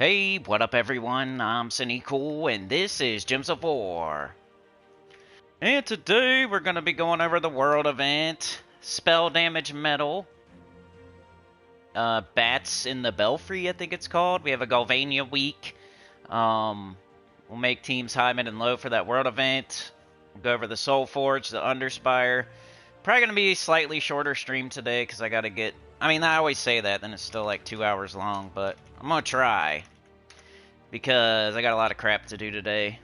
Hey, what up everyone? I'm Sinnycool and this is Gems of War. And today we're going to be going over the world event, Spell Damage Medal, Bats in the Belfry I think it's called. We have a Galvania week. We'll make teams high, mid, and low for that world event. We'll go over the Soulforge, the Underspire. Probably going to be a slightly shorter stream today because I got to get... I always say that, then it's still like 2 hours long, but I'm going to try. Because I got a lot of crap to do today.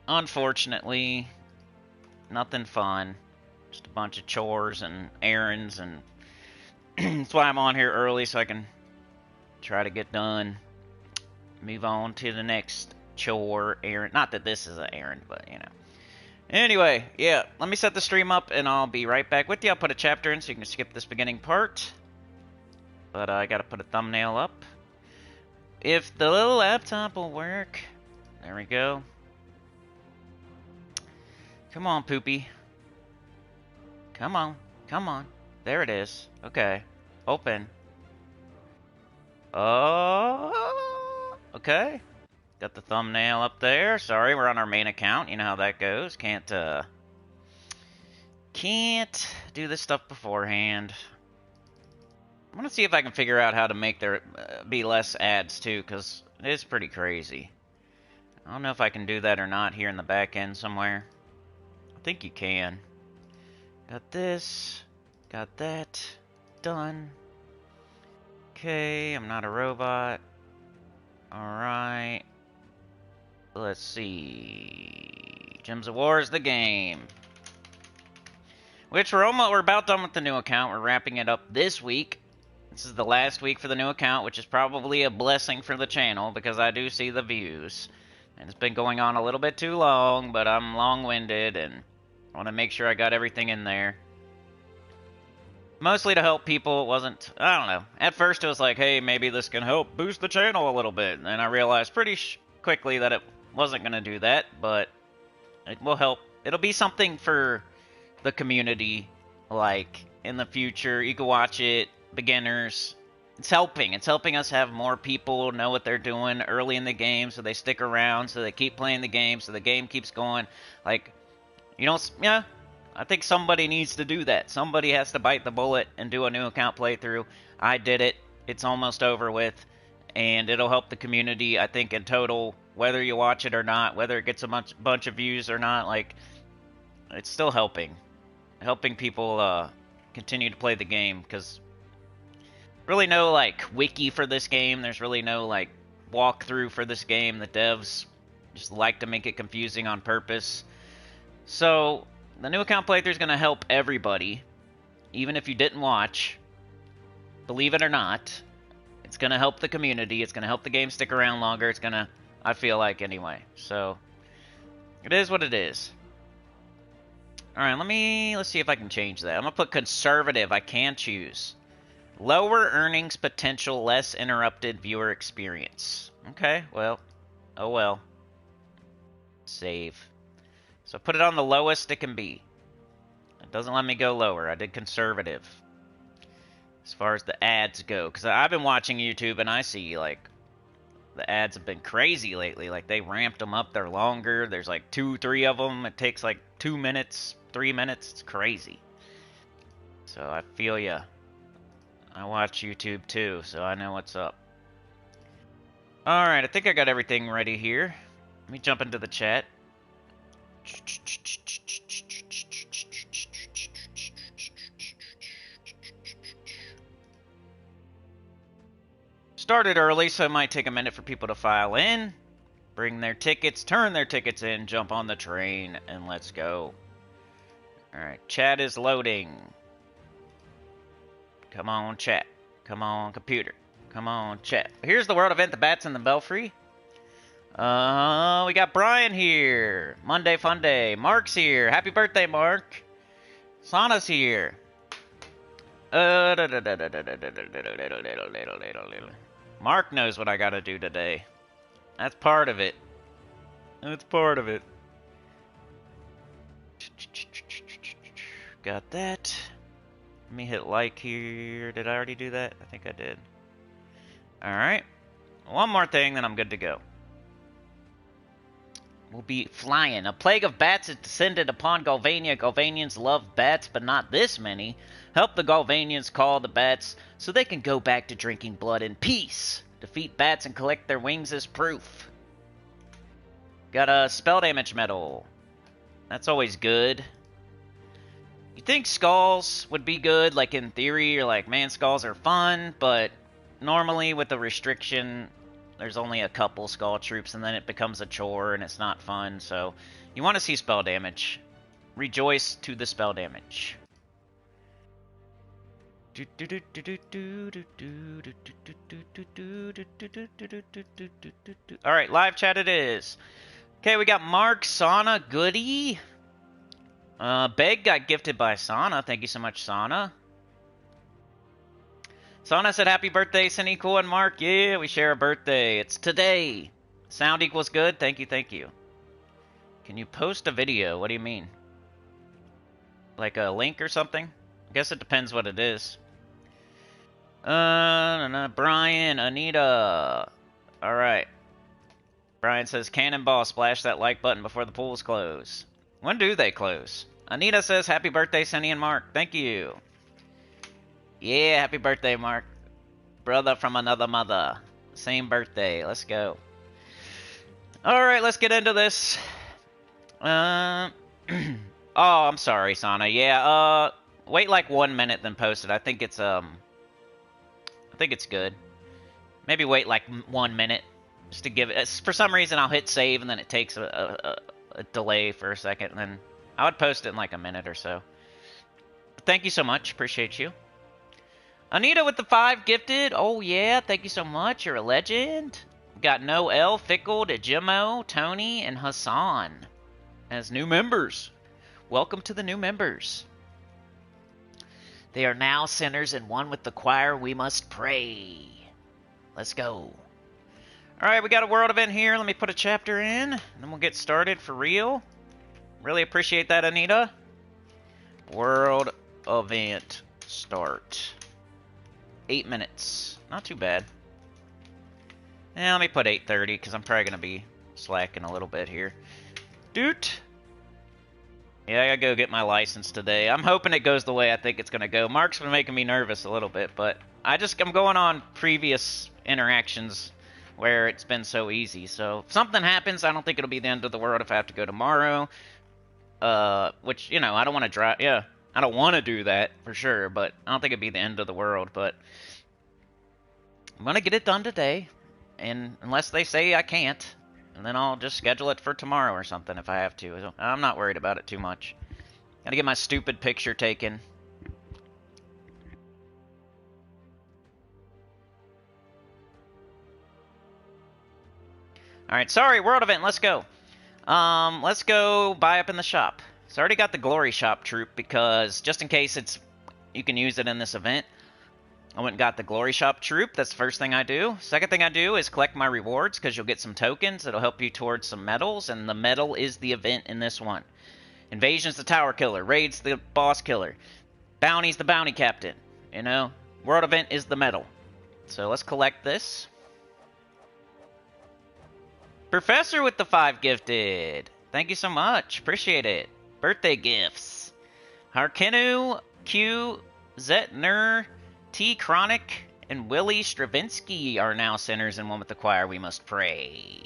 Unfortunately, nothing fun. Just a bunch of chores and errands, and that's why I'm on here early, so I can try to get done. Move on to the next chore, errand. Not that this is an errand, but you know. Anyway, yeah, let me set the stream up, and I'll be right back with you. I'll put a chapter in so you can skip this beginning part. But I gotta put a thumbnail up. If the little laptop will work. There we go. Come on, Poopy. Come on. Come on. There it is. Okay. Open. Oh. Okay. Got the thumbnail up there. Sorry, we're on our main account. You know how that goes. Can't do this stuff beforehand. I'm going to see if I can figure out how to make there be less ads, too, because it is pretty crazy. I don't know if I can do that or not here in the back end somewhere. I think you can. Got this. Got that. Done. Okay, I'm not a robot. Alright. Let's see. Gems of War is the game. Which we're about done with the new account. We're wrapping it up this week. This is the last week for the new account, which is probably a blessing for the channel, because I do see the views. And it's been going on a little bit too long, but I'm long-winded, and I want to make sure I got everything in there. Mostly to help people. It wasn't, I don't know. At first it was like, hey, maybe this can help boost the channel a little bit. And then I realized pretty quickly that it wasn't going to do that, but it will help. It'll be something for the community, like, in the future. You can watch it. Beginners. It's helping us have more people know what they're doing early in the game, so they stick around, so they keep playing the game, so the game keeps going. Like, you know, yeah, I think somebody needs to do that. Somebody has to bite the bullet and do a new account playthrough. I did it. It's almost over with, and it'll help the community, I think, in total, whether you watch it or not, whether it gets a bunch of views or not. Like, it's still helping people continue to play the game, because really no, like, wiki for this game. There's really no, like, walkthrough for this game. The devs just like to make it confusing on purpose. So, the new account playthrough is going to help everybody, even if you didn't watch. Believe it or not, it's going to help the community. It's going to help the game stick around longer. It's going to, I feel like, anyway. So, it is what it is. Alright, let's see if I can change that. I'm going to put conservative. I can choose. Lower earnings potential, less interrupted viewer experience. Okay, well. Oh well. Save. So put it on the lowest it can be. It doesn't let me go lower. I did conservative. As far as the ads go. Because I've been watching YouTube and I see, like, the ads have been crazy lately. Like, they ramped them up. They're longer. There's like 2, 3 of them. It takes like 2 minutes, 3 minutes. It's crazy. So I feel ya. I watch YouTube too, so I know what's up. Alright, I think I got everything ready here. Let me jump into the chat. Started early, so it might take a minute for people to file in. Bring their tickets, turn their tickets in, jump on the train, and let's go. Alright, chat is loading. Come on, chat. Come on, computer. Come on, chat. Here's the world event, the Bats in the Belfry. We got Brian here. Monday Fun Day. Mark's here. Happy birthday, Mark. Sana's here. Mark knows what I gotta do today. That's part of it. That's part of it. Got that. Let me hit like here. Did I already do that? I think I did. Alright. One more thing, then I'm good to go. We'll be flying. A plague of bats has descended upon Galvania. Galvanians love bats, but not this many. Help the Galvanians call the bats so they can go back to drinking blood in peace. Defeat bats and collect their wings as proof. Got a spell damage medal. That's always good. You think skulls would be good, like in theory, you're like, man, skulls are fun, but normally with the restriction, there's only a couple skull troops, and then it becomes a chore, and it's not fun, so you want to see spell damage. Rejoice to the spell damage. Alright, live chat it is. Okay, we got Mark, Sana, Goody. Beg got gifted by Sana. Thank you so much, Sana. Sana said, happy birthday, Sinnycool and Mark. Yeah, we share a birthday. It's today. Sound equals good. Thank you, thank you. Can you post a video? What do you mean? Like a link or something? I guess it depends what it is. Brian, Anita. Alright. Brian says, Cannonball, splash that like button before the pools close. When do they close? Anita says, happy birthday, Cindy and Mark. Thank you. Yeah, happy birthday, Mark. Brother from another mother. Same birthday. Let's go. Alright, let's get into this. Oh, I'm sorry, Sana. Yeah, wait like 1 minute, then post it. I think it's good. Maybe wait like 1 minute. Just to give it, for some reason I'll hit save and then it takes a delay for a second, and then I would post it in like a minute or so. But thank you so much, appreciate you. Anita with the 5 gifted. Oh yeah, thank you so much, you're a legend. Got Noel, Fickle, Jimmo, Tony, and Hassan as new members. Welcome to the new members. They are now sinners and one with the choir we must pray. Let's go. Alright, we got a world event here. Let me put a chapter in, and then we'll get started for real. Really appreciate that, Anita. World event start. 8 minutes. Not too bad. Yeah, let me put 8:30, because I'm probably going to be slacking a little bit here. Doot! Yeah, I gotta go get my license today. I'm hoping it goes the way I think it's going to go. Mark's been making me nervous a little bit, but I'm going on previous interactions where it's been so easy. So if something happens, I don't think it'll be the end of the world if I have to go tomorrow. Which, you know, I don't want to drive. Yeah, I don't want to do that for sure, but I don't think it'd be the end of the world. But I'm going to get it done today, and unless they say I can't, and then I'll just schedule it for tomorrow or something if I have to. So I'm not worried about it too much. Gotta get my stupid picture taken. Alright, sorry, world event, let's go. Let's go buy up in the shop. So I already got the glory shop troop because just in case you can use it in this event. I went and got the glory shop troop. That's the first thing I do. Second thing I do is collect my rewards because you'll get some tokens. It'll help you towards some medals, and the medal is the event in this one. Invasion's the tower killer. Raid's the boss killer. Bounty's the bounty captain. You know, world event is the medal. So let's collect this. Professor with the 5 gifted. Thank you so much. Appreciate it. Birthday gifts. Harkinu, Q, Zetner, T. Chronic, and Willie Stravinsky are now sinners, and one with the choir we must pray.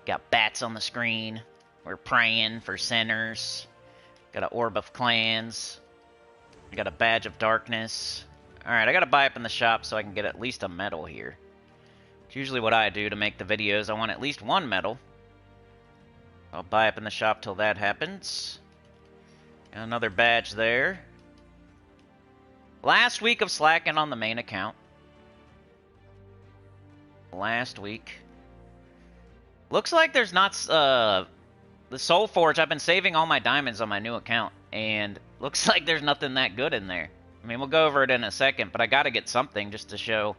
Got bats on the screen. We're praying for sinners. Got an orb of clans. I got a badge of darkness. Alright, I gotta buy up in the shop so I can get at least a medal here. It's usually what I do to make the videos. I want at least 1 medal. I'll buy up in the shop till that happens. Got another badge there. Last week of slacking on the main account. Last week. Looks like there's not... the Soulforge, I've been saving all my diamonds on my new account. And looks like there's nothing that good in there. I mean, we'll go over it in a second, but I gotta get something just to show...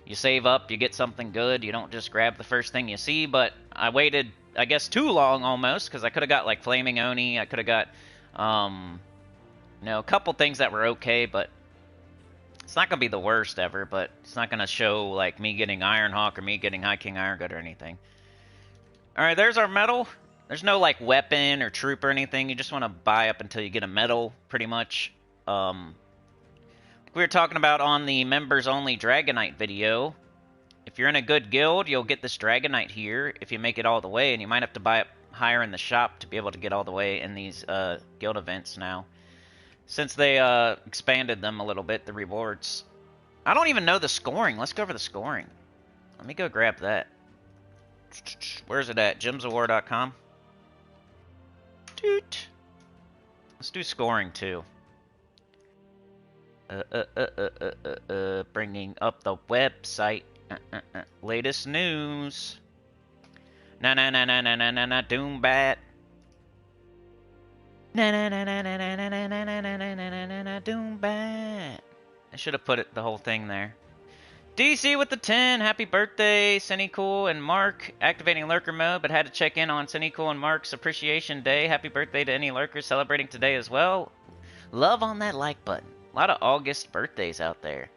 You save up, you get something good. You don't just grab the first thing you see. But I waited, I guess, too long almost, because I could have got like Flaming Oni. I could have got, you know, a couple things that were okay, but It's not gonna be the worst ever, but it's not gonna show like me getting Ironhawk or me getting High King Irongut or anything. Alright, there's our medal. There's no like weapon or troop or anything. You just want to buy up until you get a medal, pretty much. We were talking about on the members only Dragonite video. If you're in a good guild, you'll get this Dragonite here if you make it all the way, and you might have to buy it higher in the shop to be able to get all the way in these guild events now. Since they expanded them a little bit, the rewards. I don't even know the scoring. Let's go over the scoring. Let me go grab that. Where's it at? gemsawar.com. Doot. Let's do scoring too. Bringing up the website. Latest news. Na na na na na na na na Doombat. Na na na na na na na na na na na na na na Doombat. I should have put it the whole thing there. DC with the 10. Happy birthday, Sinnycool and Mark. Activating lurker mode, but had to check in on Sinnycool and Mark's appreciation day. Happy birthday to any lurkers celebrating today as well. Love on that like button. A lot of August birthdays out there.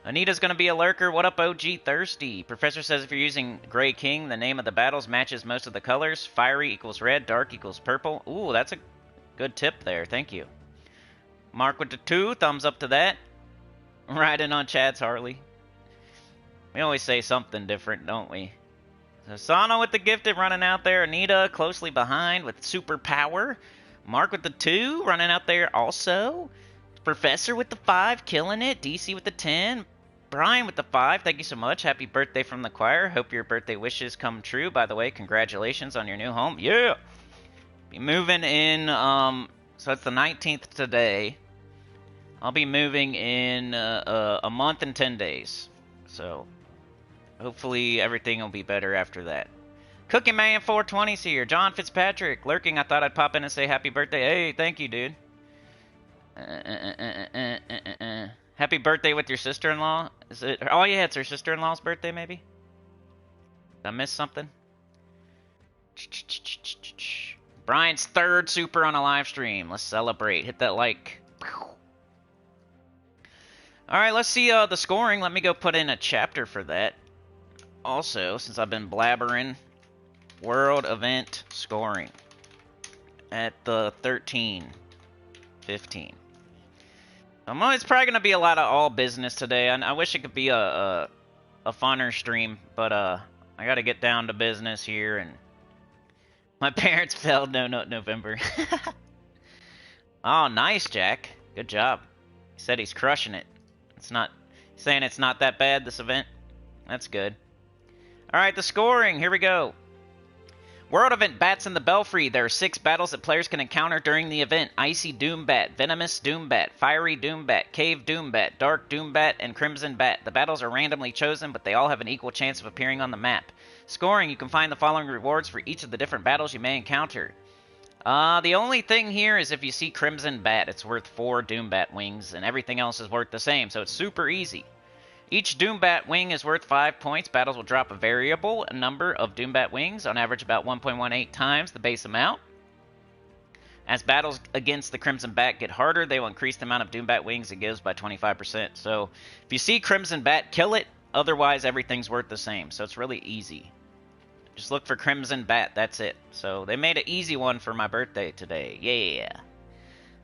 Anita's going to be a lurker. What up, OG Thirsty? Professor says if you're using Gray King, the name of the battles matches most of the colors. Fiery equals red, dark equals purple. Ooh, that's a good tip there. Thank you. Mark with the 2. Thumbs up to that. Riding on Chad's Harley. We always say something different, don't we? So Sana with the gifted running out there. Anita closely behind with superpower. Mark with the 2 running out there also. Professor with the 5 killing it. DC with the 10. Brian with the 5. Thank you so much. Happy birthday from the choir. Hope your birthday wishes come true. By the way, congratulations on your new home. Yeah! Be moving in, so it's the 19th today. I'll be moving in a month and 10 days. So, hopefully everything will be better after that. Cookie Man 420's here. John Fitzpatrick lurking. I thought I'd pop in and say happy birthday. Hey, thank you, dude. Happy birthday with your sister-in-law. Is it? Oh yeah, it's her sister-in-law's birthday, maybe. Did I miss something? Brian's 3rd super on a live stream. Let's celebrate. Hit that like. Alright, let's see the scoring. Let me go put in a chapter for that. Also, since I've been blabbering, world event scoring at the 13, 15. It's probably going to be a lot of all business today. I wish it could be a funner stream, but I got to get down to business here. And my parents failed November. Oh, nice, Jack. Good job. He said he's crushing it. Saying it's not that bad, this event. That's good. Alright, the scoring. Here we go. World event Bats in the Belfry. There are 6 battles that players can encounter during the event. Icy Doombat, Venomous Doombat, Fiery Doombat, Cave Doombat, Dark Doombat, and Crimson Bat. The battles are randomly chosen, but they all have an equal chance of appearing on the map. Scoring. You can find the following rewards for each of the different battles you may encounter. The only thing here is if you see Crimson Bat, it's worth 4 Doombat wings, and everything else is worth the same, so it's super easy. Each Doombat wing is worth 5 points. Battles will drop a variable number of Doombat wings, on average about 1.18 times the base amount. As battles against the Crimson Bat get harder, they will increase the amount of Doombat wings it gives by 25%. So if you see Crimson Bat, kill it. Otherwise, everything's worth the same, so it's really easy. Just look for Crimson Bat, that's it. So they made an easy one for my birthday today. Yeah.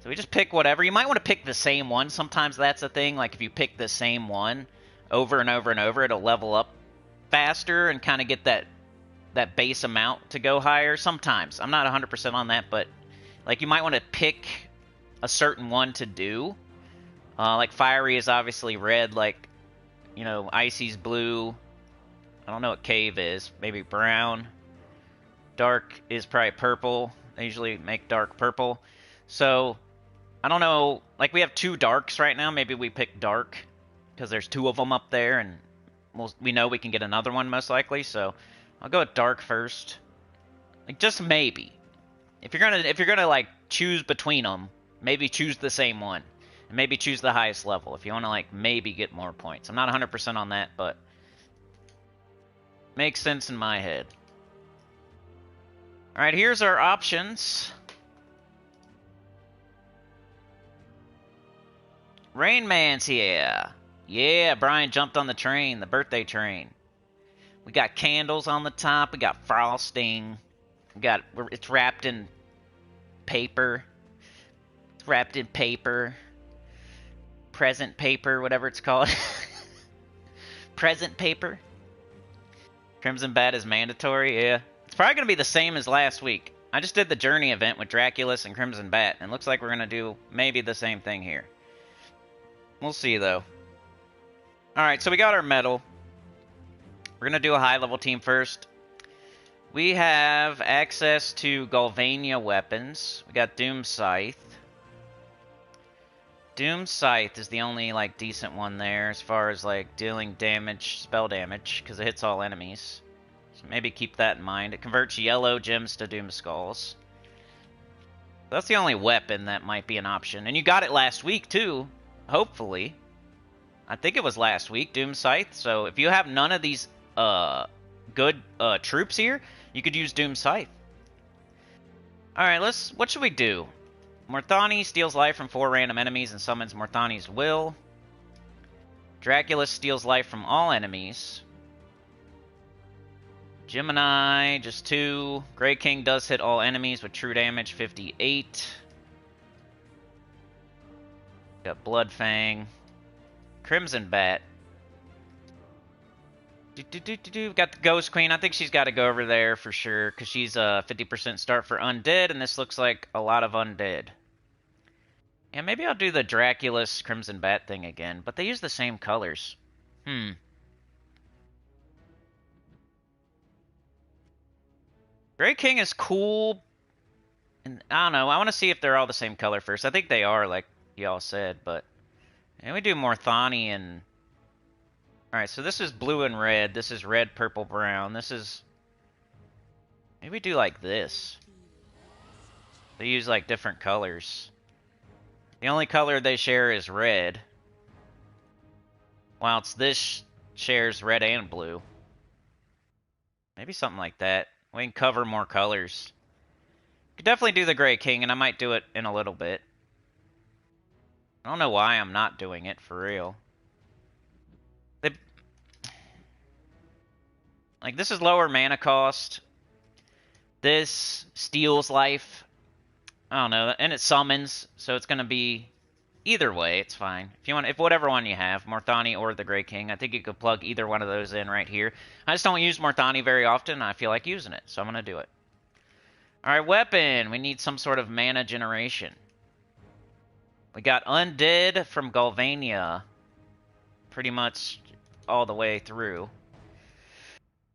So we just pick whatever. You might want to pick the same one. Sometimes that's a thing. Like if you pick the same one over and over and over, it'll level up faster and kind of get that base amount to go higher. Sometimes. I'm not 100% on that, but like you might want to pick a certain one to do. Like Fiery is obviously red, like, you know, Icy's blue. I don't know what Cave is. Maybe brown. Dark is probably purple. They usually make dark purple. So, I don't know. Like, we have 2 darks right now. Maybe we pick dark because there's 2 of them up there, and we know we can get another one most likely. So, I'll go with dark first. Like, just maybe. If you're gonna like choose between them, maybe choose the same one, and maybe choose the highest level if you want to like maybe get more points. I'm not 100% on that, but makes sense in my head. Alright, here's our options. Rain Man's here. Yeah, Brian jumped on the train, the birthday train. We got candles on the top. We got frosting. It's wrapped in paper. It's wrapped in paper. Present paper, whatever it's called. Present paper. Crimson Bat is mandatory, yeah. It's probably going to be the same as last week. I just did the Journey event with Draculus and Crimson Bat, and it looks like we're going to do maybe the same thing here. We'll see, though. Alright, so we got our medal. We're going to do a high-level team first. We have access to Galvania weapons. We got Doom Scythe. Doom Scythe is the only, like, decent one there as far as, like, dealing damage, spell damage, because it hits all enemies. So maybe keep that in mind. It converts yellow gems to Doom Skulls. That's the only weapon that might be an option. And you got it last week, too. Hopefully. I think it was last week, Doom Scythe. So if you have none of these good troops here, you could use Doom Scythe. Alright, what should we do? Morthani steals life from 4 random enemies and summons Morthani's will. Draculus steals life from all enemies. Gemini, just 2. Grey King does hit all enemies with true damage, 58. Got Bloodfang. Crimson Bat. Got the Ghost Queen. I think she's got to go over there for sure, because she's a 50% start for Undead, and this looks like a lot of Undead. Yeah, maybe I'll do the Draculus Crimson Bat thing again, but they use the same colors. Grey King is cool, and I don't know, I want to see if they're all the same color first. I think they are, like y'all said, but... And we do Morthani and... Alright, so this is blue and red, this is red, purple, brown, this is... Maybe we do like this. They use like different colors. The only color they share is red. Whilst this shares red and blue. Maybe something like that. We can cover more colors. Could definitely do the Grey King, and I might do it in a little bit. I don't know why I'm not doing it, for real. Like, this is lower mana cost. This steals life. I don't know, and it summons, so it's gonna be either way. It's fine if whatever one you have, Morthani or the Grey King. I think you could plug either one of those in right here. I just don't use Morthani very often. And I feel like using it, so I'm gonna do it. All right, weapon. We need some sort of mana generation. We got Undead from Galvania, pretty much all the way through.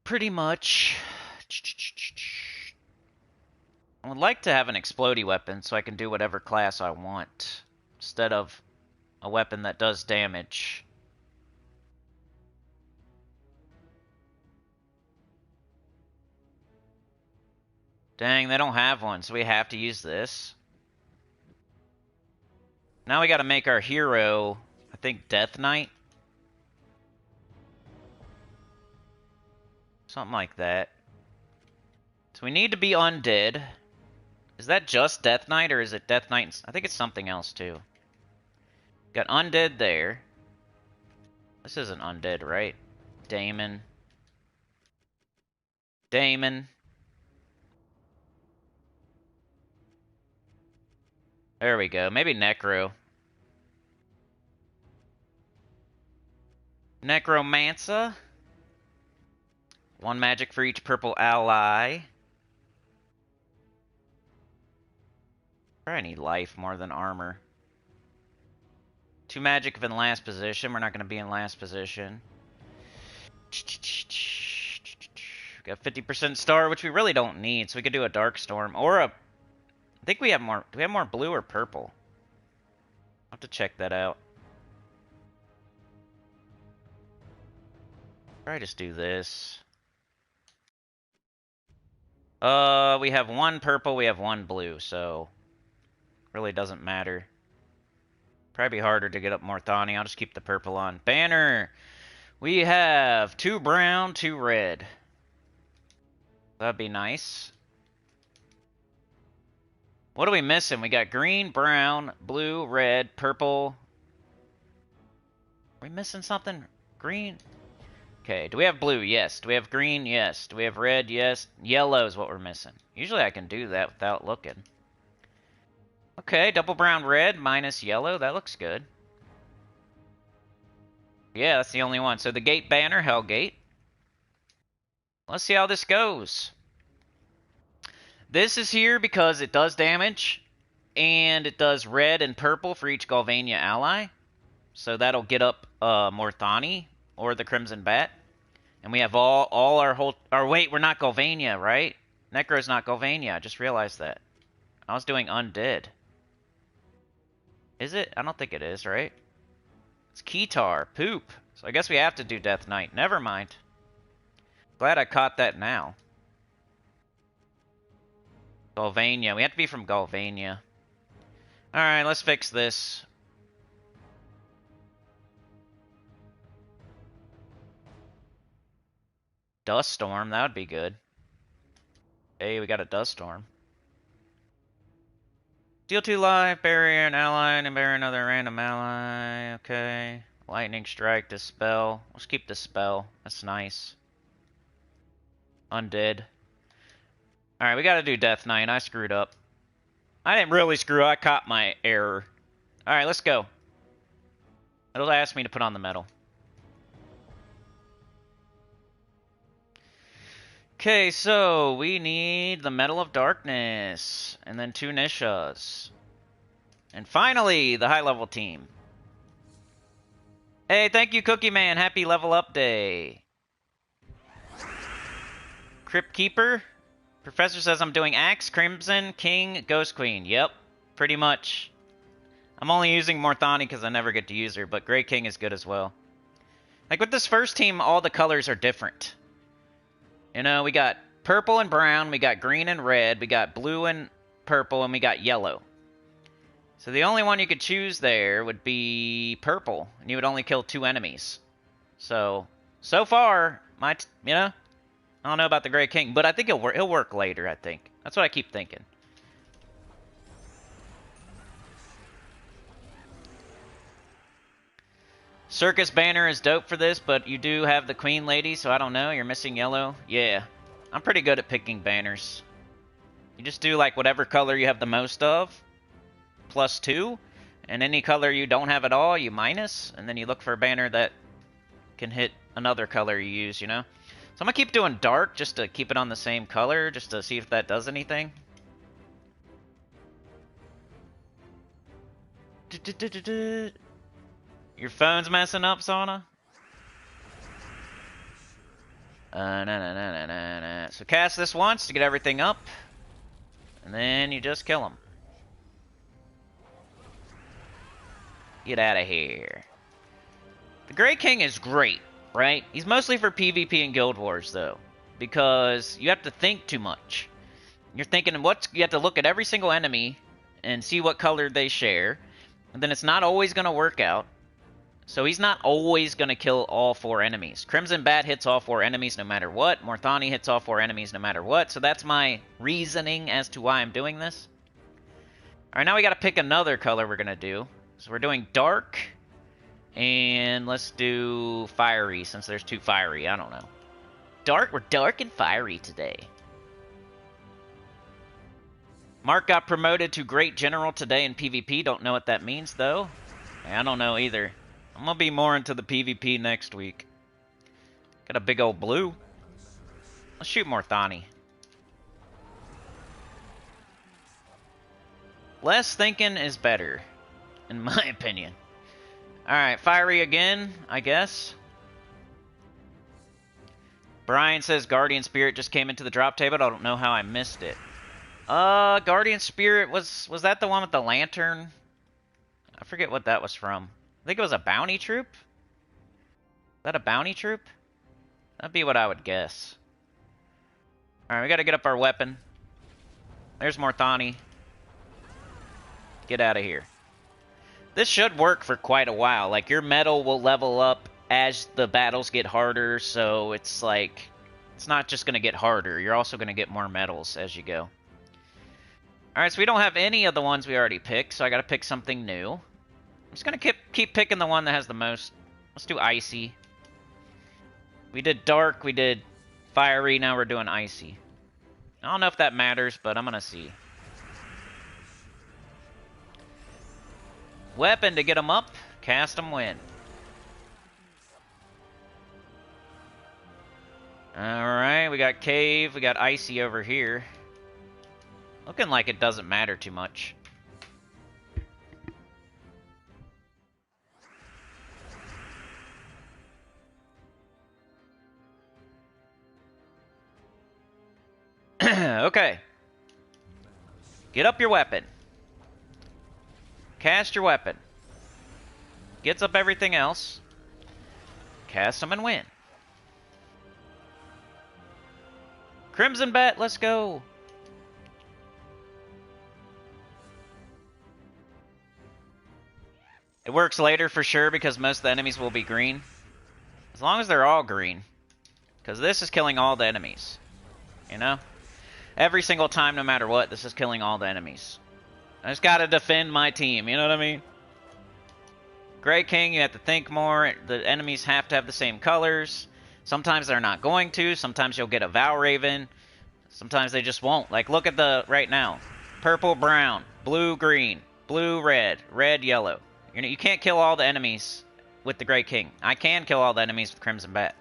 Pretty much. I would like to have an explodey weapon so I can do whatever class I want, instead of a weapon that does damage. Dang, they don't have one, so we have to use this. Now we gotta make our hero, I think, Death Knight? Something like that. So we need to be undead. Is that just Death Knight, or is it Death Knight? I think it's something else, too. Got undead there. This isn't undead, right? Damon. Damon. There we go. Maybe Necro. Necromancer. 1 magic for each purple ally. Probably need life more than armor. 2 magic if in last position. We're not going to be in last position. Got 50% star, which we really don't need, so we could do a Dark Storm. Or a... I think we have more... Do we have more blue or purple? I'll have to check that out. Probably just do this. We have 1 purple, we have 1 blue, so... Really doesn't matter. Probably be harder to get up Morthani. I'll just keep the purple on. Banner! We have 2 brown, 2 red. That'd be nice. What are we missing? We got green, brown, blue, red, purple, we missing something? Green? Okay, do we have blue? Yes. Do we have green? Yes. Do we have red? Yes. Yellow is what we're missing. Usually I can do that without looking. Okay, double brown red minus yellow. That looks good. Yeah, that's the only one. So the gate banner, Hellgate. Let's see how this goes. This is here because it does damage, and it does red and purple for each Galvania ally. So that'll get up Morthani or the Crimson Bat. And we have all our whole... Or wait, we're not Galvania, right? Necro's not Galvania. I just realized that. I was doing Undead. Is it? I don't think it is, right? It's Keytar. Poop. So I guess we have to do Death Knight. Never mind. Glad I caught that now. Galvania. We have to be from Galvania. Alright, let's fix this. Dust Storm. That would be good. Hey, we got a Dust Storm. Deal 2 life, bury an ally, and bury another random ally. Okay. Lightning Strike, Dispel. Let's keep Dispel. That's nice. Undead. Alright, we gotta do Death Knight. I screwed up. I didn't really screw up. I caught my error. Alright, let's go. It'll ask me to put on the medal. Okay, so we need the Medal of Darkness, and then 2 Nishas. And finally, the high-level team. Hey, thank you, Cookie Man. Happy level up day. Crypt Keeper. Professor says I'm doing Axe, Crimson, King, Ghost Queen. Yep, pretty much. I'm only using Morthani because I never get to use her, but Grey King is good as well. Like, with this first team, all the colors are different. You know, we got purple and brown, we got green and red, we got blue and purple, and we got yellow. So the only one you could choose there would be purple, and you would only kill 2 enemies. So far, you know, I don't know about the Grey King, but I think he'll work later, I think. That's what I keep thinking. Circus banner is dope for this, but you do have the Queen Lady, so I don't know. You're missing yellow. Yeah. I'm pretty good at picking banners. You just do, like, whatever color you have the most of, +2, and any color you don't have at all, you minus, and then you look for a banner that can hit another color you use, you know? So I'm going to keep doing dark, just to keep it on the same color, just to see if that does anything. Your phone's messing up, Sauna? So cast this once to get everything up. And then you just kill him. Get out of here. The Grey King is great, right? He's mostly for PvP and Guild Wars, though. Because you have to think too much. You're thinking, you have to look at every single enemy and see what color they share. And then it's not always going to work out. So he's not always going to kill all 4 enemies. Crimson Bat hits all 4 enemies no matter what. Morthani hits all 4 enemies no matter what. So that's my reasoning as to why I'm doing this. Alright, now we got to pick another color we're going to do. So we're doing dark. And let's do fiery, since there's 2 fiery. I don't know. We're dark and fiery today. Mark got promoted to Great General today in PvP. Don't know what that means, though. I don't know either. I'm going to be more into the PvP next week. Got a big old blue. Let's shoot Morthani. Less thinking is better, in my opinion. Alright, fiery again, I guess. Brian says Guardian Spirit just came into the drop table. I don't know how I missed it. Guardian Spirit, was that the one with the lantern? I forget what that was from. I think it was a bounty troop? Is that a bounty troop? That'd be what I would guess. Alright, we gotta get up our weapon. There's Morthani. Get out of here. This should work for quite a while. Like, your medal will level up as the battles get harder, so it's like... It's not just gonna get harder. You're also gonna get more medals as you go. Alright, so we don't have any of the ones we already picked, so I gotta pick something new. I'm just gonna keep picking the one that has the most Let's do icy. We did dark, we did fiery, now we're doing icy. I don't know if that matters, but I'm gonna see. Weapon to get them up, cast them, win. Alright, we got cave, we got icy over here. Looking like it doesn't matter too much. Okay. Get up your weapon. Cast your weapon. Gets up everything else. Cast them and win. Crimson Bat, let's go. It works later for sure because most of the enemies will be green. As long as they're all green. Because this is killing all the enemies. You know? Every single time, no matter what, this is killing all the enemies. I just gotta defend my team, you know what I mean? Grey King, you have to think more. The enemies have to have the same colors. Sometimes they're not going to. Sometimes you'll get a Vow Raven. Sometimes they just won't. Like, look at the right now. Purple, brown. Blue, green. Blue, red. Red, yellow. You can't kill all the enemies with the Grey King. I can kill all the enemies with Crimson Bat.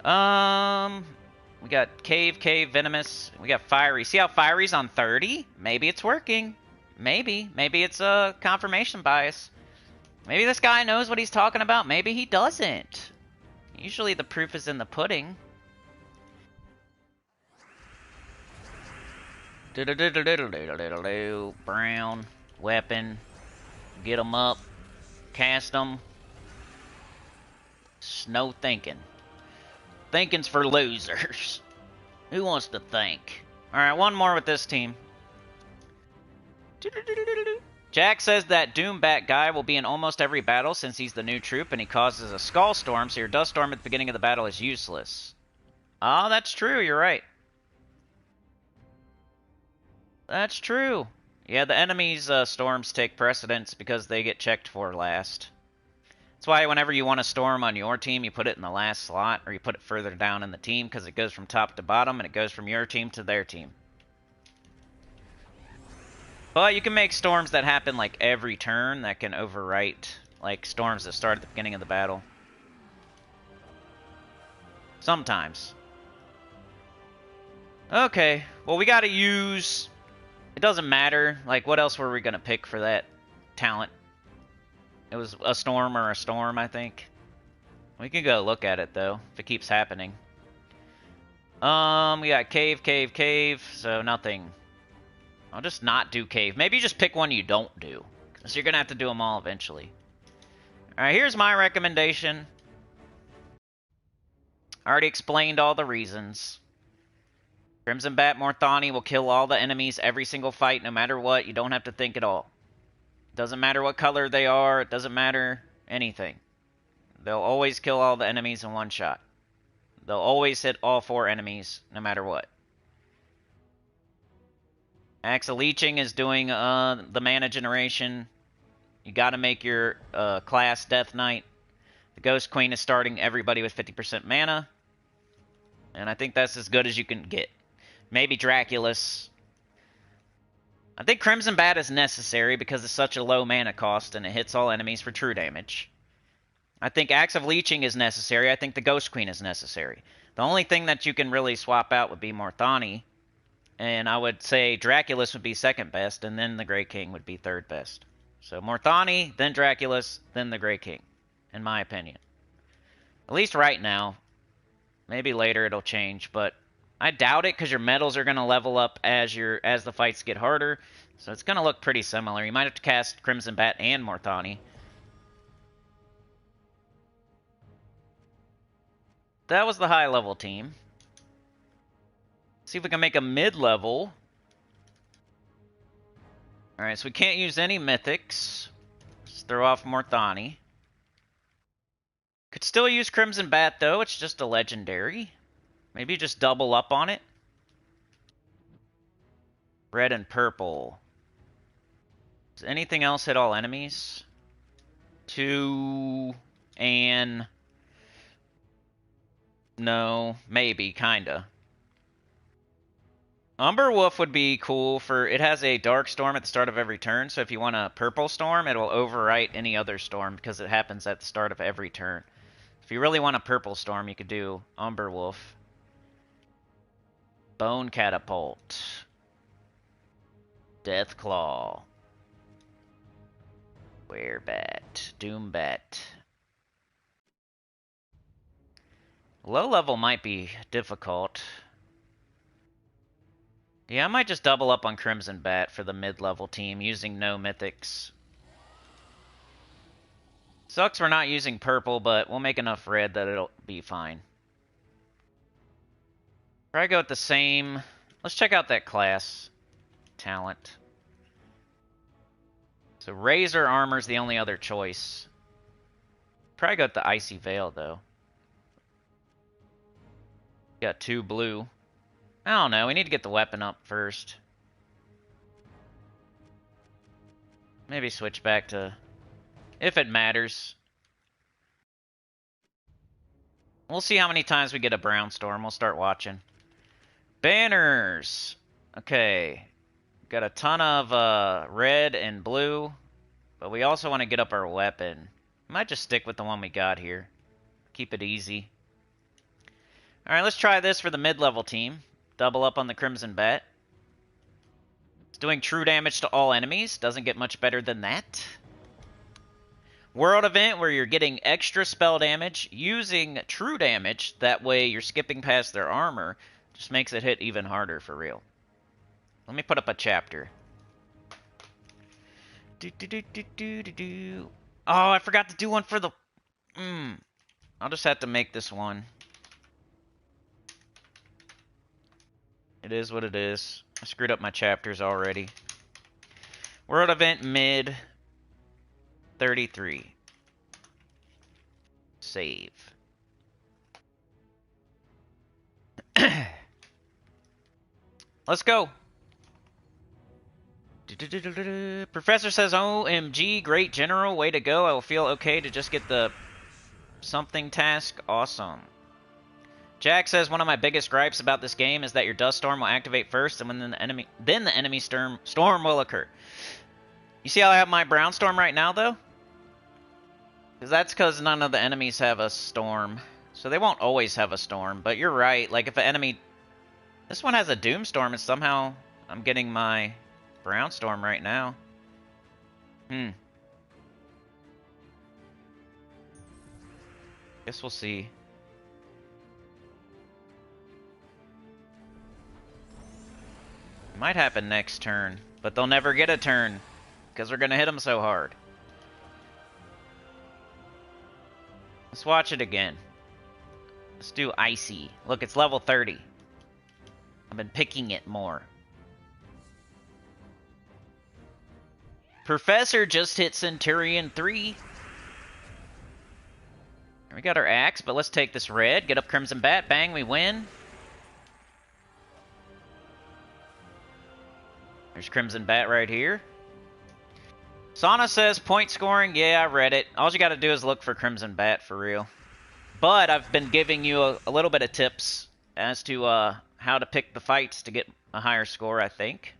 We got Cave, Venomous. We got Fiery. See how Fiery's on 30? Maybe it's working. Maybe. Maybe it's a confirmation bias. Maybe this guy knows what he's talking about. Maybe he doesn't. Usually the proof is in the pudding. Brown. Weapon. Get them up. Cast them. No thinking. Thinking's for losers. Who wants to think? Alright, one more with this team. Jack says that Doombat guy will be in almost every battle since he's the new troop and he causes a Skull Storm, so your Dust Storm at the beginning of the battle is useless. Oh, that's true, you're right. That's true. Yeah, the enemy's storms take precedence because they get checked for last. That's why whenever you want a storm on your team, you put it in the last slot, or you put it further down in the team, because it goes from top to bottom, and it goes from your team to their team. But you can make storms that happen like every turn that can overwrite like storms that start at the beginning of the battle. Sometimes. Okay, well we gotta use... It doesn't matter, like what else were we gonna pick for that talent? It was a storm or a storm, I think. We can go look at it, though, if it keeps happening. We got cave, so nothing. I'll just not do cave. Maybe just pick one you don't do, because you're going to have to do them all eventually. Alright, here's my recommendation. I already explained all the reasons. Crimson Bat Morthani will kill all the enemies every single fight, no matter what. You don't have to think at all. Doesn't matter what color they are, it doesn't matter anything. They'll always kill all the enemies in one shot. They'll always hit all 4 enemies, no matter what. Axe of Leeching is doing the mana generation. You gotta make your class Death Knight. The Ghost Queen is starting everybody with 50% mana. And I think that's as good as you can get. Maybe Draculus. I think Crimson Bat is necessary because it's such a low mana cost and it hits all enemies for true damage. I think Axe of Leeching is necessary. I think the Ghost Queen is necessary. The only thing that you can really swap out would be Morthani. And I would say Draculus would be second best, and then the Grey King would be third best. So Morthani, then Draculus, then the Grey King, in my opinion. At least right now. Maybe later it'll change, but I doubt it because your medals are going to level up as the fights get harder. So it's going to look pretty similar. You might have to cast Crimson Bat and Morthani. That was the high-level team. See if we can make a mid-level. Alright, so we can't use any mythics. Just throw off Morthani. Could still use Crimson Bat, though. It's just a legendary. Maybe just double up on it. Red and purple. Does anything else hit all enemies? 2 and... No, maybe, kinda. Umberwolf would be cool for... It has a dark storm at the start of every turn, so if you want a purple storm, it'll overwrite any other storm because it happens at the start of every turn. If you really want a purple storm, you could do Umberwolf. Bone Catapult. Deathclaw. Werebat. Doombat. Low level might be difficult. Yeah, I might just double up on Crimson Bat for the mid-level team using no mythics. Sucks we're not using purple, but we'll make enough red that it'll be fine. Probably go with the same... Let's check out that class. Talent. So Razor Armor's the only other choice. Probably go with the Icy Veil, though. Got 2 blue. I don't know, we need to get the weapon up first. Maybe switch back to... If it matters. We'll see how many times we get a brown storm. We'll start watching. Banners! Okay. Got a ton of red and blue. But we also want to get up our weapon. Might just stick with the one we got here. Keep it easy. Alright, let's try this for the mid-level team. Double up on the Crimson Bat. It's doing true damage to all enemies. Doesn't get much better than that. World event where you're getting extra spell damage using true damage. That way you're skipping past their armor. Just makes it hit even harder for real. Let me put up a chapter. Oh, I forgot to do one for the... I'll just have to make this one. It is what it is. I screwed up my chapters already. World event mid 33. Save. Let's go. Professor says, OMG, great general, way to go. I will feel okay to just get the something task. Awesome. Jack says, one of my biggest gripes about this game is that your dust storm will activate first, and then the enemy storm will occur. You see how I have my brown storm right now, though? That's because none of the enemies have a storm. So they won't always have a storm, but you're right. Like, if an enemy... This one has a doom storm, and somehow I'm getting my brown storm right now. Guess we'll see. Might happen next turn, but they'll never get a turn because we're going to hit them so hard. Let's watch it again. Let's do Icy. Look, it's level 30. I've been picking it more. Professor just hit Centurion 3. We got our axe, but let's take this red. Get up Crimson Bat. Bang, we win. There's Crimson Bat right here. Sana says, point scoring. Yeah, I read it. All you got to do is look for Crimson Bat for real. But I've been giving you a little bit of tips as to how to pick the fights to get a higher score, I think.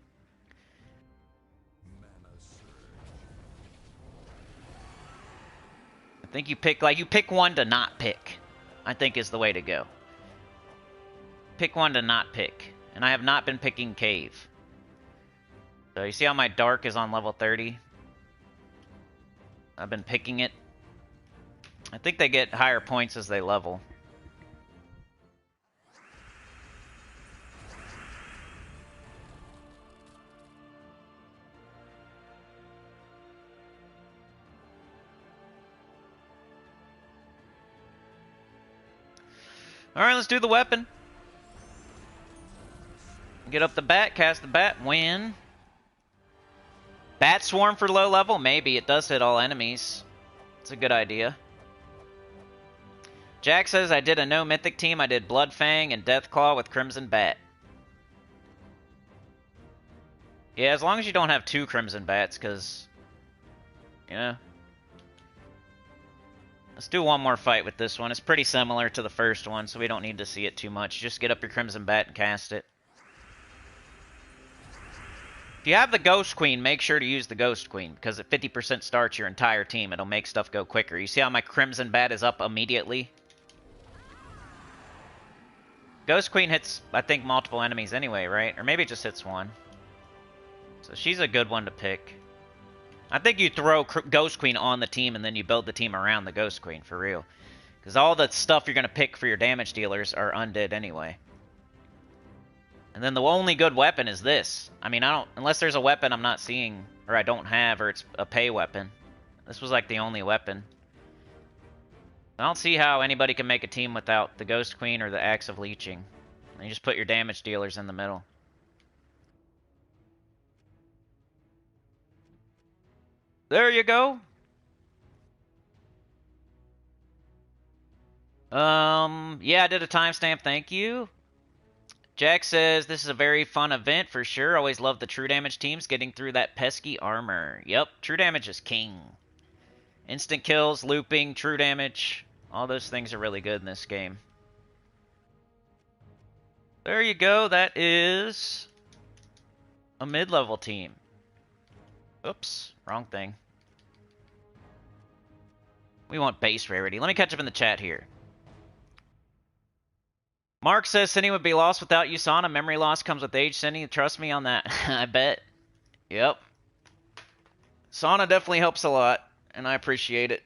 I think you pick one to not pick, I think is the way to go. Pick one to not pick. And I have not been picking Cave. So you see how my dark is on level 30? I've been picking it. I think they get higher points as they level. Alright, let's do the weapon. Get up the bat, cast the bat, win. Bat Swarm for low level? Maybe. It does hit all enemies. It's a good idea. Jack says, I did a no mythic team. I did Bloodfang and Deathclaw with Crimson Bat. Yeah, as long as you don't have 2 Crimson Bats, because You know? Let's do one more fight with this one. It's pretty similar to the first one, so we don't need to see it too much. Just get up your Crimson Bat and cast it. If you have the Ghost Queen, make sure to use the Ghost Queen, because at 50% starts your entire team, it'll make stuff go quicker. You see how my Crimson Bat is up immediately? Ghost Queen hits, I think, multiple enemies anyway, right? Or maybe it just hits one. So she's a good one to pick. I think you throw Ghost Queen on the team, and then you build the team around the Ghost Queen, for real. Because all the stuff you're going to pick for your damage dealers are undead anyway. And then the only good weapon is this. I mean, unless there's a weapon I'm not seeing, or I don't have, or it's a pay weapon. This was like the only weapon. I don't see how anybody can make a team without the Ghost Queen or the Axe of Leeching. And you just put your damage dealers in the middle. There you go. Yeah, I did a timestamp, thank you. Jack says, this is a very fun event for sure. Always love the true damage teams getting through that pesky armor. Yep, true damage is king. Instant kills, looping, true damage. All those things are really good in this game. There you go. That is a mid-level team. Oops, wrong thing. We want base rarity. Let me catch up in the chat here. Mark says, Cindy would be lost without Usana. Memory loss comes with age, Cindy. Trust me on that. I bet. Yep. Sauna definitely helps a lot, and I appreciate it.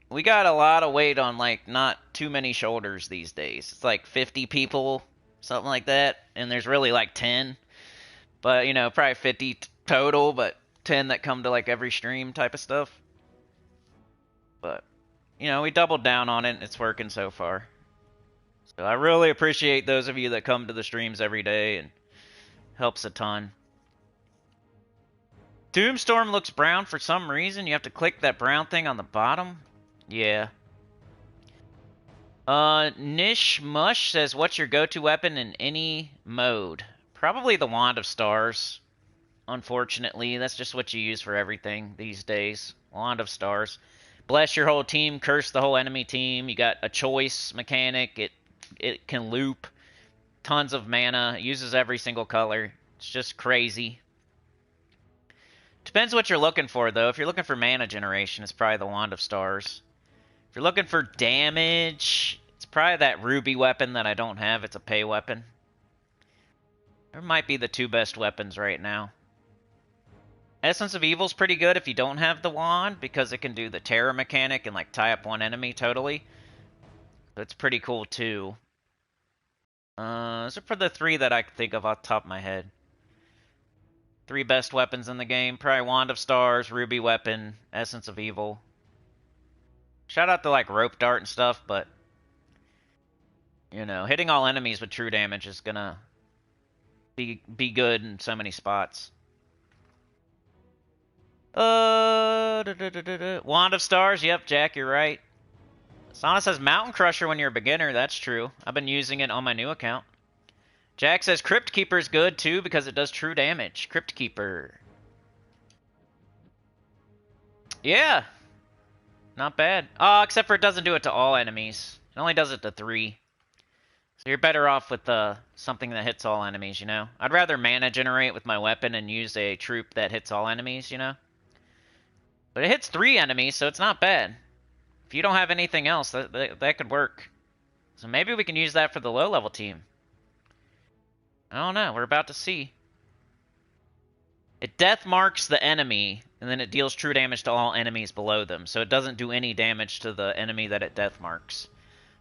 We got a lot of weight on, like, not too many shoulders these days. It's like 50 people, something like that, and there's really like 10. But, you know, probably 50 total, but 10 that come to, like, every stream type of stuff. But, you know, we doubled down on it, and it's working so far. So I really appreciate those of you that come to the streams every day, and helps a ton. Doomstorm looks brown for some reason. You have to click that brown thing on the bottom. Yeah. Nish Mush says, what's your go-to weapon in any mode? Probably the Wand of Stars. Unfortunately, that's just what you use for everything these days. Wand of Stars. Bless your whole team, curse the whole enemy team. You got a choice mechanic. It can loop. Tons of mana. It uses every single color. It's just crazy. Depends what you're looking for, though. If you're looking for mana generation, it's probably the Wand of Stars. If you're looking for damage, it's probably that ruby weapon that I don't have. It's a pay weapon. There might be the two best weapons right now. Essence of Evil's pretty good if you don't have the wand, because it can do the terror mechanic and like tie up one enemy totally. That's pretty cool too. Those are for the three that I can think of off the top of my head. Three best weapons in the game. Probably Wand of Stars, Ruby Weapon, Essence of Evil. Shout out to like Rope Dart and stuff, but you know, hitting all enemies with true damage is gonna be good in so many spots. Wand of Stars, yep, Jack, you're right. Sana says Mountain Crusher when you're a beginner, that's true. I've been using it on my new account. Jack says Crypt Keeper is good too because it does true damage. Crypt Keeper. Yeah. Not bad. Except for it doesn't do it to all enemies. It only does it to 3. So you're better off with something that hits all enemies, you know? I'd rather mana generate with my weapon and use a troop that hits all enemies, you know? But it hits 3 enemies, so it's not bad. If you don't have anything else, that could work. So maybe we can use that for the low-level team. I don't know. We're about to see. It death marks the enemy, and then it deals true damage to all enemies below them. So it doesn't do any damage to the enemy that it death marks.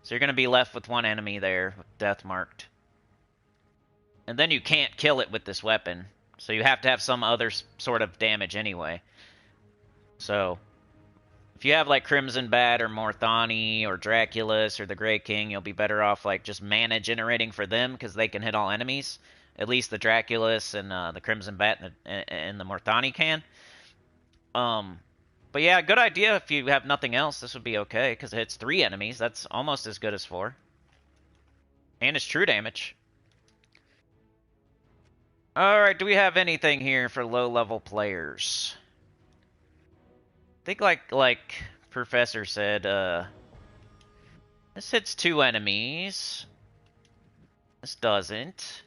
So you're going to be left with one enemy there, death marked. And then you can't kill it with this weapon. So you have to have some other sort of damage anyway. So if you have like Crimson Bat or Morthani or Draculus or the Grey King, you'll be better off like just mana generating for them because they can hit all enemies. At least the Draculus and the Crimson Bat and the Morthani can. But yeah, good idea if you have nothing else. This would be okay because it hits 3 enemies. That's almost as good as 4. And it's true damage. Alright, do we have anything here for low-level players? think like Professor said, this hits 2 enemies. This doesn't.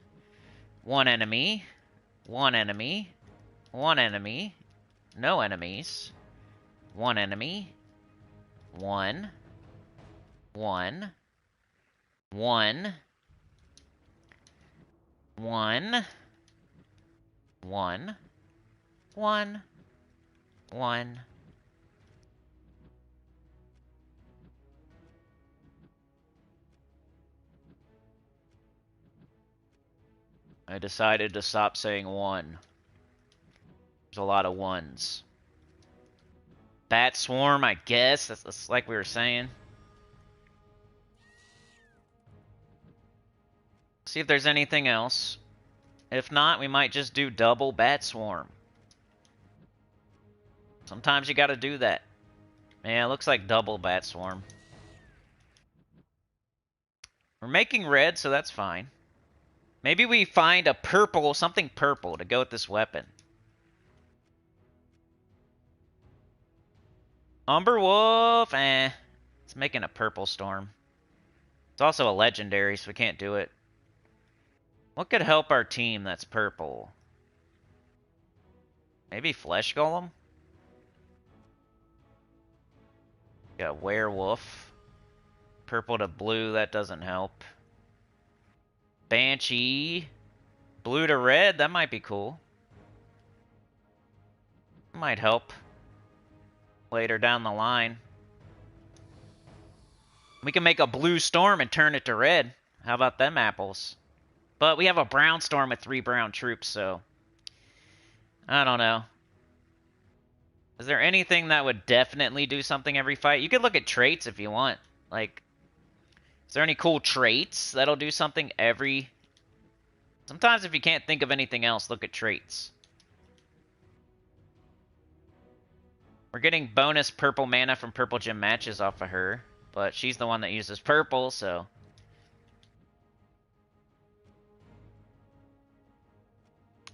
1 enemy. 1 enemy. 1 enemy. No enemies. 1 enemy. 1. 1. 1. 1. 1. 1. 1. I decided to stop saying 1. There's a lot of 1s. Bat swarm, I guess. That's like we were saying. See if there's anything else. If not, we might just do double bat swarm. Sometimes you gotta do that. Man, it looks like double bat swarm. We're making red, so that's fine. Maybe we find a purple, something purple to go with this weapon. Umber Wolf, it's making a purple storm. It's also a legendary, so we can't do it. What could help our team that's purple? Maybe Flesh Golem? Got Werewolf. Purple to blue, that doesn't help. Banshee. Blue to red, that might be cool. Might help later down the line. We can make a blue storm and turn it to red. How about them apples? But we have a brown storm with 3 brown troops, so I don't know. Is there anything that would definitely do something every fight? You could look at traits if you want. Like, is there any cool traits that'll do something every... Sometimes if you can't think of anything else, look at traits. We're getting bonus purple mana from purple gym matches off of her, but she's the one that uses purple, so...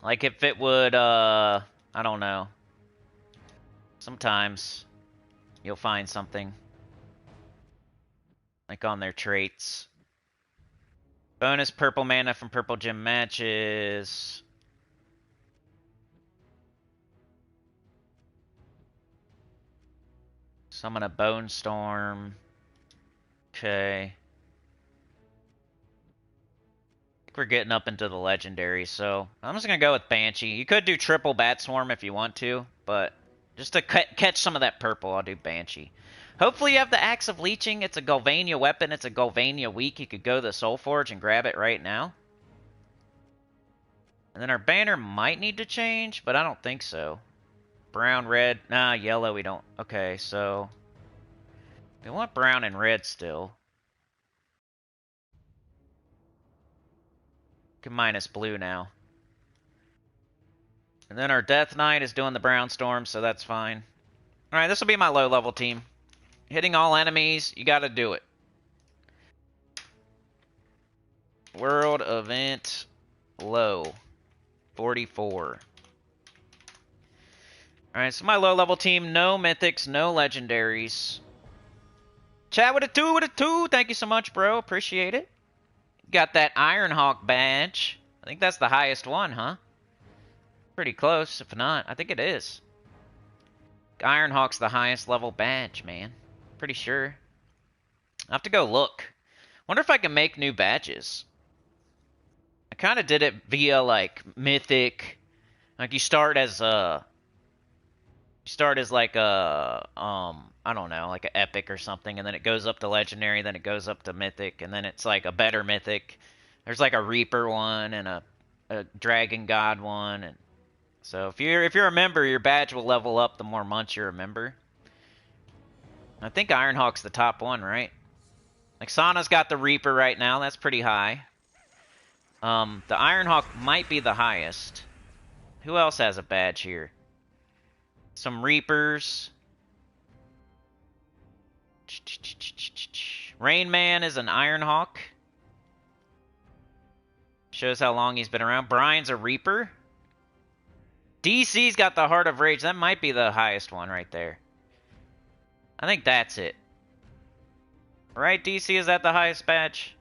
Like if it would, I don't know. Sometimes you'll find something. Like on their traits. Bonus purple mana from purple gym matches. Summon a Bone Storm. Okay. We're getting up into the legendary, so I'm just gonna go with Banshee. You could do triple Bat Swarm if you want to, but just to catch some of that purple, I'll do Banshee. Hopefully you have the Axe of Leeching. It's a Golvania weapon. It's a Golvania weak. You could go to the Soulforge and grab it right now. And then our banner might need to change, but I don't think so. Brown, red. Nah, yellow we don't. Okay, so... we want brown and red still. Minus blue now. And then our Death Knight is doing the Brown Storm, so that's fine. Alright, this will be my low-level team. Hitting all enemies, you gotta do it. World Event Low. 44. Alright, so my low-level team, no mythics, no legendaries. Chat with a 2. Thank you so much, bro. Appreciate it. Got that Ironhawk badge. I think that's the highest one, huh? Pretty close, if not. I think it is. Ironhawk's the highest level badge, man. Pretty sure. I have to go look. Wonder if I can make new badges. I kind of did it via, like, mythic. Like, you start as like a, I don't know, like an epic or something, and then it goes up to legendary, then it goes up to mythic, and then it's like a better mythic. There's like a Reaper one and a Dragon God one, and so if you're a member, your badge will level up the more months you're a member. I think Ironhawk's the top one, right? Like Sana's got the Reaper right now, that's pretty high. The Ironhawk might be the highest. Who else has a badge here? Some Reapers. Rain Man is an Ironhawk. Shows how long he's been around. Brian's a Reaper. DC's got the Heart of Rage. That might be the highest one right there. I think that's it. Right, DC, is that the highest badge?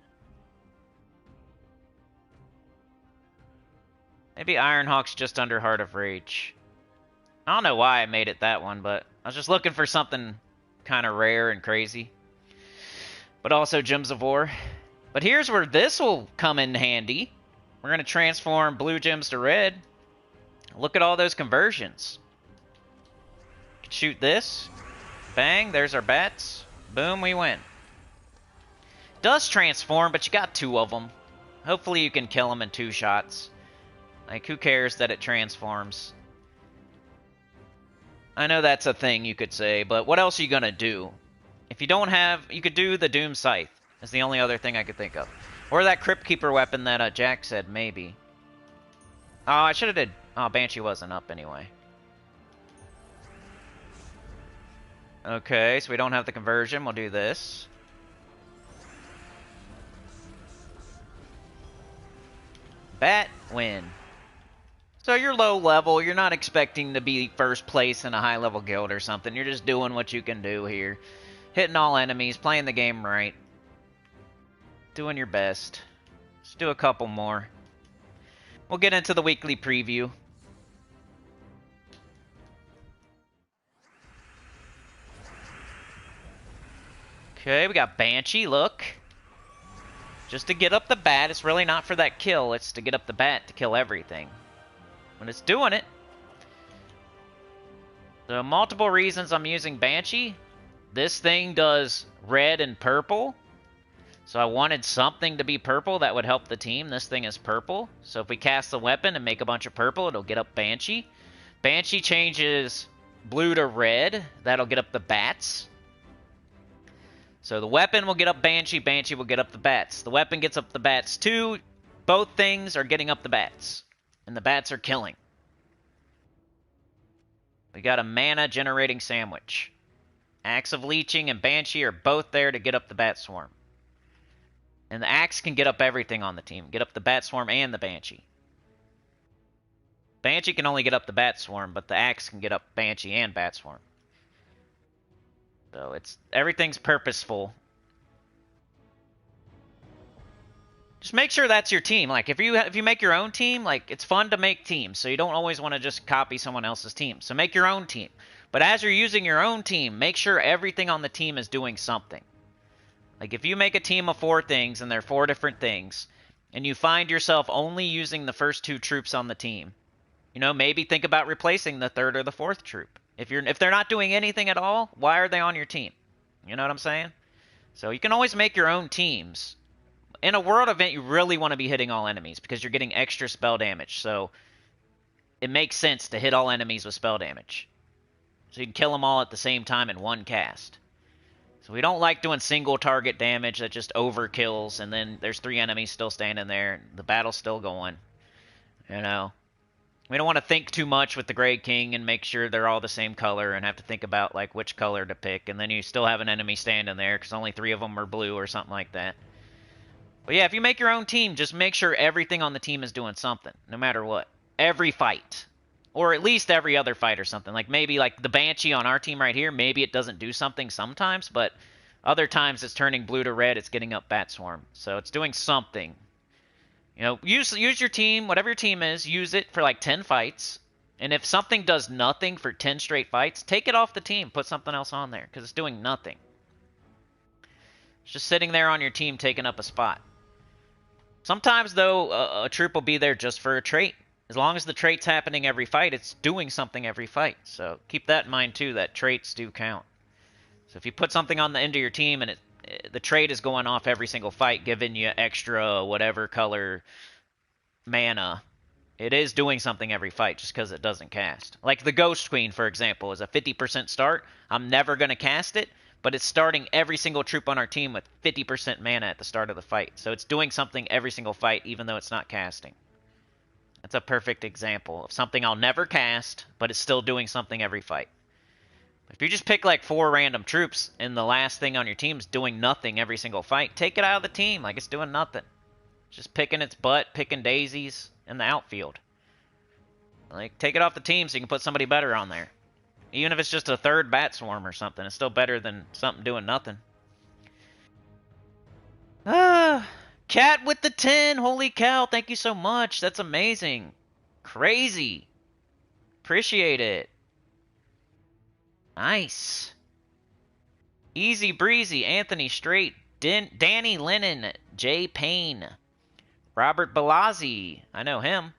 Maybe Ironhawk's just under Heart of Rage. I don't know why I made it that one, but I was just looking for something kind of rare and crazy. But also Gems of War. But here's where this will come in handy. We're going to transform blue gems to red. Look at all those conversions. Shoot this. Bang, there's our bats. Boom, we win. Does transform, but you got 2 of them. Hopefully you can kill them in 2 shots. Like, who cares that it transforms? I know that's a thing you could say, but what else are you going to do? If you don't have... You could do the Doom Scythe. Is the only other thing I could think of. Or that Crypt Keeper weapon that Jack said, maybe. Oh, I should have did... Oh, Banshee wasn't up anyway. Okay, so we don't have the conversion. We'll do this. Bat, win. So you're low level. You're not expecting to be first place in a high level guild or something. You're just doing what you can do here. Hitting all enemies, playing the game right. Doing your best. Let's do a couple more. We'll get into the weekly preview. Okay, we got Banshee, look. Just to get up the bat. It's really not for that kill. It's to get up the bat to kill everything. When it's doing it. So multiple reasons I'm using Banshee. This thing does red and purple. So I wanted something to be purple that would help the team. This thing is purple. So if we cast the weapon and make a bunch of purple, it'll get up Banshee. Banshee changes blue to red. That'll get up the bats. So the weapon will get up Banshee. Banshee will get up the bats. The weapon gets up the bats too. Both things are getting up the bats. And the bats are killing. We got a mana generating sandwich. Axe of Leeching and Banshee are both there to get up the bat swarm. And the Axe can get up everything on the team. Get up the bat swarm and the Banshee. Banshee can only get up the bat swarm, but the Axe can get up Banshee and bat swarm. So everything's purposeful. Just make sure that's your team. Like if you make your own team, like it's fun to make teams. So you don't always want to just copy someone else's team. So make your own team. But as you're using your own team, make sure everything on the team is doing something. Like if you make a team of 4 things and they're 4 different things, and you find yourself only using the first 2 troops on the team, you know, maybe think about replacing the 3rd or the 4th troop. If they're not doing anything at all, why are they on your team? You know what I'm saying? So you can always make your own teams. In a world event, you really want to be hitting all enemies because you're getting extra spell damage. So it makes sense to hit all enemies with spell damage. So you can kill them all at the same time in one cast. So we don't like doing single target damage that just overkills and then there's 3 enemies still standing there. The battle's still going. You know? We don't want to think too much with the Grey King and make sure they're all the same color and have to think about like which color to pick. And then you still have an enemy standing there because only 3 of them are blue or something like that. But yeah, if you make your own team, just make sure everything on the team is doing something, no matter what. Every fight. Or at least every other fight or something. Like maybe like the Banshee on our team right here, maybe it doesn't do something sometimes, but other times it's turning blue to red, it's getting up Bat Swarm. So it's doing something. You know, use your team, whatever your team is, use it for like 10 fights. And if something does nothing for 10 straight fights, take it off the team, put something else on there, because it's doing nothing. It's just sitting there on your team taking up a spot. Sometimes, though, a troop will be there just for a trait. As long as the trait's happening every fight, it's doing something every fight. So keep that in mind, too, that traits do count. So if you put something on the end of your team and the trait is going off every single fight, giving you extra whatever color mana, it is doing something every fight just because it doesn't cast. Like the Ghost Queen, for example, is a 50% start. I'm never going to cast it, but it's starting every single troop on our team with 50% mana at the start of the fight. So it's doing something every single fight, even though it's not casting. That's a perfect example of something I'll never cast, but it's still doing something every fight. If you just pick like 4 random troops and the last thing on your team is doing nothing every single fight, take it out of the team like it's doing nothing. Just picking its butt, picking daisies in the outfield. Like, take it off the team so you can put somebody better on there. Even if it's just a third bat swarm or something, it's still better than something doing nothing. Cat with the 10. Holy cow, thank you so much. That's amazing. Crazy. Appreciate it. Nice. Easy breezy. Anthony Straight. Danny Lennon. Jay Payne. Robert Balazzi. I know him.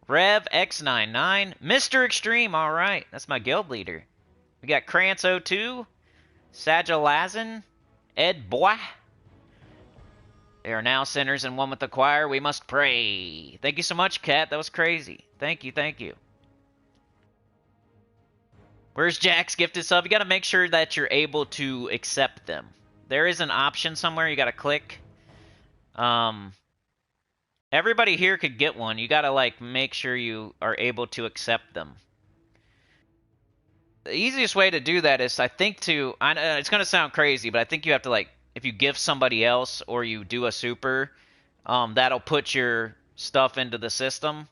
Rev X99. Mr. Extreme. Alright. That's my guild leader. We got Krantz02. Sajalazin. Ed Boy. They are now sinners and one with the choir. We must pray. Thank you so much, Kat. That was crazy. Thank you, thank you. Where's Jack's gifted sub? You got to make sure that you're able to accept them. There is an option somewhere you got to click. Everybody here could get one. You got to like make sure you are able to accept them. The easiest way to do that is, I think, it's going to sound crazy, but I think you have to like, if you gift somebody else or you do a super, that'll put your stuff into the system,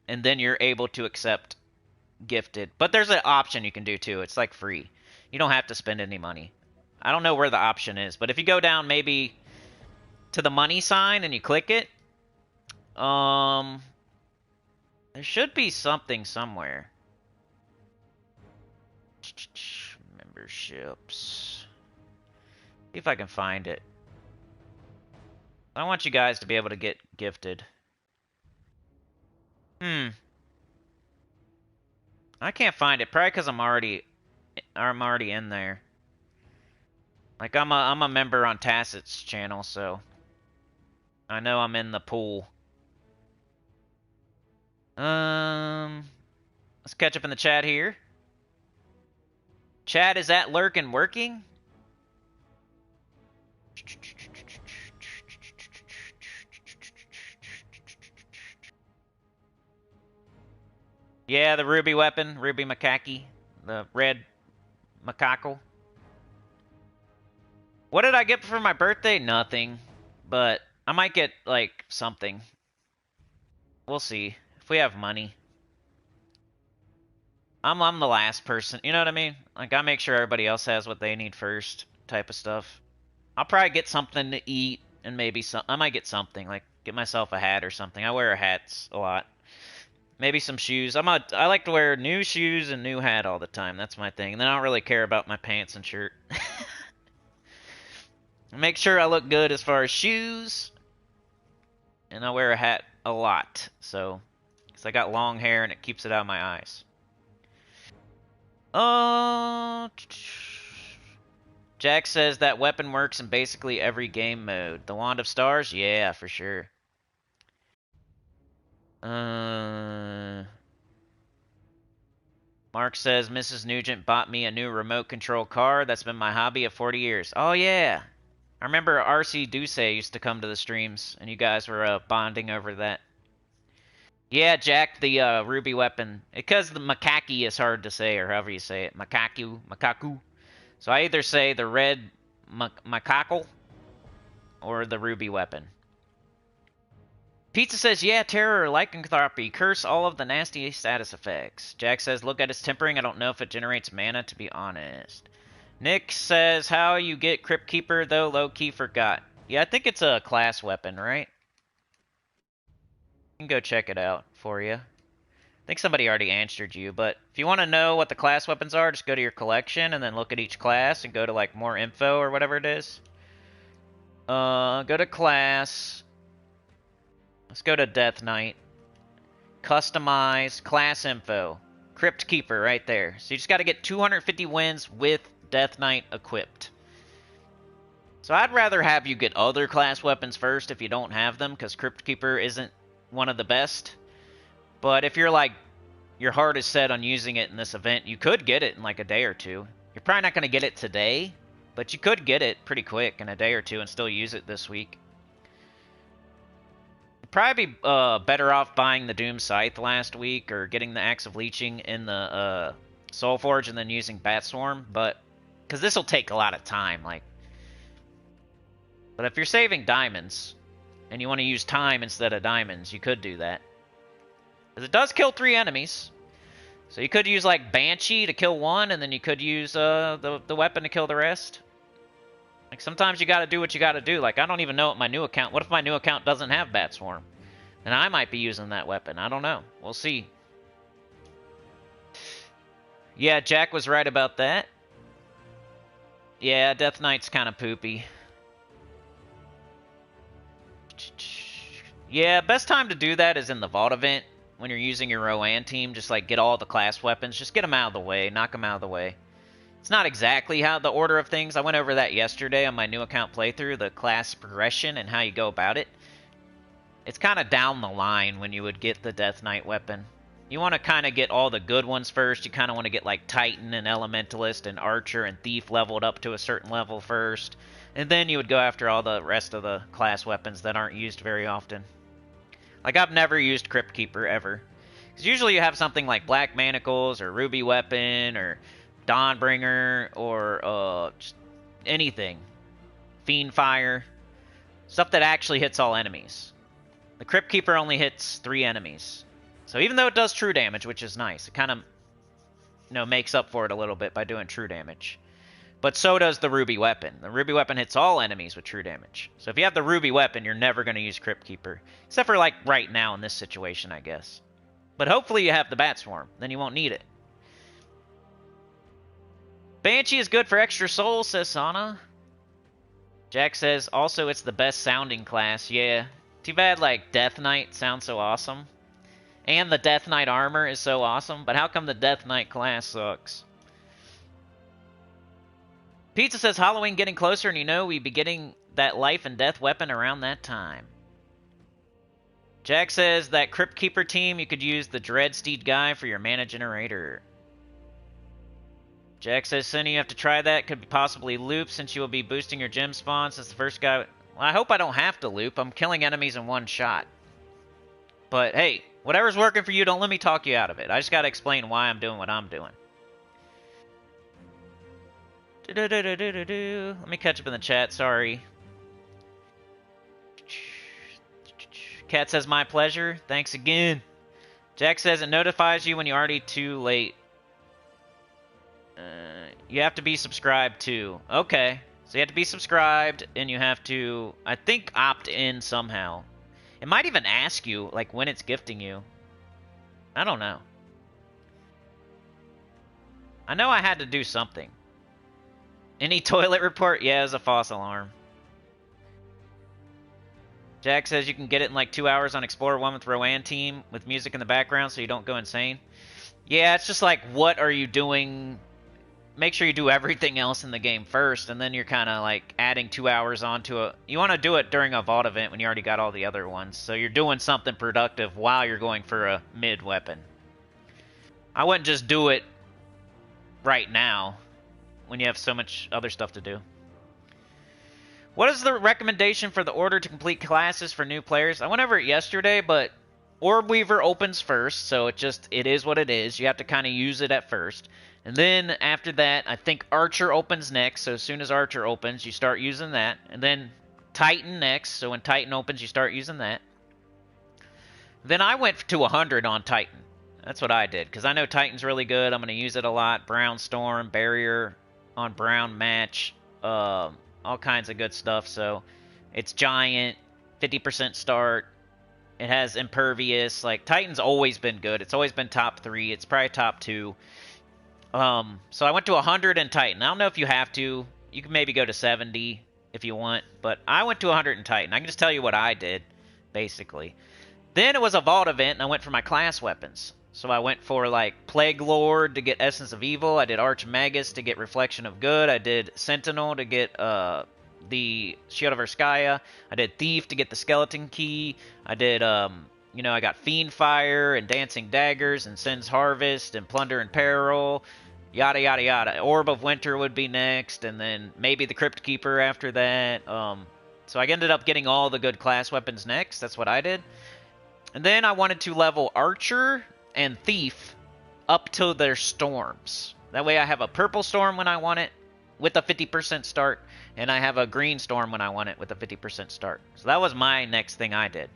and then you're able to accept gifted. But there's an option you can do too. It's like free. You don't have to spend any money. I don't know where the option is, but if you go down maybe to the money sign and you click it, there should be something somewhere. Memberships. See if I can find it. I want you guys to be able to get gifted. I can't find it. Probably because I'm already in there. Like I'm a member on Tacit's channel, so I know I'm in the pool. Let's catch up in the chat here. Chat, is that lurking working? Yeah, the ruby weapon, ruby macaque, the red macaco. What did I get for my birthday? Nothing, but I might get like something. We'll see if we have money. I'm the last person, you know what I mean? Like I make sure everybody else has what they need first, type of stuff. I'll probably get something to eat and maybe I might get something, like get myself a hat or something. I wear hats a lot. Maybe some shoes. I like to wear new shoes and new hat all the time. That's my thing. And then I don't really care about my pants and shirt. Make sure I look good as far as shoes. And I wear a hat a lot. So, because I got long hair and it keeps it out of my eyes. Jack says that weapon works in basically every game mode. The Wand of Stars? Yeah, for sure. Mark says Mrs. Nugent bought me a new remote control car. That's been my hobby of 40 years. Oh, yeah. I remember RC Duce used to come to the streams, and you guys were bonding over that. Yeah, Jack, the ruby weapon. Because the macaque is hard to say, or however you say it. Macacu. So I either say the red macacal or the ruby weapon. Pizza says, yeah, terror, lycanthropy, curse all of the nasty status effects. Jack says, look at its tempering. I don't know if it generates mana, to be honest. Nick says, how you get Crypt Keeper, though, low-key forgot. Yeah, I think it's a class weapon, right? You can go check it out for you. I think somebody already answered you, but if you want to know what the class weapons are, just go to your collection and then look at each class and go to, like, more info or whatever it is. Go to class. Let's go to Death Knight. Customize, class info. Crypt Keeper right there. So you just got to get 250 wins with Death Knight equipped. So I'd rather have you get other class weapons first if you don't have them, because Crypt Keeper isn't one of the best. But if you're like, your heart is set on using it in this event, you could get it in like a day or two. You're probably not going to get it today, but you could get it pretty quick in a day or two and still use it this week. Probably be better off buying the Doom Scythe last week or getting the Axe of Leeching in the Soulforge and then using Bat Swarm, but because this will take a lot of time. But if you're saving diamonds and you want to use time instead of diamonds, you could do that. Because it does kill 3 enemies. So you could use like Banshee to kill one, and then you could use the weapon to kill the rest. Like sometimes you gotta do what you gotta do. Like I don't even know what my new account. What if my new account doesn't have Bat Swarm? Then I might be using that weapon. I don't know. We'll see. Yeah, Jack was right about that. Yeah, Death Knight's kind of poopy. Yeah, best time to do that is in the Vault event when you're using your Rowan team. Just like get all the class weapons. Just get them out of the way. Knock them out of the way. It's not exactly how the order of things. I went over that yesterday on my new account playthrough, the class progression and how you go about it. It's kind of down the line when you would get the Death Knight weapon. You want to kind of get all the good ones first. You kind of want to get like Titan and Elementalist and Archer and Thief leveled up to a certain level first. And then you would go after all the rest of the class weapons that aren't used very often. Like I've never used Crypt Keeper ever. Because usually you have something like Black Manacles or Ruby Weapon or Dawnbringer or just anything. Fiend Fire. Stuff that actually hits all enemies. The Crypt Keeper only hits 3 enemies. So even though it does true damage, which is nice, it kind of, makes up for it a little bit by doing true damage. But so does the Ruby Weapon. The Ruby Weapon hits all enemies with true damage. So if you have the Ruby Weapon, you're never going to use Crypt Keeper. Except for, like, right now in this situation, I guess. But hopefully you have the Bat Swarm. Then you won't need it. Banshee is good for extra souls, says Sana. Jack says, also it's the best sounding class. Yeah. Too bad, like, Death Knight sounds so awesome. And the Death Knight armor is so awesome, but how come the Death Knight class sucks? Pizza says, Halloween getting closer, and we'd be getting that life and death weapon around that time. Jack says, that Crypt Keeper team, you could use the Dreadsteed guy for your mana generator. Jack says, Cinny, you have to try that. Could possibly loop, since you will be boosting your gem spawns as the first guy. Well, I hope I don't have to loop. I'm killing enemies in one shot. But, hey, whatever's working for you, don't let me talk you out of it. I just gotta explain why I'm doing what I'm doing. Let me catch up in the chat, sorry. Cat says, my pleasure. Thanks again. Jack says, it notifies you when you're already too late. You have to be subscribed too. Okay. So you have to be subscribed, and you have to, I think, opt in somehow. It might even ask you, like, when it's gifting you. I don't know. I know I had to do something. Any toilet report? Yeah, it was a false alarm. Jack says you can get it in like 2 hours on Explorer 1 with Rowan team with music in the background so you don't go insane. Yeah, it's just like, what are you doing? Make sure you do everything else in the game first, and then you're kind of like adding 2 hours onto a... You want to do it during a Vault event when you already got all the other ones, so you're doing something productive while you're going for a mid weapon. I wouldn't just do it right now when you have so much other stuff to do. What is the recommendation for the order to complete classes for new players? I went over it yesterday, but Orb Weaver opens first, so it is what it is. You have to kind of use it at first. And then after that, I think Archer opens next, so as soon as Archer opens, you start using that. And then Titan next, so when Titan opens, you start using that. Then I went to 100 on Titan. That's what I did, because I know Titan's really good. I'm going to use it a lot. Brown Storm, Barrier on Brown Match, all kinds of good stuff. So it's Giant, 50% start. It has Impervious. Like, Titan's always been good. It's always been top 3. It's probably top 2. So I went to 100 in Titan. I don't know if you have to. You can maybe go to 70 if you want. But I went to 100 in Titan. I can just tell you what I did, basically. Then it was a Vault event, and I went for my class weapons. So I went for, like, Plague Lord to get Essence of Evil. I did Archmagus to get Reflection of Good. I did Sentinel to get the Shield of Erskaya. I did Thief to get the Skeleton Key. I did, I got Fiend Fire and Dancing Daggers and Sin's Harvest and Plunder and Peril. Yada, yada, yada. Orb of Winter would be next, and then maybe the Crypt Keeper after that. So I ended up getting all the good class weapons next. That's what I did. And then I wanted to level Archer and Thief up to their storms. That way I have a purple storm when I want it with a 50% start, and I have a green storm when I want it with a 50% start. So that was my next thing I did.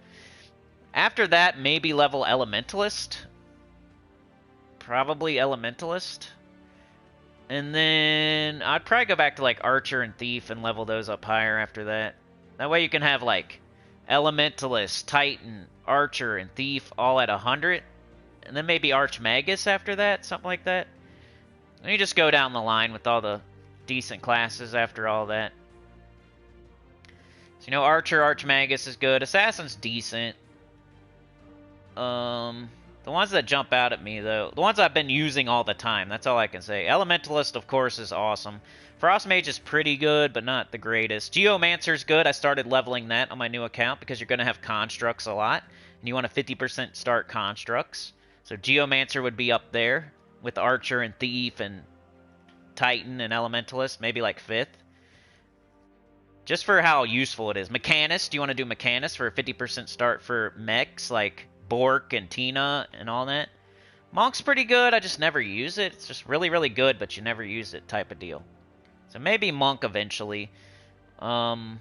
After that, maybe level Elementalist. probably Elementalist. And then I'd probably go back to like Archer and Thief and level those up higher after that. That way you can have like Elementalist, Titan, Archer, and Thief all at 100. And then maybe Archmagus after that, something like that. And you just go down the line with all the decent classes after all that. So, you know, Archer, Archmagus is good. Assassin's decent. The ones that jump out at me, though, the ones I've been using all the time, that's all I can say. Elementalist, of course, is awesome. Frostmage is pretty good, but not the greatest. Geomancer's good. I started leveling that on my new account because you're going to have constructs a lot, and you want a 50% start constructs. So Geomancer would be up there with Archer and Thief and Titan and Elementalist, maybe like 5th. Just for how useful it is. Mechanist, you want to do Mechanist for a 50% start for mechs, like Bork and Tina and all that. Monk's pretty good, I just never use it. It's just really, really good, but you never use it type of deal. So maybe Monk eventually. Orb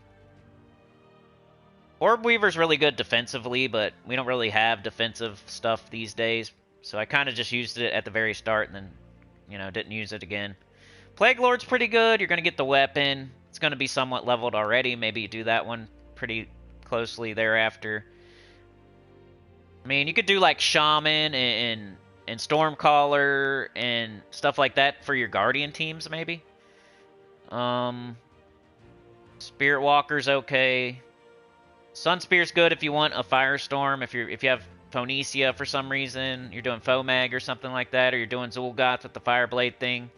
Weaver's really good defensively, but we don't really have defensive stuff these days. So I kind of just used it at the very start and then, you know, didn't use it again. Plague Lord's pretty good. You're going to get the weapon. It's going to be somewhat leveled already. Maybe you do that one pretty closely thereafter. I mean, you could do like Shaman and Stormcaller and stuff like that for your Guardian teams, maybe. Spirit Walker's okay. Sunspear's good if you want a Firestorm. If you have Phoenicia for some reason, you're doing Fomag or something like that, or you're doing Zul'Goth with the Fireblade thing.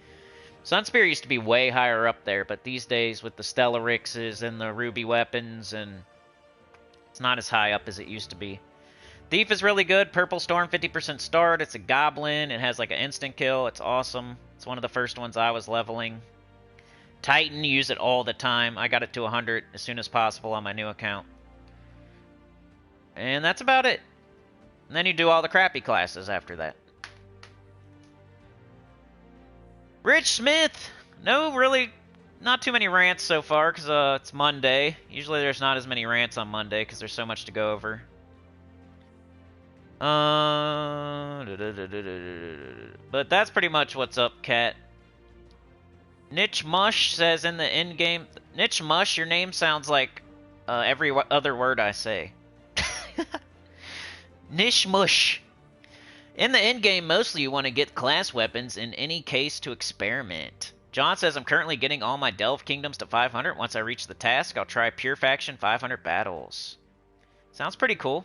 Sunspear used to be way higher up there, but these days with the Stellarixes and the Ruby weapons, and it's not as high up as it used to be. Thief is really good. Purple Storm, 50% start. It's a goblin. It has like an instant kill. It's awesome. It's one of the first ones I was leveling. Titan, use it all the time. I got it to 100 as soon as possible on my new account. And that's about it. And then you do all the crappy classes after that. Rich Smith! No, really, not too many rants so far because it's Monday. Usually there's not as many rants on Monday because there's so much to go over. But that's pretty much what's up, Cat. Niche Mush says in the end game, Niche Mush, your name sounds like every other word I say. Niche Mush. In the end game, mostly you want to get class weapons in any case to experiment. John says, I'm currently getting all my Delve Kingdoms to 500. Once I reach the task, I'll try Pure Faction 500 battles. Sounds pretty cool.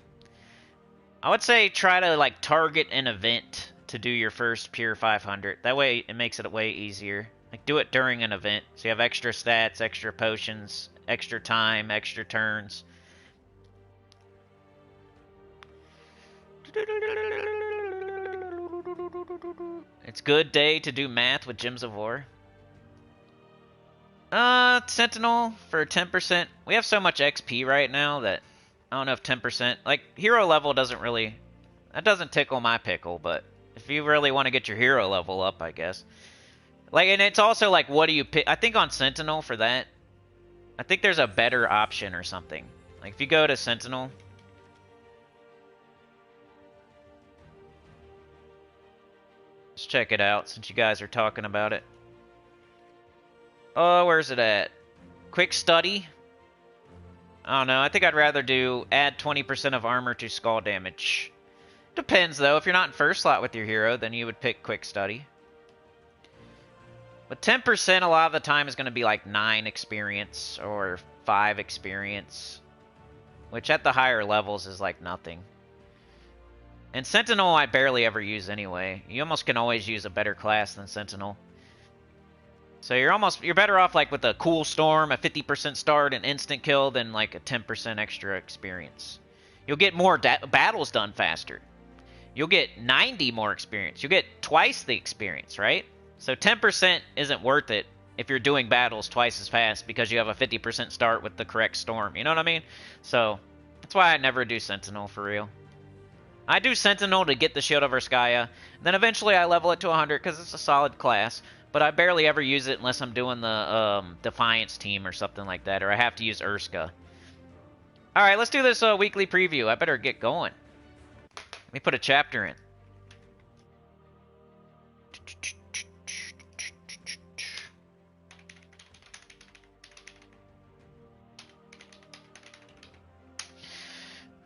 I would say try to like target an event to do your first Pure 500. That way it makes it way easier. Like do it during an event. So you have extra stats, extra potions, extra time, extra turns. It's good day to do math with Gems of War. Sentinel for 10%. We have so much XP right now that I don't know if 10%... Like, hero level doesn't really... That doesn't tickle my pickle, but if you really want to get your hero level up, I guess. Like, and it's also like, what do you pick? I think on Sentinel for that, I think there's a better option or something. Like, if you go to Sentinel... Let's check it out since you guys are talking about it. Oh, where's it at? Quick study. I don't know. I think I'd rather do add 20% of armor to skull damage. Depends, though. If you're not in first slot with your hero, then you would pick quick study. But 10% a lot of the time is going to be like 9 experience or 5 experience. Which at the higher levels is like nothing. And Sentinel I barely ever use anyway. You almost can always use a better class than Sentinel. So you're better off like with a Cool Storm, a 50% start, and instant kill than like a 10% extra experience. You'll get more battles done faster. You'll get 90 more experience. You'll get twice the experience, right? So 10% isn't worth it if you're doing battles twice as fast because you have a 50% start with the correct storm. You know what I mean? So that's why I never do Sentinel for real. I do Sentinel to get the Shield of Urskaya. Then eventually I level it to 100 because it's a solid class. But I barely ever use it unless I'm doing the Defiance team or something like that. Or I have to use Urska. Alright, let's do this weekly preview. I better get going. Let me put a chapter in.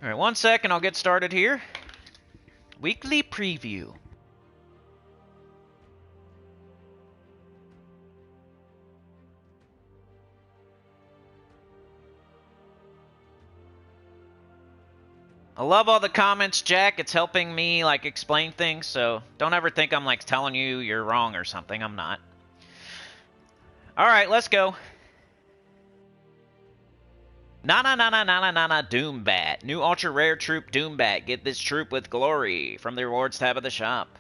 Alright, 1 second, I'll get started here. Weekly preview. I love all the comments, Jack. It's helping me, like, explain things, so don't ever think I'm, like, telling you you're wrong or something. I'm not. Alright, let's go. Na Doombat. New ultra rare troop Doombat. Get this troop with glory from the rewards tab of the shop.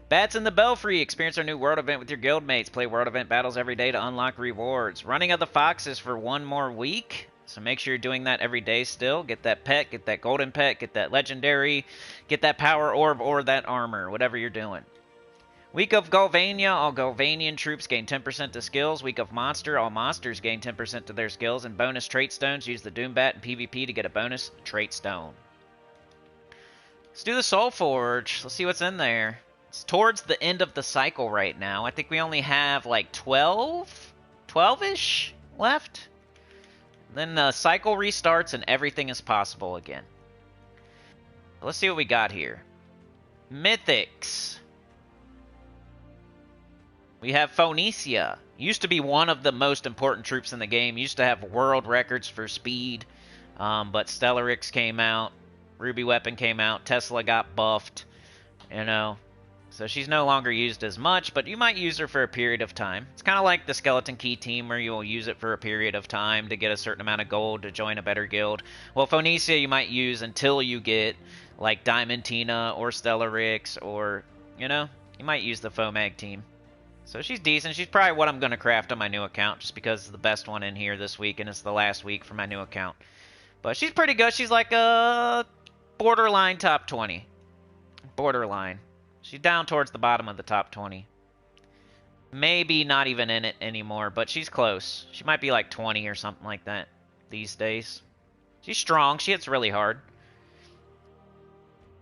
Bats in the Belfry. Experience our new world event with your guildmates. Play world event battles every day to unlock rewards. Running of the Foxes for 1 more week. So make sure you're doing that every day still. Get that pet, get that golden pet, get that legendary, get that power orb or that armor, whatever you're doing. Week of Galvania, all Galvanian troops gain 10% to skills. Week of Monster, all monsters gain 10% to their skills. And bonus trait stones, use the Doombat in PvP to get a bonus trait stone. Let's do the Soulforge. Let's see what's in there. It's towards the end of the cycle right now. I think we only have like 12-ish left. Then the cycle restarts and everything is possible again. Let's see what we got here. Mythics. We have Phoenicia. Used to be one of the most important troops in the game. Used to have world records for speed. But Stellarix came out. Ruby Weapon came out. Tesla got buffed. You know. So she's no longer used as much, but you might use her for a period of time. It's kind of like the Skeleton Key team where you will use it for a period of time to get a certain amount of gold to join a better guild. Well, Phoenicia you might use until you get like Diamond Tina or Stellarix or, you know, you might use the Fomag team. So she's decent. She's probably what I'm going to craft on my new account just because it's the best one in here this week and it's the last week for my new account. But she's pretty good. She's like a borderline top 20. Borderline. She's down towards the bottom of the top 20. Maybe not even in it anymore, but she's close. She might be like 20 or something like that these days. She's strong. She hits really hard.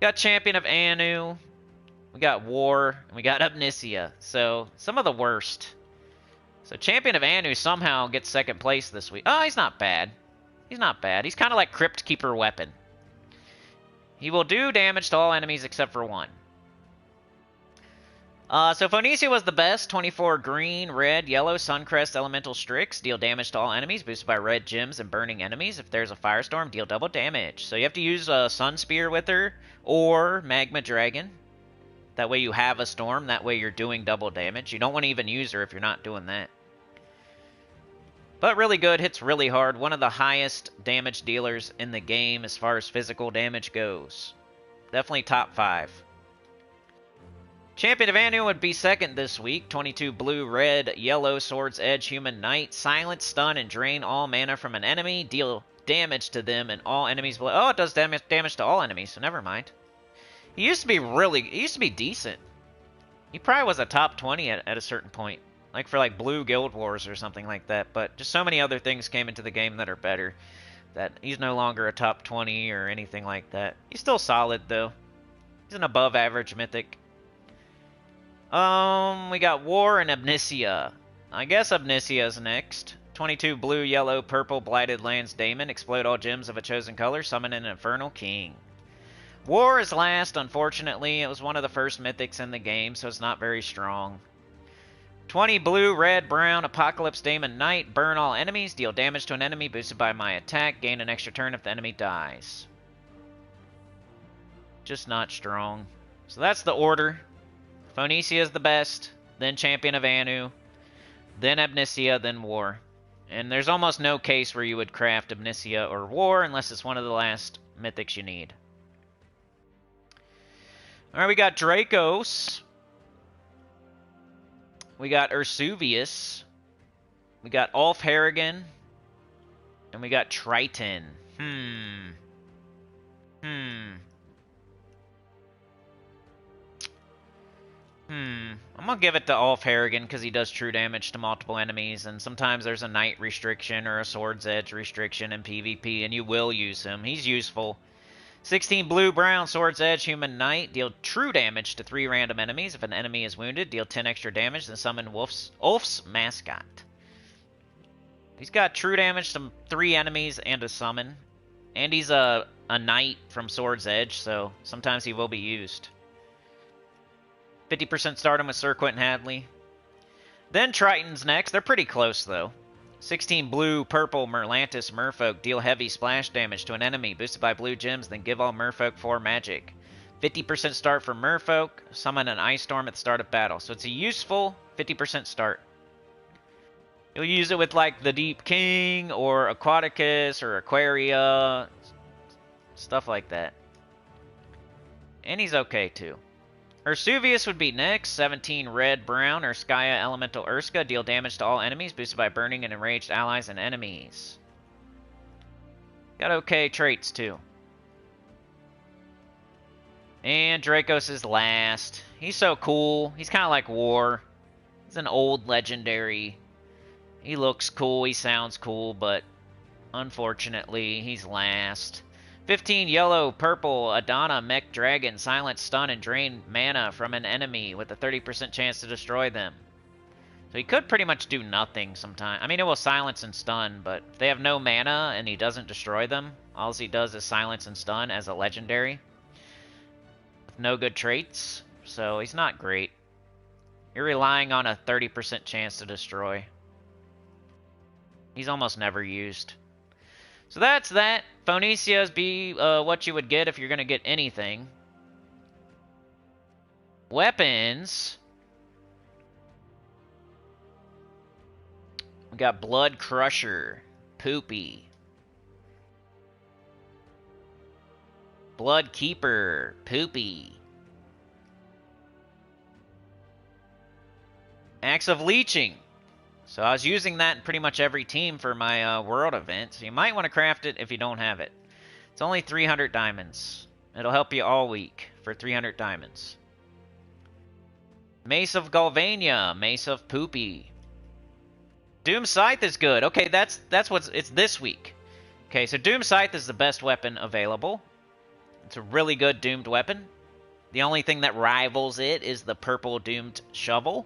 Got Champion of Anu. We got War. And we got Omniscia. So, some of the worst. So, Champion of Anu somehow gets 2nd place this week. Oh, he's not bad. He's not bad. He's kind of like Crypt Keeper Weapon. He will do damage to all enemies except for one. So Phoenicia was the best. 24 green, red, yellow, Suncrest, Elemental Strix. Deal damage to all enemies, boosted by red gems and burning enemies. If there's a firestorm, deal double damage. So you have to use a Sun Spear with her or Magma Dragon. That way you have a storm. That way you're doing double damage. You don't want to even use her if you're not doing that. But really good. Hits really hard. One of the highest damage dealers in the game as far as physical damage goes. Definitely top 5. Champion of Anu would be 2nd this week. 22 blue, red, yellow, Sword's Edge, Human Knight. Silence, stun, and drain all mana from an enemy. Deal damage to them and all enemies below. Oh, it does damage to all enemies, so never mind. He used to be decent. He probably was a top 20 at a certain point. Like for like Blue Guild Wars or something like that. But just so many other things came into the game that are better. That he's no longer a top 20 or anything like that. He's still solid though. He's an above average mythic. We got War and Omniscia. I guess Omniscia is next. 22 blue, yellow, purple, Blighted Lands Daemon. Explode all gems of a chosen color. Summon an Infernal King. War is last, unfortunately. It was one of the first mythics in the game, so it's not very strong. 20 blue, red, brown, Apocalypse Daemon Knight. Burn all enemies. Deal damage to an enemy boosted by my attack. Gain an extra turn if the enemy dies. Just not strong. So that's the order. Phoenicia is the best, then Champion of Anu, then Omniscia, then War. And there's almost no case where you would craft Omniscia or War unless it's one of the last mythics you need. Alright, we got Dracos. We got Ursuvius. We got Ulf Harrigan. And we got Triton. I'm gonna give it to Ulf Harrigan because he does true damage to multiple enemies, and sometimes there's a Knight restriction or a Sword's Edge restriction in PvP, and you will use him. He's useful. 16 blue, brown, Sword's Edge, Human Knight. Deal true damage to 3 random enemies. If an enemy is wounded, deal 10 extra damage, then summon Ulf's mascot. He's got true damage to 3 enemies and a summon. And he's a a knight from Sword's Edge, so sometimes he will be used. 50% start him with Sir Quentin Hadley. Then Triton's next. They're pretty close, though. 16 blue, purple, Merlantis, Merfolk. Deal heavy splash damage to an enemy, boosted by blue gems, then give all Merfolk 4 magic. 50% start for Merfolk. Summon an Ice Storm at the start of battle. So it's a useful 50% start. You'll use it with, like, the Deep King, or Aquaticus, or Aquaria. Stuff like that. And he's okay, too. Ursuvius would be next. 17 red, brown, Urskaya Elemental Urska. Deal damage to all enemies, boosted by burning and enraged allies and enemies. Got okay traits, too. And Dracos is last. He's so cool. He's kind of like War. He's an old legendary. He looks cool, he sounds cool, but unfortunately, he's last. 15 yellow, purple, Adana, Mech Dragon, Silent Stun, and Drain mana from an enemy with a 30% chance to destroy them. So he could pretty much do nothing sometime. I mean, it will silence and stun, but if they have no mana and he doesn't destroy them, all he does is silence and stun as a legendary. With no good traits, so he's not great. You're relying on a 30% chance to destroy. He's almost never used. So that's that. Phoenicia's be what you would get if you're going to get anything. Weapons. We got Blood Crusher. Poopy. Blood Keeper. Poopy. Axe of Leeching. So I was using that in pretty much every team for my world event. So you might want to craft it if you don't have it. It's only 300 diamonds. It'll help you all week for 300 diamonds. Mace of Galvania. Mace of Poopy. Doom Scythe is good. Okay, that's it's this week. Okay, so Doom Scythe is the best weapon available. It's a really good doomed weapon. The only thing that rivals it is the purple doomed shovel.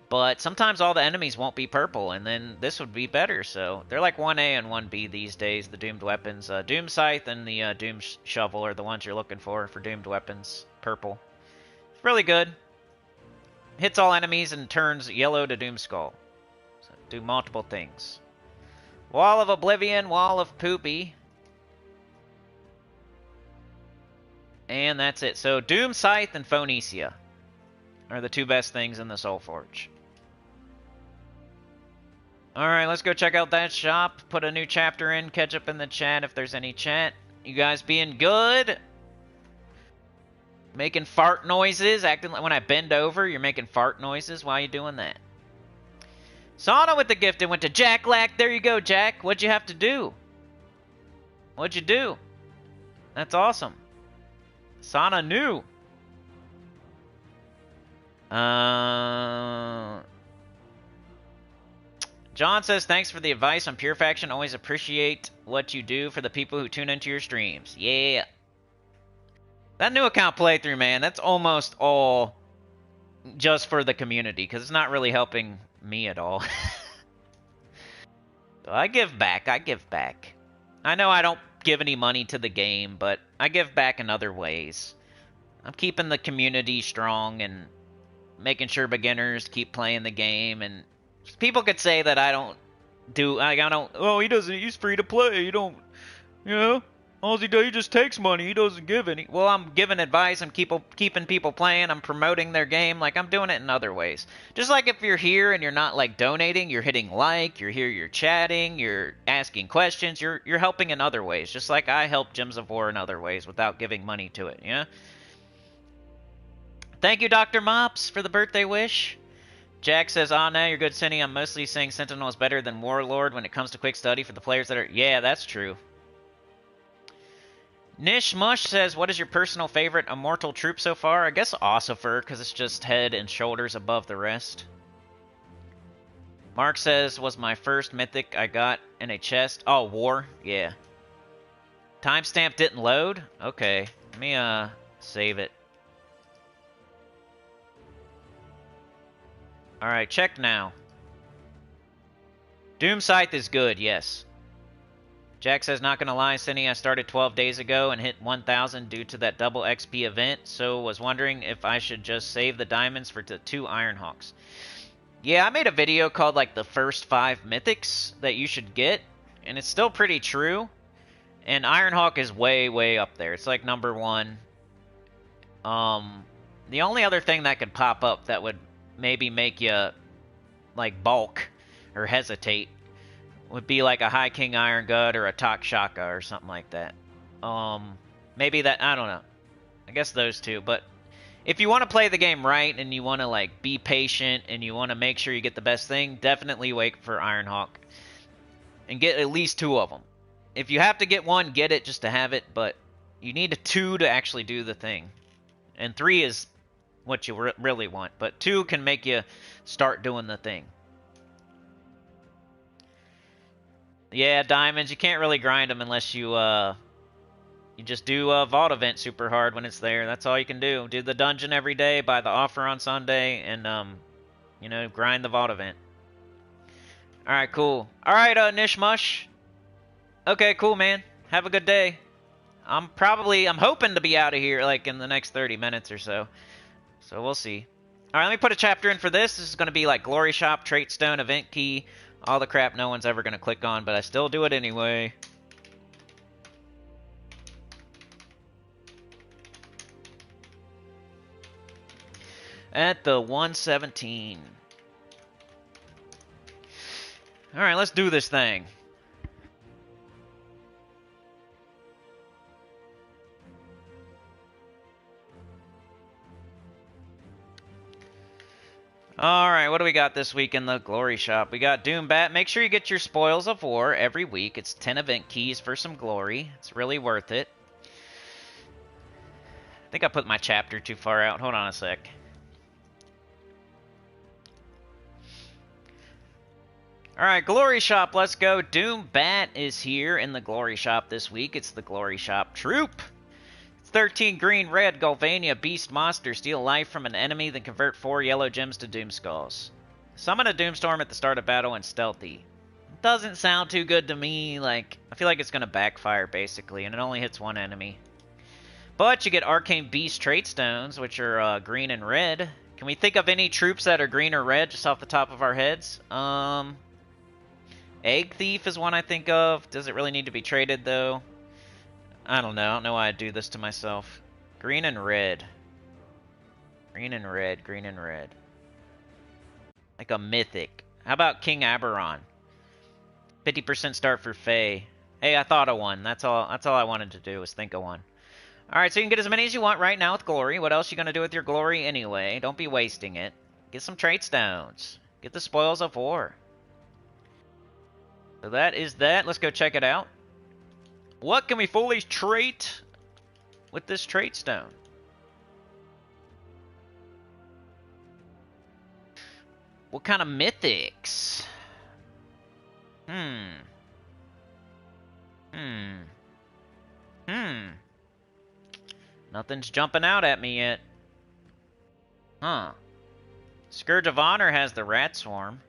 But sometimes all the enemies won't be purple, and then this would be better. So they're like 1A and 1B these days, the doomed weapons. Doom Scythe and the Doom Shovel are the ones you're looking for doomed weapons. Purple. It's really good. Hits all enemies and turns yellow to Doom Skull. So do multiple things. Wall of Oblivion, Wall of Poopy. And that's it. So Doom Scythe and Phoenicia are the two best things in the Soulforge. Alright, let's go check out that shop. Put a new chapter in. Catch up in the chat if there's any chat. You guys being good? Making fart noises. Acting like when I bend over, you're making fart noises. Why are you doing that? Sauna with the gift. It went to Jack Lack. There you go, Jack. What'd you have to do? What'd you do? That's awesome. Sauna knew. John says, thanks for the advice on Pure Faction. Always appreciate what you do for the people who tune into your streams. Yeah. That new account playthrough, man, that's almost all just for the community, because it's not really helping me at all. So I give back. I know I don't give any money to the game, but I give back in other ways. I'm keeping the community strong and making sure beginners keep playing the game, and people could say that I don't do, like, I don't, oh, he's free to play, you don't, you know, all he does, he just takes money, he doesn't give any. Well, I'm giving advice, I'm keeping people playing, I'm promoting their game, like, I'm doing it in other ways. Just like if you're here and you're not, like, donating, you're hitting like, you're here, you're chatting, you're asking questions, you're helping in other ways, just like I help Gems of War in other ways without giving money to it, yeah? Thank you, Dr. Mops, for the birthday wish. Jack says, nah, you're good, Cinny. I'm mostly saying Sentinel is better than Warlord when it comes to quick study for the players that are... Yeah, that's true. Nish Mush says, what is your personal favorite Immortal troop so far? I guess Ossifer, because it's just head and shoulders above the rest. Mark says, was my first mythic I got in a chest. Oh, War? Yeah. Timestamp didn't load? Okay. Let me, save it. Alright, check now. Doom Scythe is good, yes. Jack says, not gonna lie, Cinny, I started 12 days ago and hit 1,000 due to that double XP event, so was wondering if I should just save the diamonds for the 2 Ironhawks. Yeah, I made a video called, like, the first 5 mythics that you should get, and it's still pretty true. And Ironhawk is way, way up there. It's, like, number 1. The only other thing that could pop up that would maybe make you, like, balk or hesitate would be like a High King Iron Gut or a Tak Shaka or something like that. Maybe that, I don't know. I guess those 2, but if you want to play the game right and you want to like be patient and you want to make sure you get the best thing, definitely wait for Ironhawk and get at least 2 of them. If you have to get 1, get it just to have it, but you need a 2 to actually do the thing. And 3 is what you really want, but 2 can make you start doing the thing. Yeah, diamonds, you can't really grind them unless you just do a Vault event super hard when it's there. That's all you can do. Do the dungeon every day, buy the offer on Sunday, and, you know, grind the Vault event. Alright, cool. Alright, Nishmush. Okay, cool, man. Have a good day. I'm hoping to be out of here, like, in the next 30 minutes or so. So, we'll see. Alright, let me put a chapter in for this. This is going to be, like, Glory Shop, TRAITSTONE, Event Key, all the crap no one's ever going to click on, but I still do it anyway. At the 117. Alright, let's do this thing. Alright, what do we got this week in the Glory Shop? We got Doombat. Make sure you get your Spoils of War every week. It's 10 event keys for some glory. It's really worth it. I think I put my chapter too far out. Hold on a sec. Alright, Glory Shop, let's go. Doombat is here in the Glory Shop this week. It's the Glory Shop Troop. 13 green, red, Galvania, Beast, Monster. Steal life from an enemy, then convert 4 yellow gems to Doom Skulls. Summon a Doomstorm at the start of battle and stealthy. Doesn't sound too good to me. Like, I feel like it's going to backfire, basically, and it only hits 1 enemy. But you get Arcane Beast Traitstones, which are green and red. Can we think of any troops that are green or red just off the top of our heads? Egg Thief is one I think of. Does it really need to be traded, though? I don't know. I don't know why I do this to myself. Green and red. Green and red. Green and red. Like a mythic. How about King Aberon? 50% start for Fae. Hey, I thought of one. That's all I wanted to do was think of one. Alright, so you can get as many as you want right now with Glory. What else are you going to do with your Glory anyway? Don't be wasting it. Get some Traitstones. Get the Spoils of War. So that is that. Let's go check it out. What can we fully trait with this Traitstone? What kind of mythics? Nothing's jumping out at me yet. Huh. Scourge of Honor has the Rat Swarm.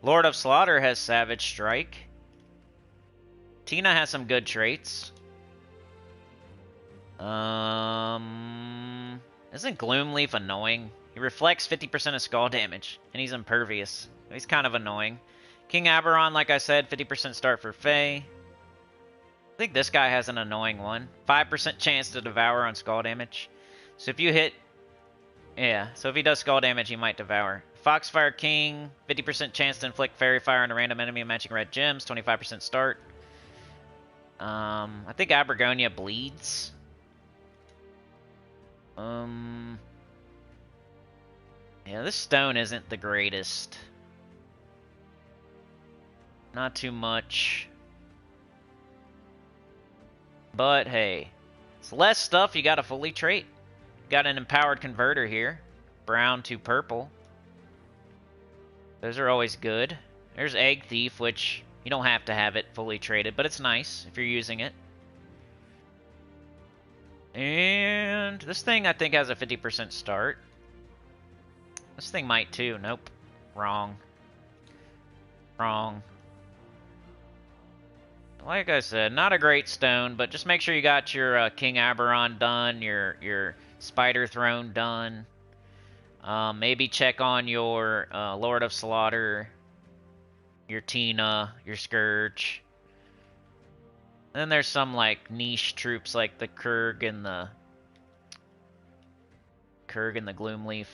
Lord of Slaughter has Savage Strike. Tina has some good traits. Isn't Gloomleaf annoying? He reflects 50% of skull damage, and he's impervious. He's kind of annoying. King Aberon, like I said, 50% start for Fae. I think this guy has an annoying one. 5% chance to devour on skull damage. So if you hit... Yeah, so if he does skull damage, he might devour. Foxfire King, 50% chance to inflict Fairy Fire on a random enemy matching red gems, 25% start. I think Abergonia bleeds. Yeah, this stone isn't the greatest. Not too much. But hey, it's less stuff you gotta fully trait. Got an empowered converter here. Brown to purple. Those are always good. There's Egg Thief, which you don't have to have it fully traded, but it's nice if you're using it. And this thing I think has a 50% start. This thing might too. Nope. Wrong. Wrong. like I said, not a great stone, but just make sure you got your King Aberon done, your Spider Throne done. Maybe check on your Lord of Slaughter, your Tina, your Scourge. And then there's some like niche troops like the Kurg and the Gloomleaf.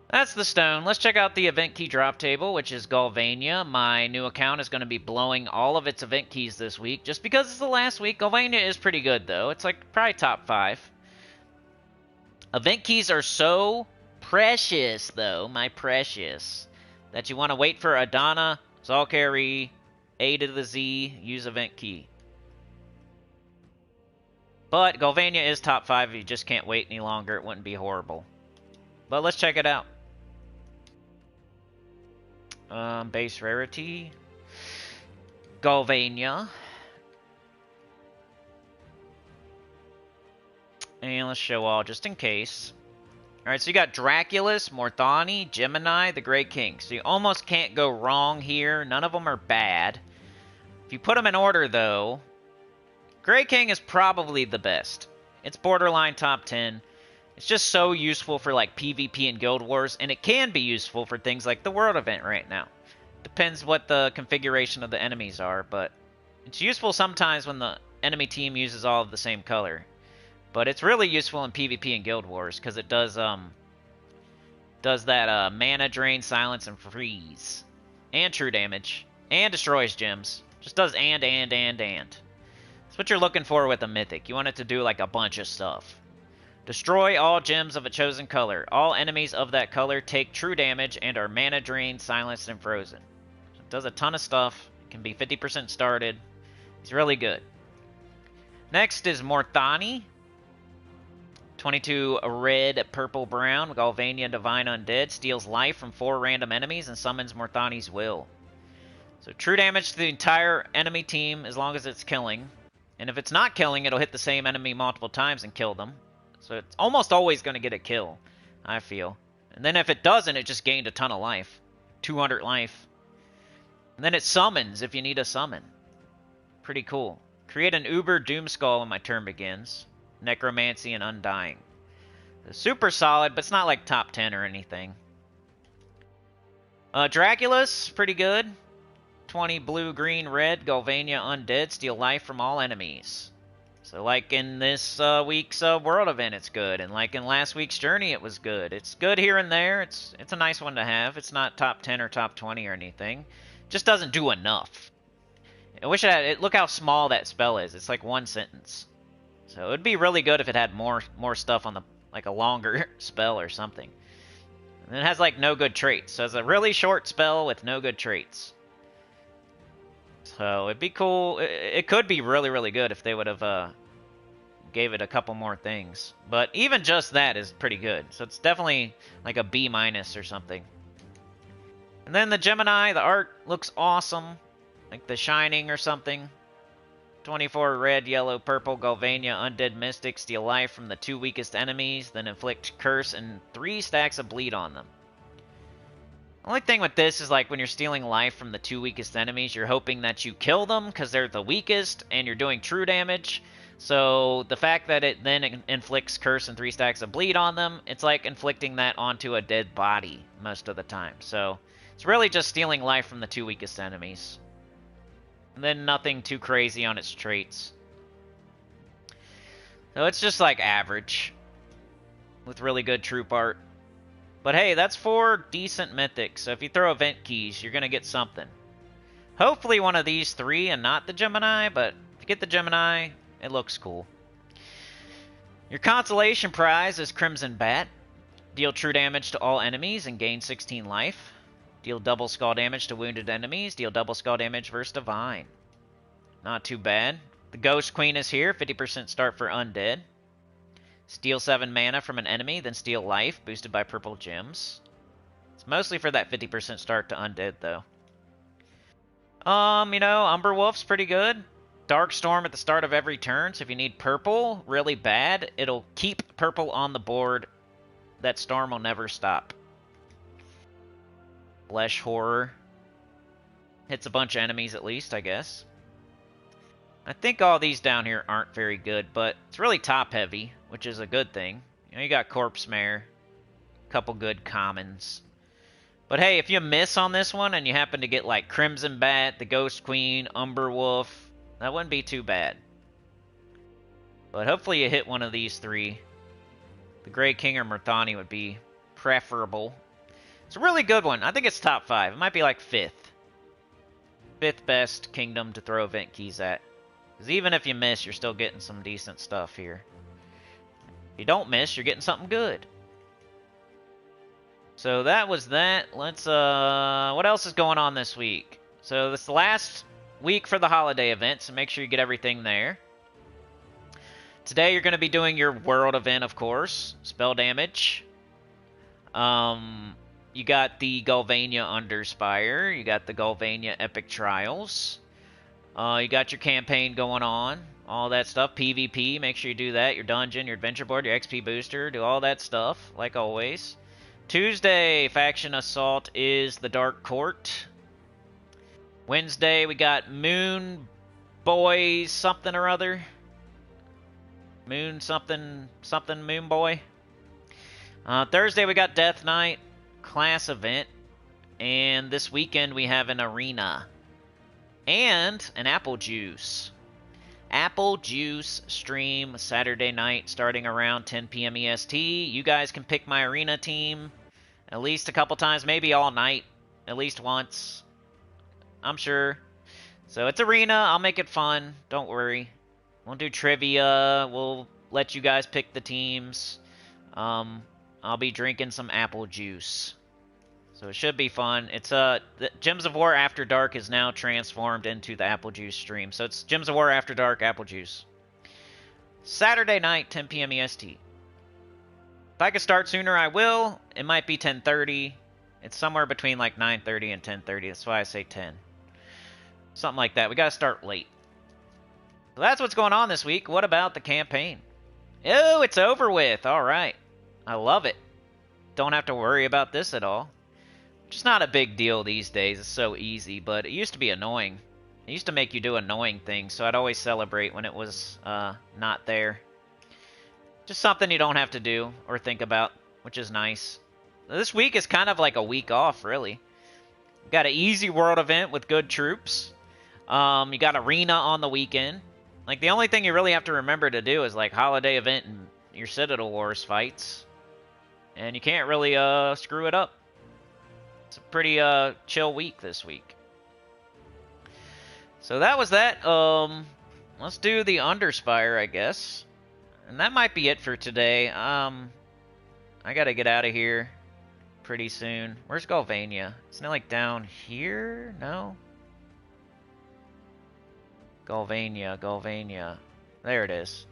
That's the stone. Let's check out the event key drop table, which is Galvania. My new account is going to be blowing all of its event keys this week. Just because it's the last week, Galvania is pretty good, though. It's like probably top 5. Event keys are so precious, though, my precious, that you want to wait for Adana, Zalkari, A to the Z, use event key. But Galvania is top 5 if you just can't wait any longer. It wouldn't be horrible. But let's check it out. Base rarity. Galvania. And let's show all just in case. Alright, so you got Draculus, Morthani, Gemini, the Grey King. So you almost can't go wrong here. None of them are bad. If you put them in order, though, Grey King is probably the best. It's borderline top 10. It's just so useful for like PvP and Guild Wars, and it can be useful for things like the World Event right now. Depends what the configuration of the enemies are, but it's useful sometimes when the enemy team uses all of the same color. But it's really useful in PvP and Guild Wars because it does that mana drain, silence, and freeze, and true damage, and destroys gems. Just does and. That's what you're looking for with a mythic. You want it to do like a bunch of stuff. Destroy all gems of a chosen color. All enemies of that color take true damage and are mana drained, silenced, and frozen. So it does a ton of stuff. It can be 50% started. It's really good. Next is Morthani. 22 red, purple, brown. Galvania Divine Undead. Steals life from 4 random enemies and summons Morthani's Will. So true damage to the entire enemy team as long as it's killing. And if it's not killing, it'll hit the same enemy multiple times and kill them. So it's almost always going to get a kill, I feel. And then if it doesn't, it just gained a ton of life. 200 life. And then it summons if you need a summon. Pretty cool. Create an Uber Doomskull when my turn begins. Necromancy and Undying. It's super solid, but it's not like top 10 or anything. Draculus, pretty good. 20 blue, green, red. Galvania Undead. Steal life from all enemies. So like in this week's World Event, it's good. And like in last week's Journey, it was good. It's good here and there. It's a nice one to have. It's not top 10 or top 20 or anything. It just doesn't do enough. I wish it had... Look how small that spell is. It's like one sentence. So it would be really good if it had more stuff on the... Like a longer spell or something. And it has like no good traits. So it's a really short spell with no good traits. So it'd be cool. It could be really, really good if they would have gave it a couple more things. But even just that is pretty good. So it's definitely like a B- or something. And then the Gemini, the art looks awesome. Like the Shining or something. 24 red, yellow, purple, Galvania, Undead Mystic, steal life from the 2 weakest enemies, then inflict curse and 3 stacks of bleed on them. Only thing with this is like when you're stealing life from the 2 weakest enemies, you're hoping that you kill them because they're the weakest and you're doing true damage. So the fact that it then inflicts curse and 3 stacks of bleed on them, it's like inflicting that onto a dead body most of the time. So it's really just stealing life from the 2 weakest enemies. And then nothing too crazy on its traits. So it's just like average with really good troop art. But hey, that's 4 decent mythics, so if you throw event keys, you're going to get something. Hopefully one of these 3 and not the Gemini, but if you get the Gemini, it looks cool. Your consolation prize is Crimson Bat. Deal true damage to all enemies and gain 16 life. Deal double skull damage to wounded enemies. Deal double skull damage versus Divine. Not too bad. The Ghost Queen is here, 50% start for Undead. Steal 7 mana from an enemy, then steal life, boosted by purple gems. It's mostly for that 50% start to Undead, though. You know, Umberwolf's pretty good. Dark Storm at the start of every turn, so if you need purple really bad, it'll keep purple on the board. That storm will never stop. Flesh Horror. Hits a bunch of enemies at least, I guess. I think all these down here aren't very good, but it's really top heavy, which is a good thing. You know, you got Corpse Mare, a couple good commons. But hey, if you miss on this one and you happen to get like Crimson Bat, the Ghost Queen, Umber Wolf, that wouldn't be too bad. But hopefully you hit one of these three. The Grey King or Murthani would be preferable. It's a really good one. I think it's top 5. It might be like 5th. 5th best kingdom to throw event keys at. Because even if you miss, you're still getting some decent stuff here. If you don't miss, you're getting something good. So that was that. Let's, what else is going on this week? So this is the last week for the holiday event, so make sure you get everything there. Today you're going to be doing your world event, of course. Spell damage. You got the Galvania Underspire. You got the Galvania Epic Trials. You got your campaign going on. All that stuff. PvP, make sure you do that. Your dungeon, your adventure board, your XP booster. Do all that stuff, like always. Tuesday, Faction Assault is the Dark Court. Wednesday, we got Moon Boy something or other. Moon something, something Moon Boy. Thursday, we got Death Knight, class event. And this weekend, we have an arena. And an Apple Juice. Apple Juice stream Saturday night starting around 10 p.m. EST. You guys can pick my arena team at least a couple times, maybe all night, at least once. I'm sure. So it's arena. I'll make it fun. Don't worry. We'll do trivia. We'll let you guys pick the teams. I'll be drinking some apple juice. So it should be fun. It's the Gems of War After Dark is now transformed into the Apple Juice stream. So it's Gems of War After Dark Apple Juice. Saturday night, 10 p.m. EST. If I could start sooner, I will. It might be 10:30. It's somewhere between like 9:30 and 10:30. That's why I say 10. Something like that. We gotta start late. So that's what's going on this week. What about the campaign? Oh, it's over with. All right. I love it. Don't have to worry about this at all. Just not a big deal these days. It's so easy, but it used to be annoying. It used to make you do annoying things, so I'd always celebrate when it was not there. Just something you don't have to do or think about, which is nice. This week is kind of like a week off, really. Got an easy world event with good troops. You got arena on the weekend. Like, the only thing you really have to remember to do is, like, holiday event and your Citadel Wars fights. And you can't really screw it up. It's a pretty chill week this week. So that was that. Let's do the Underspire, I guess. And that might be it for today. I gotta get out of here pretty soon. Where's Galvania? Isn't it like down here? No? Galvania, Galvania. There it is.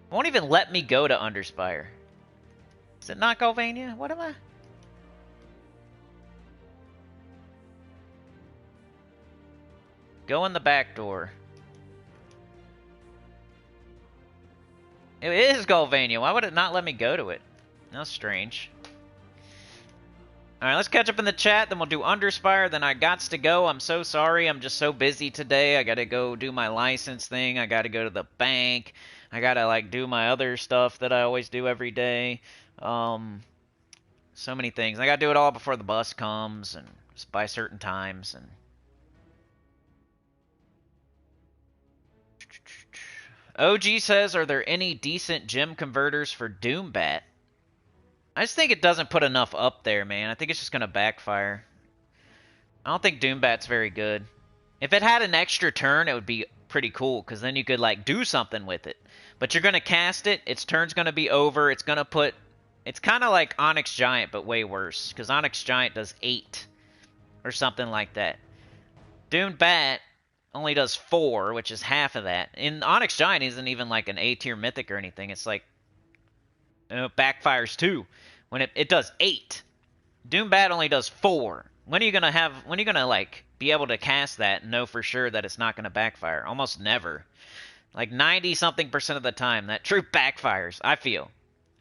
Won't even let me go to Underspire. Is it not Galvania? What am I? Go in the back door. It is Galvania. Why would it not let me go to it? That's strange. Alright, let's catch up in the chat, then we'll do Underspire, then I gots to go. I'm so sorry, I'm just so busy today. I gotta go do my license thing, I gotta go to the bank, I gotta, like, do my other stuff that I always do every day. So many things. I gotta do it all before the bus comes, and just by certain times, and... OG says, are there any decent gem converters for Doombat? I just think it doesn't put enough up there, man. I think it's just going to backfire. I don't think Doombat's very good. If it had an extra turn, it would be pretty cool, because then you could, like, do something with it. But you're going to cast it, its turn's going to be over, it's going to put... It's kind of like Onyx Giant, but way worse, because Onyx Giant does 8, or something like that. Doombat only does 4, which is half of that. And Onyx Giant isn't even like an A-tier mythic or anything. It's like, backfires 2. When it does 8. Doombat only does 4. When are you gonna like be able to cast that and know for sure that it's not gonna backfire? Almost never. Like 90-something% of the time that troop backfires, I feel.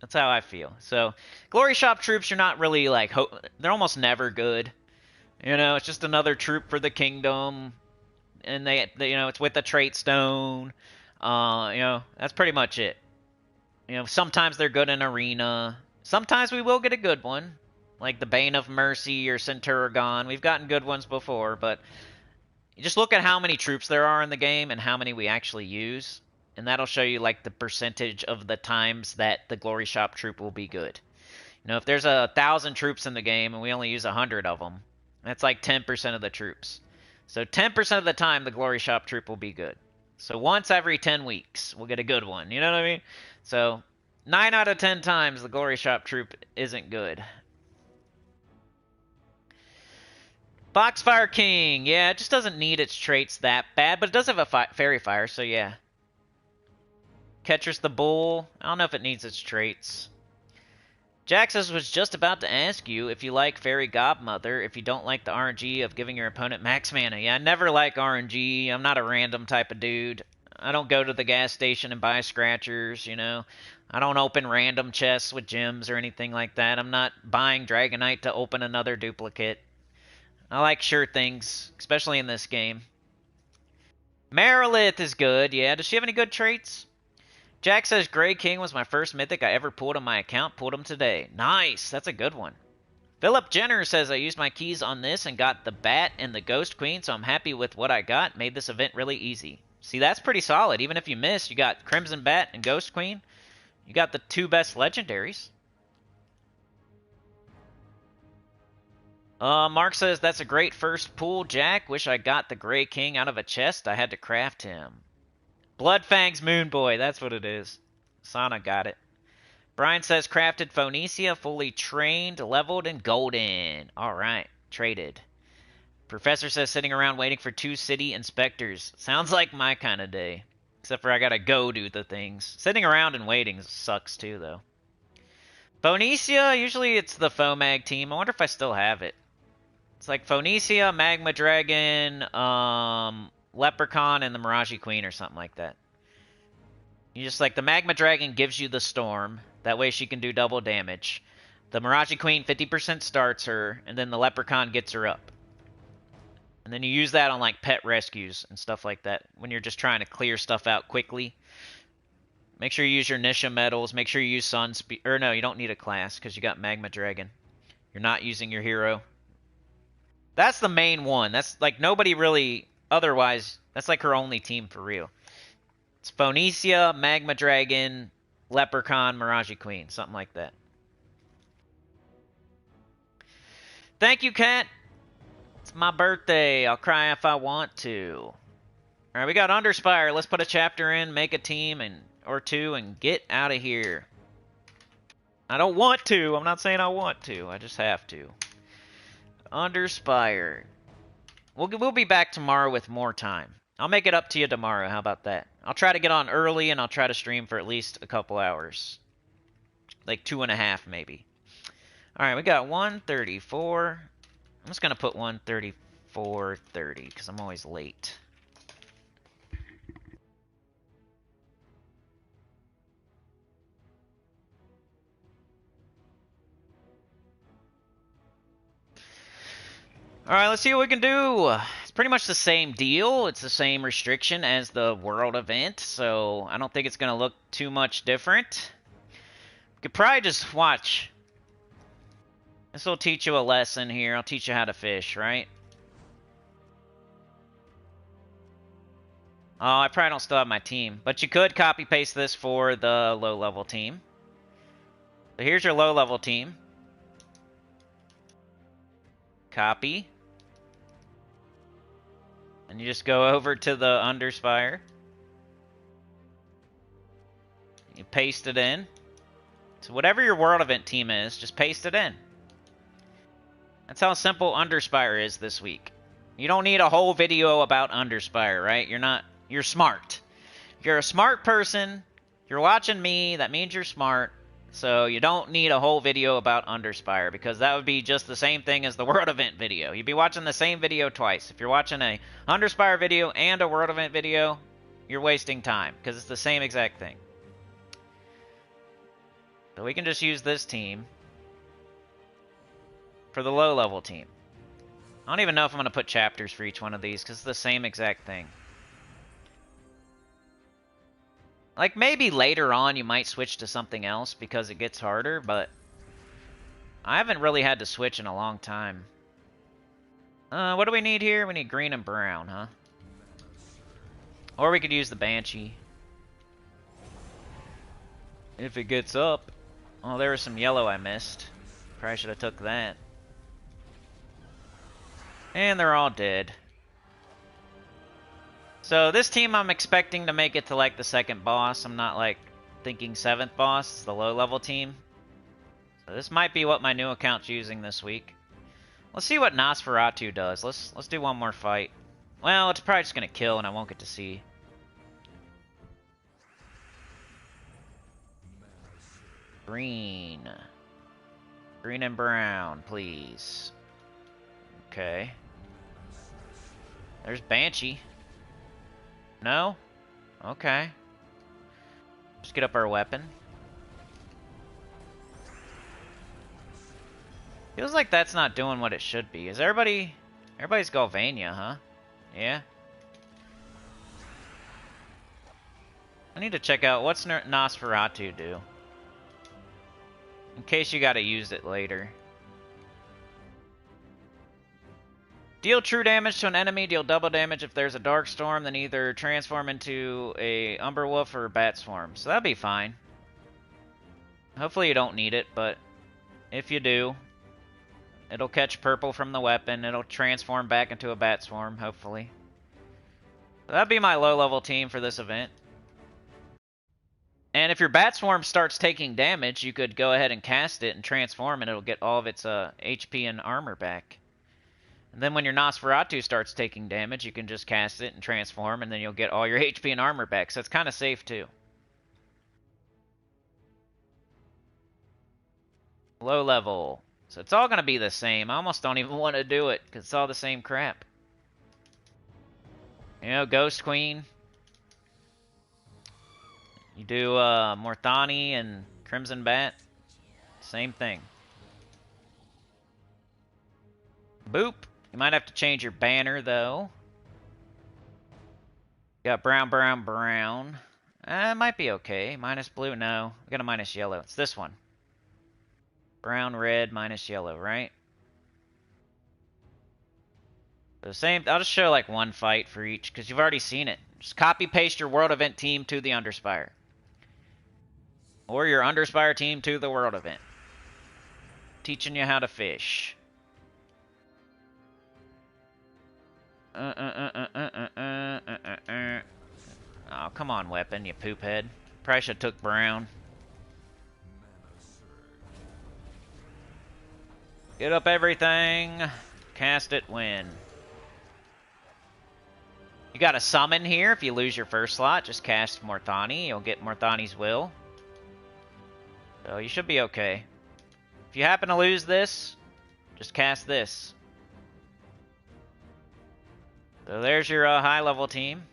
That's how I feel. So, Glory Shop troops are not really like, they're almost never good. You know, it's just another troop for the kingdom, and they you know, it's with the TRAITSTONE. You know, that's pretty much it. You know, sometimes they're good in arena. Sometimes we will get a good one, like the Bane of Mercy or Centurigon. We've gotten good ones before, but you just look at how many troops there are in the game and how many we actually use, and that'll show you like the percentage of the times that the Glory Shop troop will be good. You know, if there's 1,000 troops in the game and we only use 100 of them, that's like 10% of the troops. So 10% of the time, the Glory Shop troop will be good. So once every 10 weeks, we'll get a good one. You know what I mean? So 9 out of 10 times, the Glory Shop troop isn't good. Foxfire King. Yeah, it just doesn't need its traits that bad, but it does have a Fairy Fire, so yeah. Ketris the Bull. I don't know if it needs its traits. Jaxus was just about to ask you if you like Fairy Godmother, if you don't like the RNG of giving your opponent max mana. Yeah, I never like RNG. I'm not a random type of dude. I don't go to the gas station and buy scratchers, you know. I don't open random chests with gems or anything like that. I'm not buying Dragonite to open another duplicate. I like sure things, especially in this game. Marilith is good, yeah. Does she have any good traits? Jack says Grey King was my first mythic I ever pulled on my account. Pulled him today. Nice. That's a good one. Philip Jenner says I used my keys on this and got the Bat and the Ghost Queen, so I'm happy with what I got. Made this event really easy. See, that's pretty solid. Even if you miss, you got Crimson Bat and Ghost Queen. You got the 2 best legendaries. Mark says that's a great first pull, Jack. Wish I got the Grey King out of a chest. I had to craft him. Bloodfang's Moon Boy, that's what it is. Sana got it. Brian says crafted Phoenicia, fully trained, leveled, and golden. Alright, traded. Professor says sitting around waiting for 2 city inspectors. Sounds like my kind of day. Except for I gotta go do the things. Sitting around and waiting sucks too, though. Phoenicia, usually it's the Fomag team. I wonder if I still have it. It's like Phoenicia, Magma Dragon, Leprechaun, and the Mirage Queen or something like that. You just like the Magma Dragon gives you the Storm. That way she can do double damage. The Mirage Queen 50% starts her, and then the Leprechaun gets her up. And then you use that on like pet rescues and stuff like that when you're just trying to clear stuff out quickly. Make sure you use your Nisha medals. Make sure you use Sunspeed. Or no, you don't need a class because you got Magma Dragon. You're not using your hero. That's the main one. That's like nobody really... Otherwise, that's like her only team for real. It's Phoenicia, Magma Dragon, Leprechaun, Mirage Queen. Something like that. Thank you, Kat. It's my birthday. I'll cry if I want to. Alright, we got Underspire. Let's put a chapter in, make a team or 2, and get out of here. I don't want to. I'm not saying I want to. I just have to. Underspire. We'll be back tomorrow with more time. I'll make it up to you tomorrow. How about that? I'll try to get on early, and I'll try to stream for at least a couple hours. Like 2.5, maybe. Alright, we got 134. I'm just going to put 134.30, because I'm always late. Alright, let's see what we can do. It's pretty much the same deal. It's the same restriction as the world event, so I don't think it's going to look too much different. We could probably just watch. This will teach you a lesson here. I'll teach you how to fish, right? Oh, I probably don't still have my team. But you could copy-paste this for the low-level team. So here's your low-level team. Copy. And you just go over to the Underspire. You paste it in. So whatever your world event team is, just paste it in. That's how simple Underspire is this week. You don't need a whole video about Underspire, right? You're smart. If you're a smart person, you're watching me, that means you're smart. So you don't need a whole video about Underspire, because that would be just the same thing as the World Event video. You'd be watching the same video twice. If you're watching a Underspire video and a World Event video, you're wasting time, because it's the same exact thing. So we can just use this team for the low-level team. I don't even know if I'm going to put chapters for each one of these, because it's the same exact thing. Like, maybe later on you might switch to something else because it gets harder, but I haven't really had to switch in a long time. What do we need here? We need green and brown, huh? Or we could use the Banshee. If it gets up. Oh, there was some yellow I missed. Probably should have took that. And they're all dead. So this team I'm expecting to make it to like the second boss. I'm not like thinking 7th boss. It's the low level team. So this might be what my new account's using this week. Let's see what Nosferatu does. Let's do one more fight. Well, it's probably just gonna kill and I won't get to see. Green. Green and brown, please. Okay. There's Banshee. No? Okay. Just get up our weapon. Feels like that's not doing what it should be. Is everybody's Galvania, huh? Yeah. I need to check out what's Nosferatu do. In case you gotta use it later. Deal true damage to an enemy, deal double damage if there's a dark storm, then either transform into a Umberwolf or a Bat Swarm. So that'll be fine. Hopefully you don't need it, but if you do, it'll catch purple from the weapon, it'll transform back into a Bat Swarm, hopefully. So that'd be my low-level team for this event. And if your Bat Swarm starts taking damage, you could go ahead and cast it and transform, and it'll get all of its HP and armor back. And then when your Nosferatu starts taking damage, you can just cast it and transform, and then you'll get all your HP and armor back. So it's kind of safe, too. Low level. So it's all going to be the same. I almost don't even want to do it, because it's all the same crap. You know, Ghost Queen. You do Morthani and Crimson Bat. Same thing. Boop. You might have to change your banner, though. Got brown, brown, brown. It might be okay. Minus blue, no. We got a minus yellow. It's this one. Brown, red, minus yellow, right? The same. I'll just show like one fight for each, because you've already seen it. Just copy-paste your World Event team to the Underspire. Or your Underspire team to the World Event. Teaching you how to fish. Oh, come on, weapon, you poop head. Probably should have took brown. Get up everything. Cast it, win. You got a summon here. If you lose your first slot, just cast Morthani. You'll get Morthani's Will. So you should be okay. If you happen to lose this, just cast this. So there's your high-level team.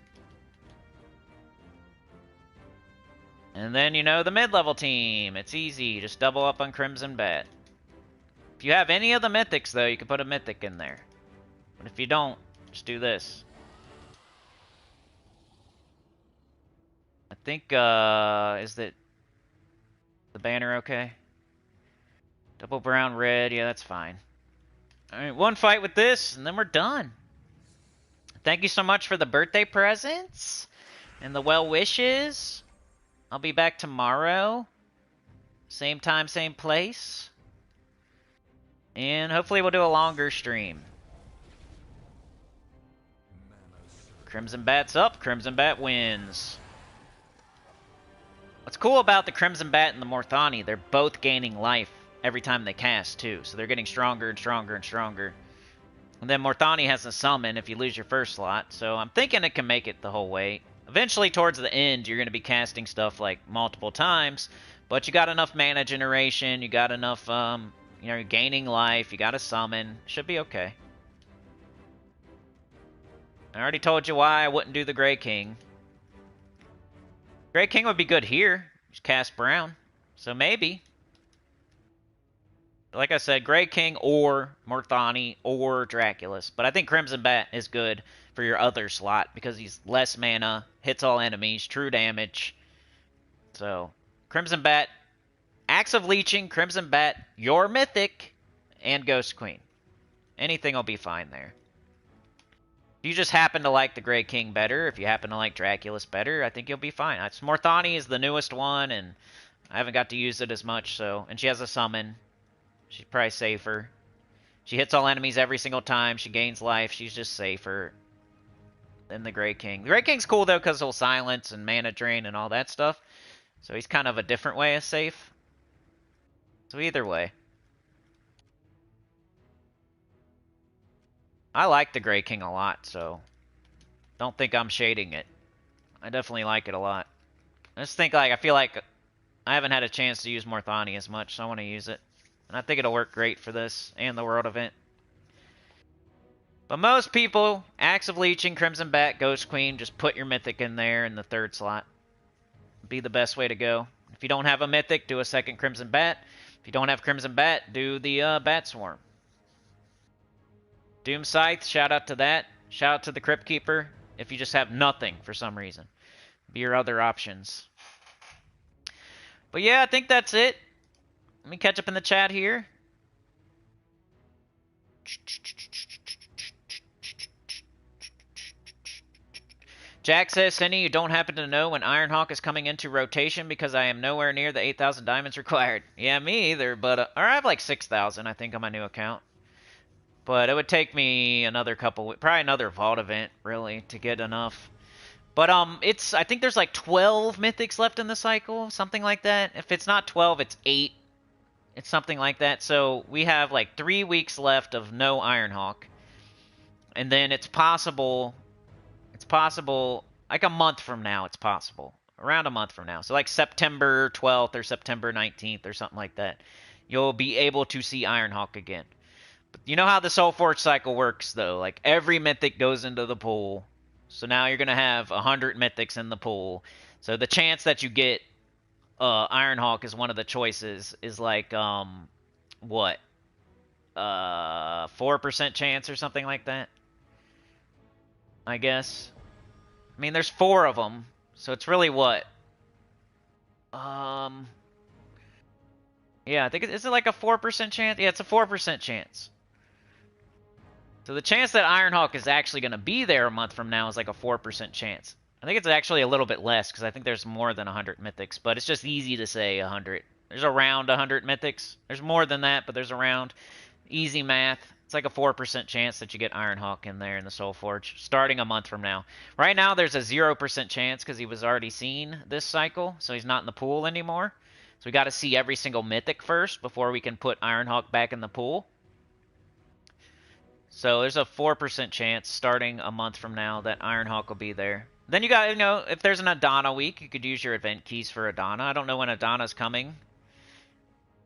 And then, you know, the mid-level team. It's easy. Just double up on Crimson Bat. If you have any of the mythics, though, you can put a mythic in there. But if you don't, just do this. I think, is that the banner okay? Double brown, red. Yeah, that's fine. Alright, one fight with this, and then we're done. Thank you so much for the birthday presents and the well wishes. I'll be back tomorrow. Same time, same place. And hopefully we'll do a longer stream. Crimson Bat's up. Crimson Bat wins. What's cool about the Crimson Bat and the Morthani, they're both gaining life every time they cast, too. So they're getting stronger and stronger and stronger. And then Morthani has a summon if you lose your first slot. So I'm thinking it can make it the whole way. Eventually, towards the end, you're going to be casting stuff like multiple times. But you got enough mana generation. You got enough, you know, you're gaining life. You got a summon. Should be okay. I already told you why I wouldn't do the Grey King. Grey King would be good here. Just cast brown. So maybe. Like I said, Grey King or Morthani or Draculus. But I think Crimson Bat is good for your other slot because he's less mana, hits all enemies, true damage. So, Crimson Bat, Axe of Leeching, Crimson Bat, your Mythic, and Ghost Queen. Anything will be fine there. If you just happen to like the Grey King better, if you happen to like Draculus better, I think you'll be fine. Morthani is the newest one, and I haven't got to use it as much, so... And she has a summon. She's probably safer. She hits all enemies every single time. She gains life. She's just safer than the Grey King. The Grey King's cool, though, because he'll silence and mana drain and all that stuff. So he's kind of a different way of safe. So either way. I like the Grey King a lot, so don't think I'm shading it. I definitely like it a lot. I just think, like, I feel like I haven't had a chance to use Morthani as much, so I want to use it. And I think it'll work great for this and the World event. But most people, Axe of Leeching, Crimson Bat, Ghost Queen, just put your Mythic in there in the third slot. Be the best way to go. If you don't have a Mythic, do a second Crimson Bat. If you don't have Crimson Bat, do the Bat Swarm. Doom Scythe, shout out to that. Shout out to the Crypt Keeper. If you just have nothing for some reason. Be your other options. But yeah, I think that's it. Let me catch up in the chat here. Jack says, Cindy, you don't happen to know when Ironhawk is coming into rotation because I am nowhere near the 8,000 diamonds required. Yeah, me either, but or I have like 6,000, I think, on my new account. But it would take me another couple, probably another Vault event, really, to get enough. But I think there's like 12 mythics left in the cycle, something like that. If it's not 12, it's 8. It's something like that. So we have like 3 weeks left of no Ironhawk. And then it's possible, like a month from now, it's possible. Around a month from now. So like September 12th or September 19th or something like that. You'll be able to see Ironhawk again. But you know how the Soulforge cycle works, though. Like every mythic goes into the pool. So now you're going to have 100 mythics in the pool. So the chance that you get Ironhawk is one of the choices is like, what? 4% chance or something like that? I guess. I mean, there's 4 of them. So it's really what? Yeah, I think is it like a 4% chance? Yeah, it's a 4% chance. So the chance that Ironhawk is actually going to be there a month from now is like a 4% chance. I think it's actually a little bit less because I think there's more than 100 mythics, but it's just easy to say 100. There's around 100 mythics. There's more than that, but there's around. Easy math. It's like a 4% chance that you get Ironhawk in there in the Soulforge starting a month from now. Right now there's a 0% chance because he was already seen this cycle, so he's not in the pool anymore. So we got to see every single mythic first before we can put Ironhawk back in the pool. So there's a 4% chance starting a month from now that Ironhawk will be there. Then you got, if there's an Adana week, you could use your event keys for Adana. I don't know when Adana's coming,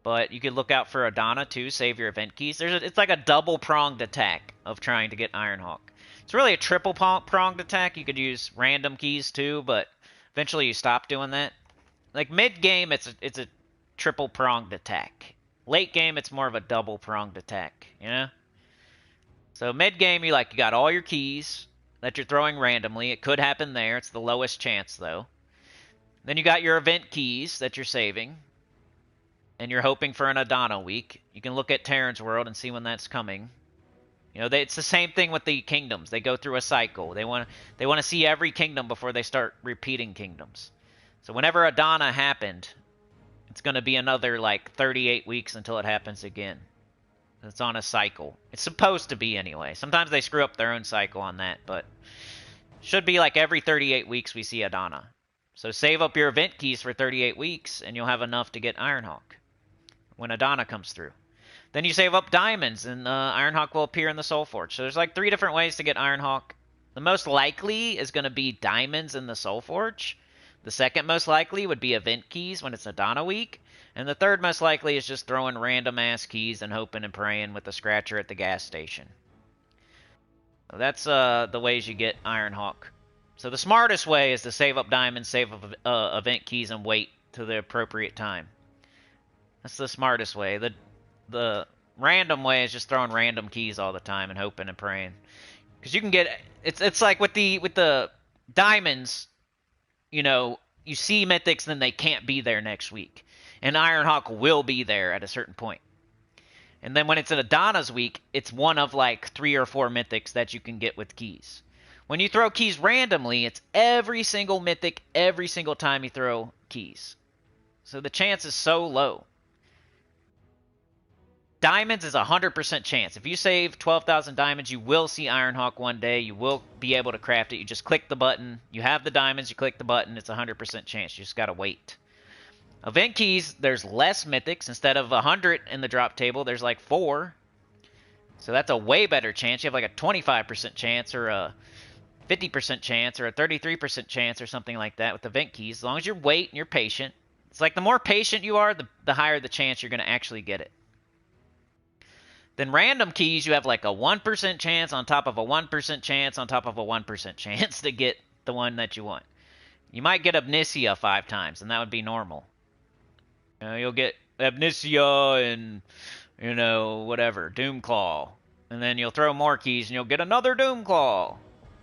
but you could look out for Adana too, save your event keys. It's like a double-pronged attack of trying to get Ironhawk. It's really a triple-pronged attack. You could use random keys too, but eventually you stop doing that. Like mid-game, it's a triple-pronged attack. Late game, it's more of a double-pronged attack, So mid-game, you got all your keys that you're throwing randomly. It could happen there. It's the lowest chance, though. Then you got your event keys that you're saving. And you're hoping for an Adana week. You can look at Terran's World and see when that's coming. It's the same thing with the kingdoms. They go through a cycle. They want to see every kingdom before they start repeating kingdoms. So whenever Adana happened, it's going to be another, 38 weeks until it happens again. It's on a cycle. It's supposed to be anyway. Sometimes they screw up their own cycle on that, but should be like every 38 weeks we see Adana. So save up your event keys for 38 weeks, and you'll have enough to get Ironhawk when Adana comes through. Then you save up diamonds, and Ironhawk will appear in the Soulforge. So there's 3 different ways to get Ironhawk. The most likely is going to be diamonds in the Soulforge. The second most likely would be event keys when it's Adana week. And the third most likely is just throwing random-ass keys and hoping and praying with the scratcher at the gas station. So that's the ways you get Ironhawk. So the smartest way is to save up diamonds, save up event keys, and wait till the appropriate time. That's the smartest way. The random way is just throwing random keys all the time and hoping and praying. Because you can get it's like with the diamonds, you know, you see mythics, then they can't be there next week, and Ironhawk will be there at a certain point. And then when it's an Adana's week, it's one of like 3 or 4 mythics that you can get with keys. When you throw keys randomly, it's every single mythic every single time you throw keys. So the chance is so low. Diamonds is 100% chance. If you save 12,000 diamonds, you will see Ironhawk one day. You will be able to craft it. You just click the button. You have the diamonds, you click the button. It's 100% chance. You just got to wait. Event keys, there's less mythics. Instead of 100 in the drop table, there's like 4. So that's a way better chance. You have like a 25% chance or a 50% chance or a 33% chance or something like that with event keys. As long as you wait and you're patient. It's like the more patient you are, the higher the chance you're going to actually get it. Then random keys, you have like a 1% chance on top of a 1% chance on top of a 1% chance to get the one that you want. You might get Amnesia 5 times, and that would be normal. You'll get Amnesia and, you know, whatever, Doomclaw. And then you'll throw more keys, and you'll get another Doomclaw.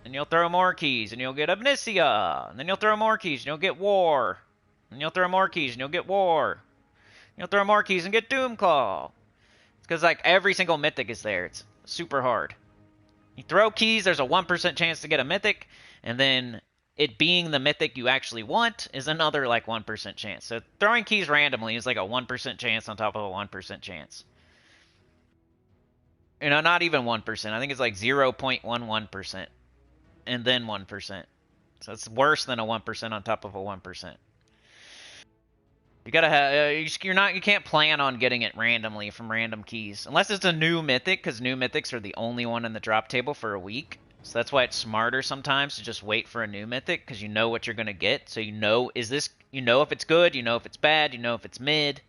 And you'll throw more keys, and you'll get Amnesia. And then you'll throw more keys, and you'll get War. And you'll throw more keys, and you'll get War. And you'll throw more keys and get Doomclaw. Because, like, every single mythic is there. It's super hard. You throw keys, there's a 1% chance to get a mythic, and then it being the mythic you actually want is another, like, 1% chance. So throwing keys randomly is like a 1% chance on top of a 1% chance. You know, not even 1%. I think it's like 0.11%, and then 1%. So it's worse than a 1% on top of a 1%. You gotta have you can't plan on getting it randomly from random keys unless it's a new mythic, because new mythics are the only one in the drop table for a week. So that's why it's smarter sometimes to just wait for a new mythic, because you know what you're gonna get. So you know if it's good, you know if it's bad, you know if it's mid,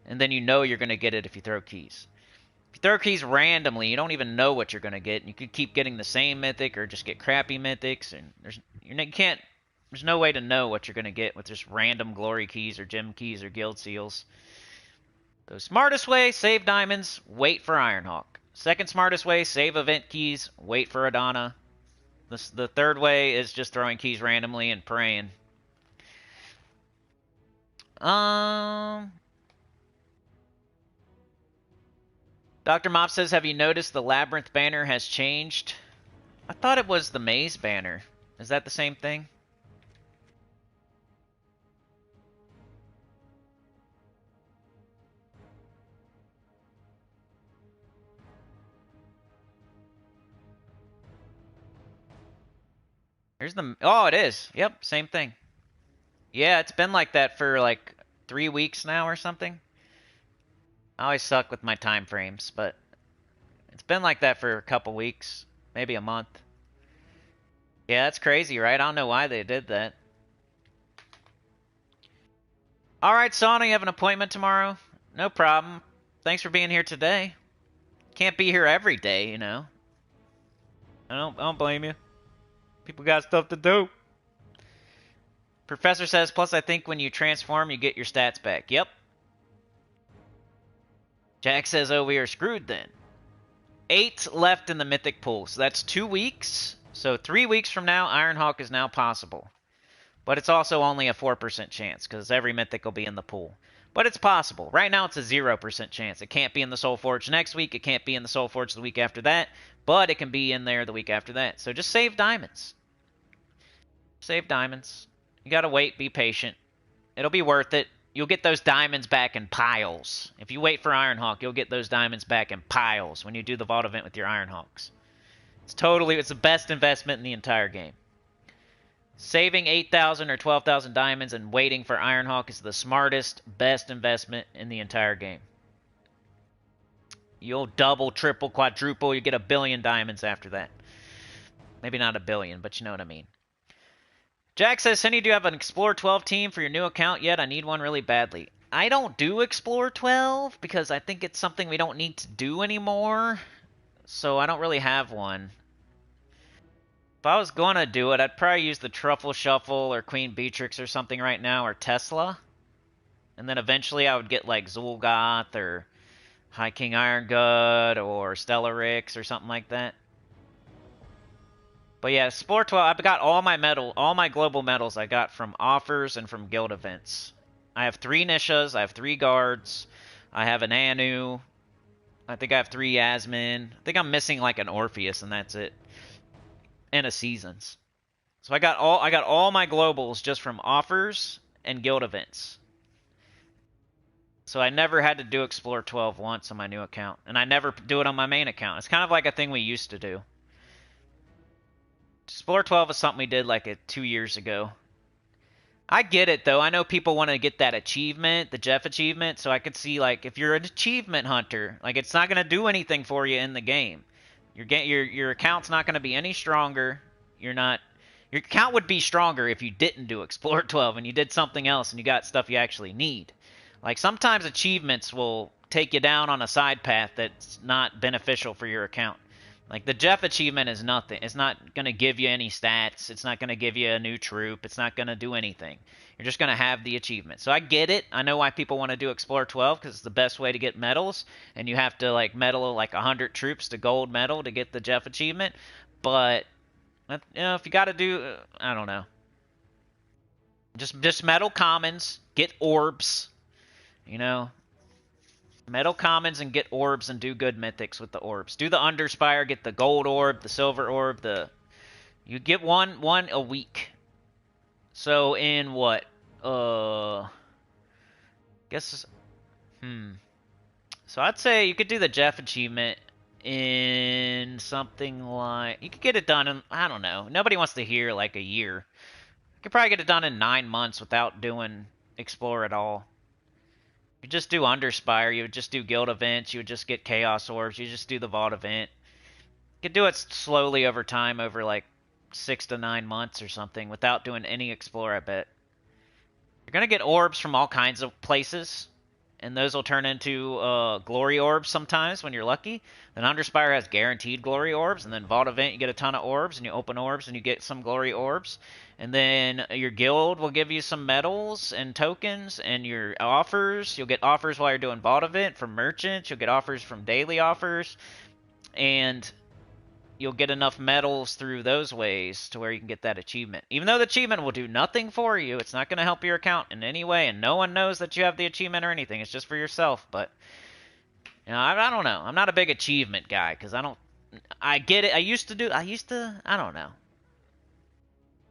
and then you know you're gonna get it if you throw keys. If you throw keys randomly, you don't even know what you're gonna get. You could keep getting the same mythic or just get crappy mythics, and there's no way to know what you're going to get with just random glory keys or gem keys or guild seals. The smartest way, save diamonds, wait for Ironhawk. Second smartest way, save event keys, wait for Adana. The third way is just throwing keys randomly and praying. Dr. Mop says, have you noticed the Labyrinth banner has changed? I thought it was the Maze banner. Is that the same thing? Oh, it is. Yep, same thing. Yeah, it's been like that for like 3 weeks now or something. I always suck with my time frames, but it's been like that for a couple weeks, maybe a month. Yeah, that's crazy, right? I don't know why they did that. Alright, Sauna, you have an appointment tomorrow? No problem. Thanks for being here today. Can't be here every day, you know. I don't blame you. People got stuff to do. Professor says, plus I think when you transform, you get your stats back. Yep. Jack says, oh, we are screwed then. 8 left in the mythic pool, so that's 2 weeks. So 3 weeks from now, Ironhawk is now possible. But it's also only a 4% chance, because every mythic will be in the pool. But it's possible. Right now, it's a 0% chance. It can't be in the Soulforge next week. It can't be in the Soulforge the week after that. But it can be in there the week after that. So just save diamonds. Save diamonds. You gotta wait, be patient. It'll be worth it. You'll get those diamonds back in piles. If you wait for Ironhawk, you'll get those diamonds back in piles when you do the Vault event with your Ironhawks. It's the best investment in the entire game. Saving 8,000 or 12,000 diamonds and waiting for Ironhawk is the smartest, best investment in the entire game. You'll double, triple, quadruple. You get 1 billion diamonds after that. Maybe not 1 billion, but you know what I mean. Jack says, Cindy, do you have an Explore 12 team for your new account yet? I need one really badly. I don't do Explore 12 because I think it's something we don't need to do anymore. So I don't really have one. If I was going to do it, I'd probably use the Truffle Shuffle or Queen Beatrix or something right now, or Tesla. And then eventually I would get like Zul'Goth or High King Iron God or Stellarix or something like that. But yeah, Explore 12, I've got all my global medals I got from offers and from guild events. I have 3 Nishas, I have 3 guards, I have an Anu, I think I have 3 Yasmin. I think I'm missing like an Orpheus and that's it. And a Seasons. So I got all my globals just from offers and guild events. So I never had to do Explore 12 once on my new account. And I never do it on my main account. It's kind of like a thing we used to do. Explore 12 is something we did like 2 years ago. I get it though. I know people want to get that achievement, the Jeff achievement, so I could see like if you're an achievement hunter, like it's not going to do anything for you in the game. Your account's not going to be any stronger. Your account would be stronger if you didn't do Explore 12 and you did something else and you got stuff you actually need. Like sometimes achievements will take you down on a side path that's not beneficial for your account. Like the Jeff achievement is nothing. It's not going to give you any stats. It's not going to give you a new troop. It's not going to do anything. You're just going to have the achievement. So I get it. I know why people want to do Explore 12 because it's the best way to get medals. And you have to like medal like 100 troops to gold medal to get the Jeff achievement. But you know, if you got to do, I don't know. Just medal commons, get orbs. You know, medal commons and get orbs and do good mythics with the orbs. Do the Underspire, get the gold orb, the silver orb, you get one a week. So in what? Guess So I'd say you could do the Jeff achievement in something like you could get it done in I don't know. Nobody wants to hear like a year. You could probably get it done in 9 months without doing Explore at all. You just do Underspire, you would just do guild events, you would just get Chaos Orbs, you just do the Vault event. You could do it slowly over time, over like 6 to 9 months or something, without doing any Explore, I bet. You're going to get orbs from all kinds of places, and those will turn into Glory Orbs sometimes when you're lucky. Then Underspire has guaranteed Glory Orbs, and then Vault event you get a ton of orbs, and you open orbs and you get some Glory Orbs. And then your guild will give you some medals and tokens, and your offers, you'll get offers while you're doing Vault event from merchants, you'll get offers from daily offers, and you'll get enough medals through those ways to where you can get that achievement. Even though the achievement will do nothing for you, it's not going to help your account in any way, and no one knows that you have the achievement or anything, it's just for yourself, but, you know, I don't know. I'm not a big achievement guy, because I get it, I don't know.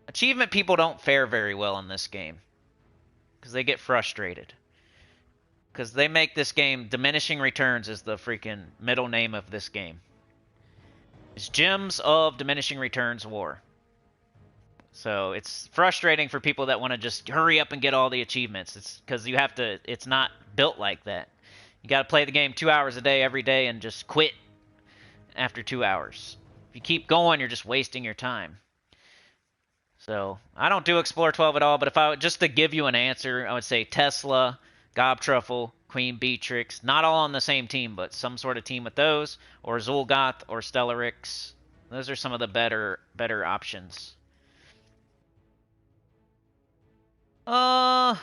Achievement people don't fare very well in this game. Because they get frustrated. Because they make this game, Diminishing Returns is the freaking middle name of this game. It's Gems of Diminishing Returns War. So it's frustrating for people that want to just hurry up and get all the achievements. It's because you have to, it's not built like that. You got to play the game 2 hours a day every day and just quit after 2 hours. If you keep going, you're just wasting your time. So, I don't do Explore 12 at all, but if I just to give you an answer, I would say Tesla, Gobtruffle, Queen Beatrix, not all on the same team, but some sort of team with those, or Zul'Goth, or Stellarix. Those are some of the better options. Mark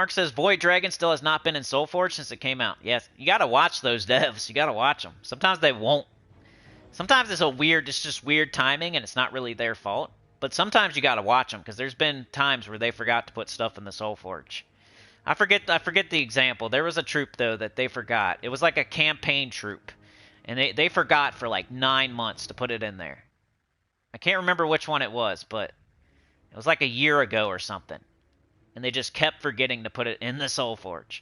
says, Void Dragon still has not been in Soulforge since it came out. Yes, you gotta watch those devs. You gotta watch them. Sometimes they won't. Sometimes it's just weird timing, and it's not really their fault. But sometimes you gotta watch them, because there's been times where they forgot to put stuff in the Soulforge. I forget the example. There was a troop, though, that they forgot. It was like a campaign troop. And they forgot for like 9 months to put it in there. I can't remember which one it was, but it was like a year ago or something. And they just kept forgetting to put it in the Soulforge.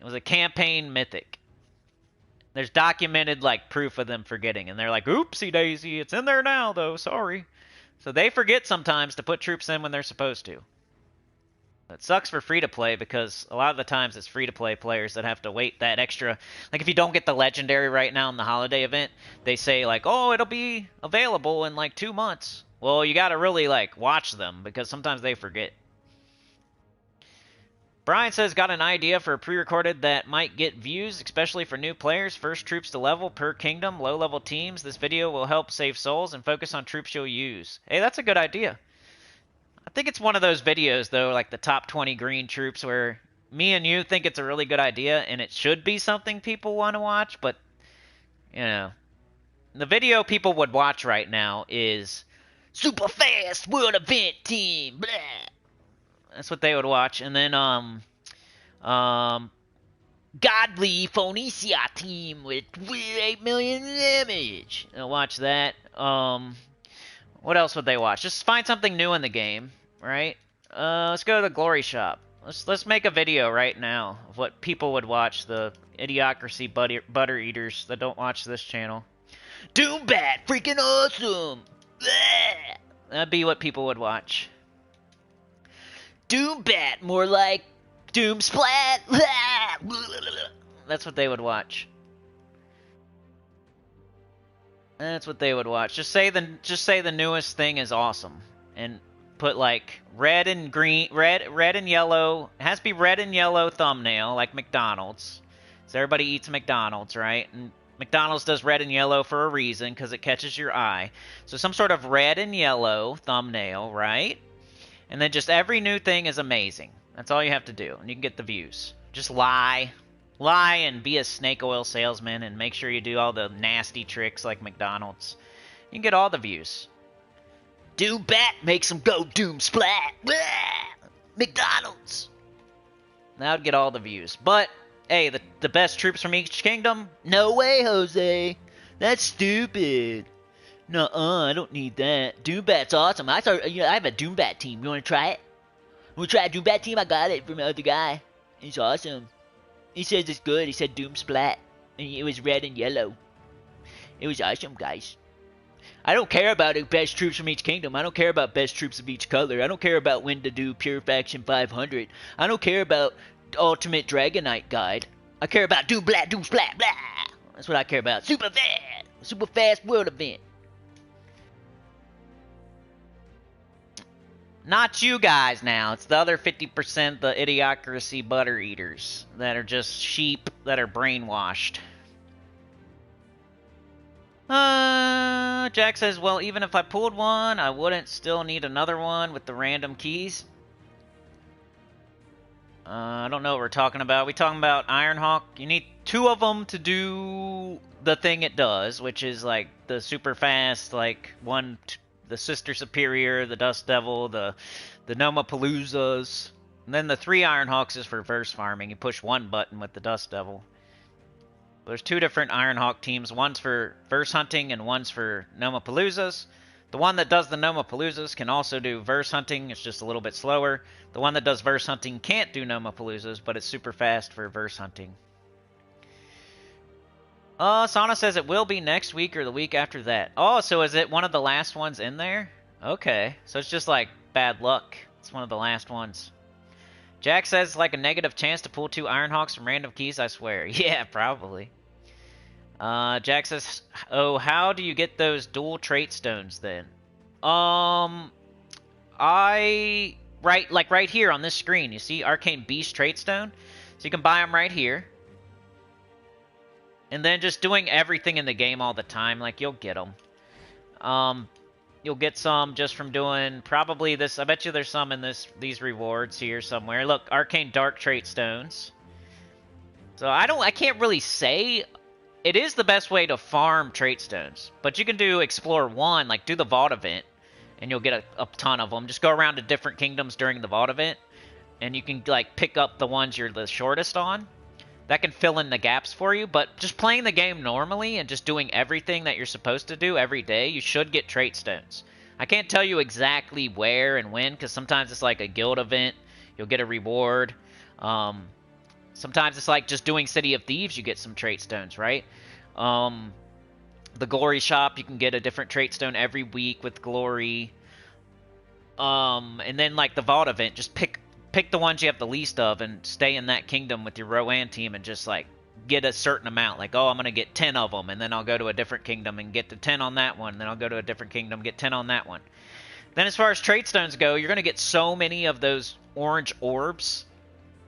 It was a campaign mythic. There's documented like proof of them forgetting. And they're like, oopsie daisy, it's in there now, though, sorry. So they forget sometimes to put troops in when they're supposed to. It sucks for free-to-play because a lot of the times it's free-to-play players that have to wait that extra. Like if you don't get the legendary right now in the holiday event, they say like, oh, it'll be available in like 2 months. Well, you got to really like watch them because sometimes they forget. Brian says, got an idea for a pre-recorded that might get views, especially for new players. First troops to level per kingdom, low-level teams. This video will help save souls and focus on troops you'll use. Hey, that's a good idea. I think it's one of those videos, though, like the top 20 green troops where me and you think it's a really good idea, and it should be something people want to watch, but, you know, the video people would watch right now is Super Fast World Event Team, blah. That's what they would watch, and then, Godly Phoenicia Team with 8 million damage. They'll watch that. What else would they watch? Just find something new in the game, right? Let's go to the Glory Shop. Let's make a video right now of what people would watch, the Idiocracy butter eaters that don't watch this channel. Doombat, freaking awesome! Bleh! That'd be what people would watch. Doombat, more like Doom Splat! That's what they would watch. That's what they would watch. Just say the newest thing is awesome, and put like red and green, red and yellow. It has to be red and yellow thumbnail, like McDonald's. So everybody eats McDonald's, right? And McDonald's does red and yellow for a reason, because it catches your eye. So some sort of red and yellow thumbnail, right? And then just every new thing is amazing. That's all you have to do, and you can get the views. Just lie. Lie and be a snake oil salesman and make sure you do all the nasty tricks like McDonald's. You can get all the views. Doombat makes them go Doom Splat. Blah! McDonald's. That would get all the views. But, hey, the best troops from each kingdom? No way, Jose. That's stupid. Nuh-uh, I don't need that. Doombat's awesome. I have a Doombat team. You want to try it? You want to try a Doombat team? I got it from the other guy. It's awesome. He says it's good. He said Doom Splat. And it was red and yellow. It was awesome, guys. I don't care about the best troops from each kingdom. I don't care about best troops of each color. I don't care about when to do Pure Faction 500. I don't care about Ultimate Dragonite Guide. I care about Doom Splat, blah. That's what I care about. Super fast world event. Not you guys now. It's the other 50%, the Idiocracy butter eaters that are just sheep that are brainwashed. Jack says, well, even if I pulled one, I wouldn't still need another one with the random keys. I don't know what we're talking about. We talking about Ironhawk? You need 2 of them to do the thing it does, which is like the super fast, like the Sister Superior, the Dust Devil, the Nomapaloozas. And then the 3 Ironhawks is for verse farming. You push 1 button with the Dust Devil. There's 2 different Ironhawk teams. One's for verse hunting and one's for Nomapaloozas. The one that does the Nomapaloozas can also do verse hunting. It's just a little bit slower. The one that does verse hunting can't do Nomapaloozas, but it's super fast for verse hunting. Sana says it will be next week or the week after that. Oh, so is it one of the last ones in there? Okay. So it's just like bad luck. It's one of the last ones. Jack says like a negative chance to pull 2 Ironhawks from random keys, I swear. Yeah, probably. Jack says, oh, how do you get those dual trait stones then? Right here on this screen, you see Arcane Beast trait stone? So you can buy them right here. And then just doing everything in the game all the time, like, you'll get them. You'll get some just from doing probably this. I bet you there's some in these rewards here somewhere. Look, Arcane Dark Trait Stones. So I can't really say. It is the best way to farm trait stones. But you can do Explore 1, like do the Vault event, and you'll get a ton of them. Just go around to different kingdoms during the Vault event, and you can, like, pick up the ones you're the shortest on. That can fill in the gaps for you, but just playing the game normally and just doing everything that you're supposed to do every day, you should get trait stones. I can't tell you exactly where and when, because sometimes it's like a guild event, you'll get a reward. Sometimes it's like just doing City of Thieves, you get some trait stones, right? The Glory Shop, you can get a different trait stone every week with Glory. And then like the Vault event, just pick the ones you have the least of and stay in that kingdom with your Rowan team and just, like, get a certain amount. Like, oh, I'm going to get 10 of them, and then I'll go to a different kingdom and get the 10 on that one, and then I'll go to a different kingdom and get 10 on that one. Then as far as trait stones go, you're going to get so many of those orange orbs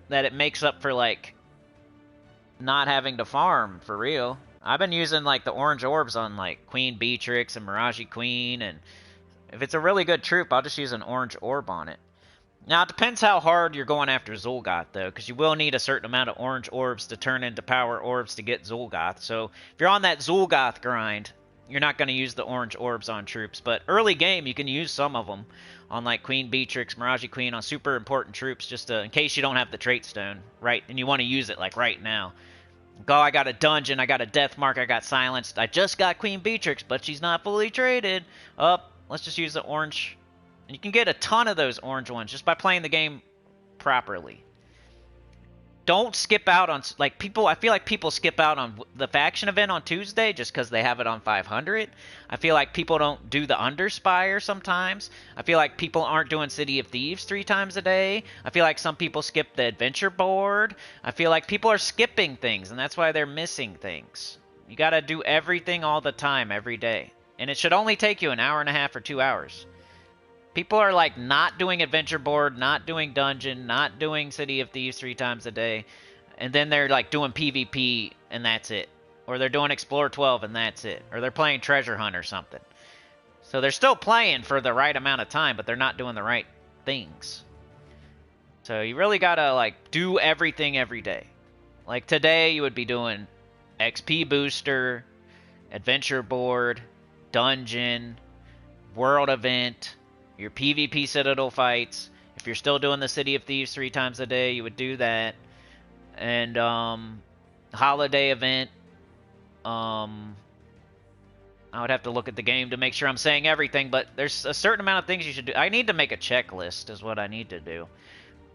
that it makes up for, like, not having to farm, for real. I've been using, like, the orange orbs on, like, Queen Beatrix and Mirage Queen, and if it's a really good troop, I'll just use an orange orb on it. Now, it depends how hard you're going after Zul'Goth, though, because you will need a certain amount of orange orbs to turn into power orbs to get Zul'Goth. So if you're on that Zul'Goth grind, you're not going to use the orange orbs on troops. But early game, you can use some of them on, like, Queen Beatrix, Mirage Queen, on super important troops, just to, in case you don't have the trait stone, right? And you want to use it, like, right now. Go, I got a dungeon, I got a death mark, I got silenced. I just got Queen Beatrix, but she's not fully traded. Let's just use the orange. And you can get a ton of those orange ones just by playing the game properly. Don't skip out on, like, people. I feel like people skip out on the faction event on Tuesday just because they have it on 500. I feel like people don't do the Underspire sometimes. I feel like people aren't doing City of Thieves 3 times a day. I feel like some people skip the adventure board. I feel like people are skipping things, and that's why they're missing things. You got to do everything all the time, every day. And it should only take you an hour and a half or 2 hours. People are, like, not doing adventure board, not doing dungeon, not doing City of Thieves 3 times a day, and then they're, like, doing PvP, and that's it. Or they're doing Explore 12, and that's it. Or they're playing Treasure Hunt or something. So they're still playing for the right amount of time, but they're not doing the right things. So you really gotta, like, do everything every day. Like, today you would be doing XP booster, adventure board, dungeon, world event, your PvP Citadel fights. If you're still doing the City of Thieves 3 times a day, you would do that. And, holiday event. I would have to look at the game to make sure I'm saying everything, but there's a certain amount of things you should do. I need to make a checklist is what I need to do.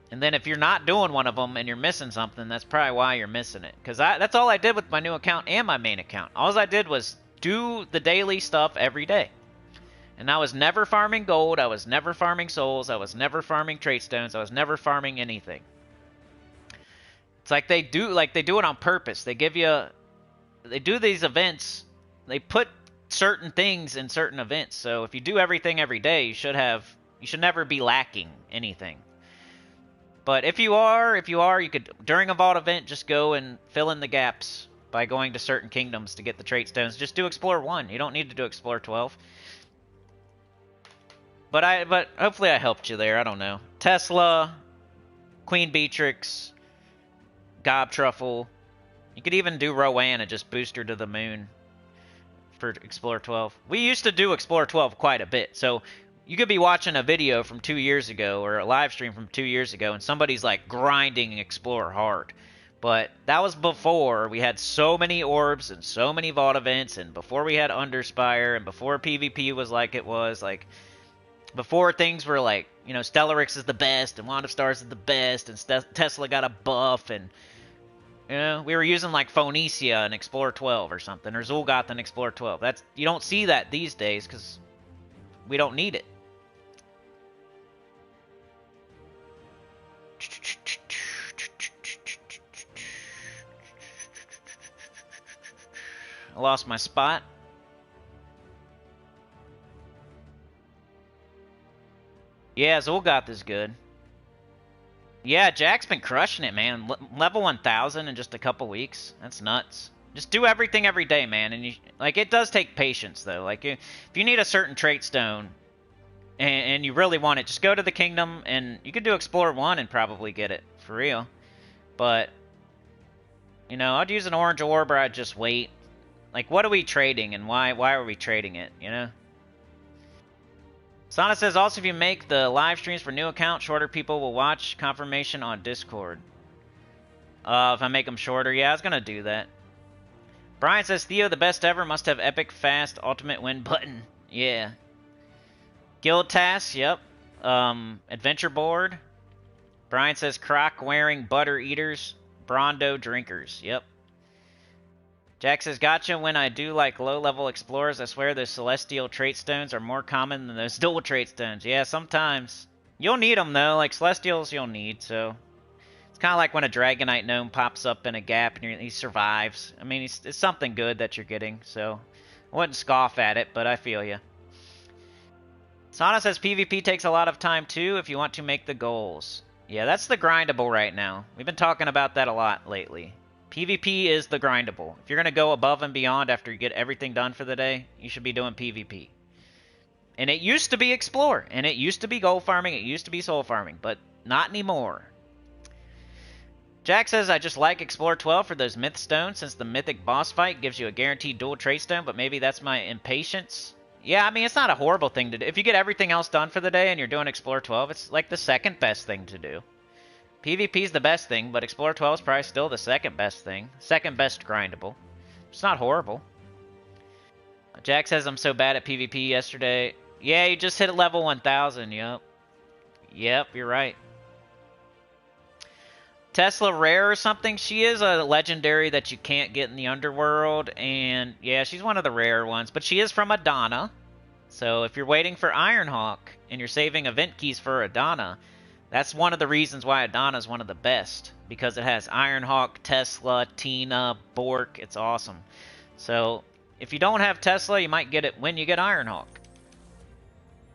And then if you're not doing one of them and you're missing something, that's probably why you're missing it. Because that's all I did with my new account and my main account. All I did was do the daily stuff every day. And I was never farming gold, I was never farming souls, I was never farming trait stones, I was never farming anything. It's like they do it on purpose. They do these events, they put certain things in certain events. So if you do everything every day, you should never be lacking anything. But if you are, you could, during a vault event, just go and fill in the gaps by going to certain kingdoms to get the trait stones. Just do Explore 1. You don't need to do Explore 12. But hopefully I helped you there. I don't know. Tesla, Queen Beatrix, Gob Truffle. You could even do Rowan and just boost her to the moon for Explore 12. We used to do Explore 12 quite a bit. So you could be watching a video from 2 years ago or a live stream from 2 years ago and somebody's like grinding Explore hard. But that was before we had so many orbs and so many vault events and before we had Underspire and before PvP was like it was. Like, before things were like, you know, Stellarix is the best, and Wand of Stars is the best, and Tesla got a buff, and, you know, we were using, like, Phoenicia in Explorer 12 or something, or Zul'Goth in Explorer 12. You don't see that these days, because we don't need it. I lost my spot. Yeah, Zul'Goth is good. Yeah, Jack's been crushing it, man. Level 1000 in just a couple weeks. That's nuts. Just do everything every day, man. And it does take patience, though. Like, if you need a certain trait stone and you really want it, just go to the kingdom and you could do Explore 1 and probably get it for real. But, you know, I'd use an orange orb or I'd just wait. Like, what are we trading and why are we trading it, you know? Sana says, also, if you make the live streams for new accounts, shorter people will watch. Confirmation on Discord. If I make them shorter, yeah, I was going to do that. Brian says, Theo, the best ever, must have epic, fast, ultimate win button. Yeah. Guild tasks, yep. Adventure board. Brian says, croc wearing butter eaters, Brondo drinkers, yep. Jack says, gotcha, when I do like low-level explorers, I swear those celestial trait stones are more common than those dual trait stones. Yeah, sometimes. You'll need them, though. Like, celestials you'll need, so. It's kind of like when a Dragonite gnome pops up in a gap and he survives. I mean, it's something good that you're getting, so. I wouldn't scoff at it, but I feel you. Sana says, PvP takes a lot of time, too, if you want to make the goals. Yeah, that's the grindable right now. We've been talking about that a lot lately. PvP is the grindable. If you're going to go above and beyond after you get everything done for the day, you should be doing PvP. And it used to be Explore, and it used to be gold farming, it used to be soul farming, but not anymore. Jack says, I just like Explore 12 for those myth stones, since the mythic boss fight gives you a guaranteed dual trait stone, but maybe that's my impatience. Yeah, I mean, it's not a horrible thing to do. If you get everything else done for the day and you're doing Explore 12, it's like the second best thing to do. PvP's the best thing, but Explore 12 is probably still the second best thing. Second best grindable. It's not horrible. Jack says, I'm so bad at PvP yesterday. Yeah, you just hit level 1000, yep. Yep, you're right. Tesla Rare or something, she is a legendary that you can't get in the underworld, and yeah, she's one of the rare ones, but she is from Adana. So if you're waiting for Ironhawk and you're saving event keys for Adana, that's one of the reasons why Adana is one of the best, because it has Ironhawk, Tesla, Tina, Bork. It's awesome. So if you don't have Tesla, you might get it when you get Ironhawk.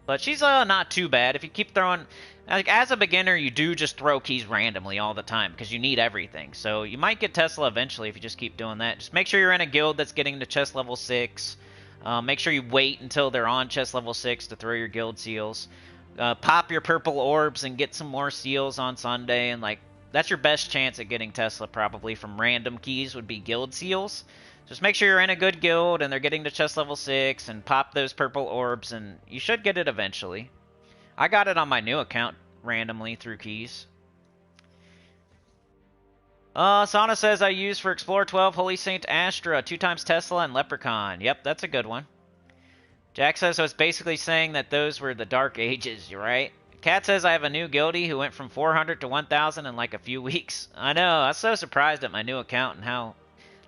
But she's not too bad. If you keep throwing... Like, as a beginner, you do just throw keys randomly all the time because you need everything. So you might get Tesla eventually if you just keep doing that. Just make sure you're in a guild that's getting to chest level 6. Make sure you wait until they're on chest level 6 to throw your guild seals. Pop your purple orbs and get some more seals on Sunday. And, like, that's your best chance at getting Tesla probably from random keys would be guild seals. Just make sure you're in a good guild and they're getting to chest level 6 and pop those purple orbs and you should get it eventually. I got it on my new account randomly through keys. Sana says I use for Explorer 12 Holy Saint Astra, 2 times Tesla and Leprechaun. Yep, that's a good one. Jack says so it's basically saying that those were the dark ages, you're right. Kat says I have a new guildie who went from 400 to 1,000 in like a few weeks. I know, I was so surprised at my new account and how...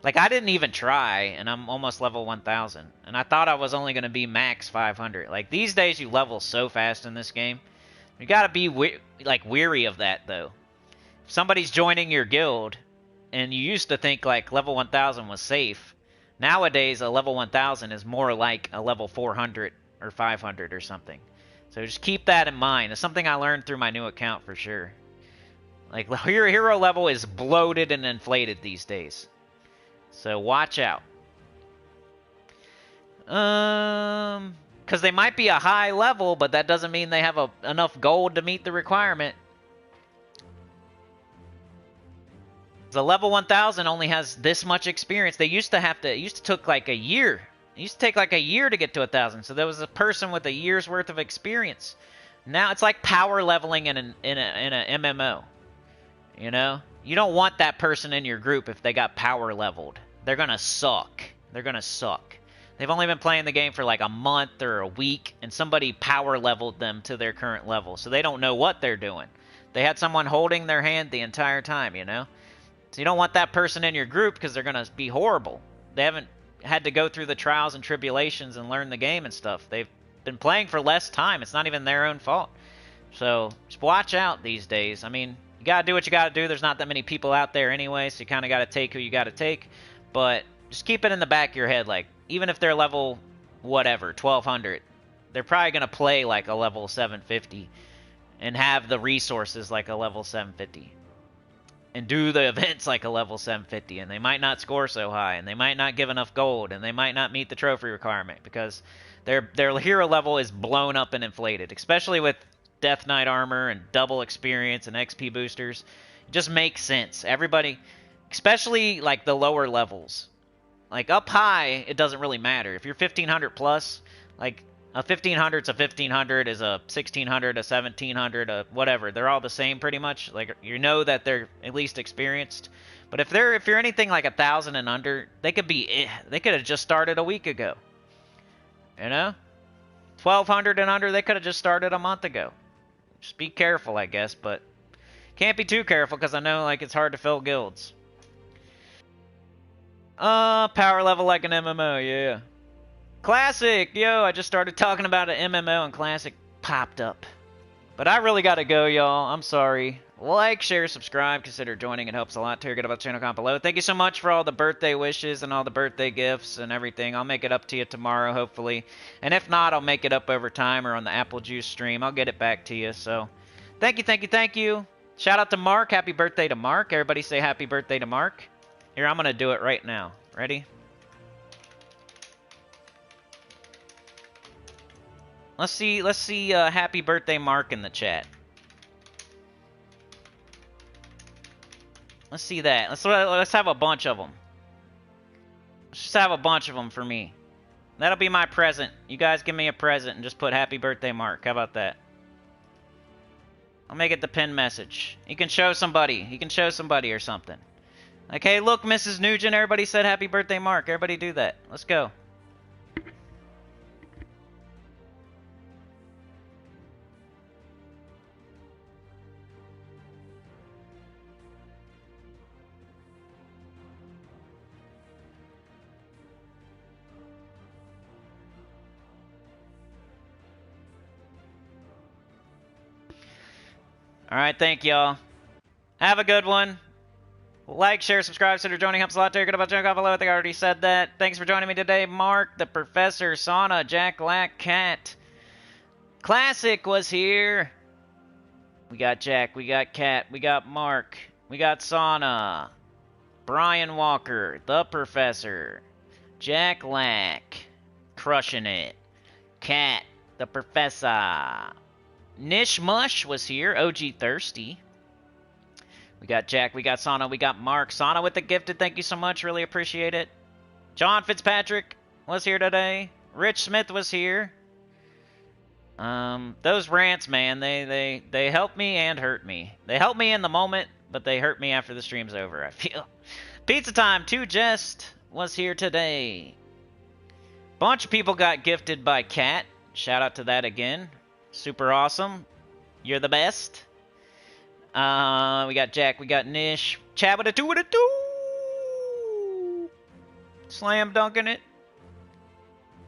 Like, I didn't even try, and I'm almost level 1,000. And I thought I was only going to be max 500. Like, these days you level so fast in this game. You got to be, like, weary of that, though. If somebody's joining your guild, and you used to think, like, level 1,000 was safe. Nowadays, a level 1,000 is more like a level 400 or 500 or something. So just keep that in mind. It's something I learned through my new account for sure. Like, your hero level is bloated and inflated these days. So watch out. Because they might be a high level, but that doesn't mean they have enough gold to meet the requirement. The level 1000 only has this much experience. They used to have to. It used to took like a year. It used to take like a year to get to 1000. So there was a person with a year's worth of experience. Now it's like power leveling in an MMO. You know? You don't want that person in your group if they got power leveled. They're gonna suck. They're gonna suck. They've only been playing the game for like a month or a week, and somebody power leveled them to their current level, so they don't know what they're doing. They had someone holding their hand the entire time, you know? So you don't want that person in your group because they're gonna be horrible. They haven't had to go through the trials and tribulations and learn the game and stuff. They've been playing for less time. It's not even their own fault. So just watch out these days. I mean... You gotta do what you gotta do. There's not that many people out there anyway, so you kind of gotta take who you gotta take. But just keep it in the back of your head, like, even if they're level, whatever, 1200, they're probably gonna play like a level 750 and have the resources like a level 750 and do the events like a level 750, and they might not score so high, and they might not give enough gold, and they might not meet the trophy requirement because their hero level is blown up and inflated, especially with Death Knight armor and double experience and XP boosters. It just makes sense. Everybody, especially like the lower levels, like up high, it doesn't really matter. If you're 1500 plus, like a 1500's a 1500 is a 1600, a 1700, a whatever. They're all the same pretty much. Like, you know that they're at least experienced. But if you're anything like 1000 and under, they could have just started a week ago. You know? 1200 and under, they could have just started a month ago. Just be careful, I guess, but can't be too careful because I know, like, it's hard to fill guilds. Power level like an MMO, yeah. Classic, yo, I just started talking about an MMO and Classic popped up. But I really gotta go, y'all. I'm sorry. Like, share, subscribe, consider joining. It helps a lot. Get about the channel comment below. Thank you so much for all the birthday wishes and all the birthday gifts and everything. I'll make it up to you tomorrow, hopefully. And if not, I'll make it up over time or on the Apple Juice stream. I'll get it back to you. So, thank you, thank you, thank you. Shout out to Mark. Happy birthday to Mark. Everybody say happy birthday to Mark. Here, I'm going to do it right now. Ready? Let's see happy birthday Mark in the chat. Let's see that. Let's have a bunch of them. Let's just have a bunch of them for me. That'll be my present. You guys give me a present and just put happy birthday Mark. How about that? I'll make it the pin message. You can show somebody. You can show somebody or something. Like, hey, look, Mrs. Nugent, everybody said happy birthday Mark. Everybody do that. Let's go. Alright, thank y'all. Have a good one. Like, share, subscribe, consider joining. Helps a lot there. Good about joining off below. I think I already said that. Thanks for joining me today, Mark, the Professor, Sauna, Jack, Lack, Cat. Classic was here. We got Jack, we got Cat, we got Mark, we got Sauna, Brian Walker, the Professor, Jack Lack, crushing it. Cat, the Professor. Nish Mush was here. OG Thirsty. We got Jack. We got Sauna. We got Mark. Sauna with the gifted. Thank you so much. Really appreciate it. John Fitzpatrick was here today. Rich Smith was here. Those rants, man, they help me and hurt me. They help me in the moment, but they hurt me after the stream's over, I feel. Pizza Time 2 Jest was here today. Bunch of people got gifted by Cat. Shout out to that again. Super awesome. You're the best. We got Jack. We got Nish. Chat with a 2 with a 2. Slam dunking it.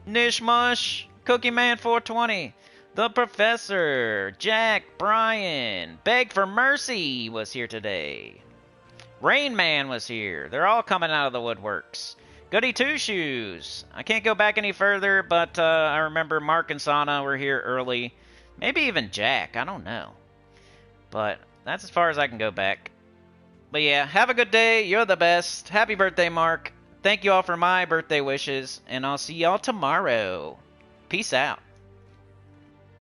Nish Mush. Cookie Man 420. The Professor. Jack. Brian. Beg for Mercy was here today. Rain Man was here. They're all coming out of the woodworks. Goody Two Shoes. I can't go back any further, but I remember Mark and Sauna were here early. Maybe even Jack. I don't know. But that's as far as I can go back. But yeah, have a good day. You're the best. Happy birthday, Mark. Thank you all for my birthday wishes. And I'll see y'all tomorrow. Peace out.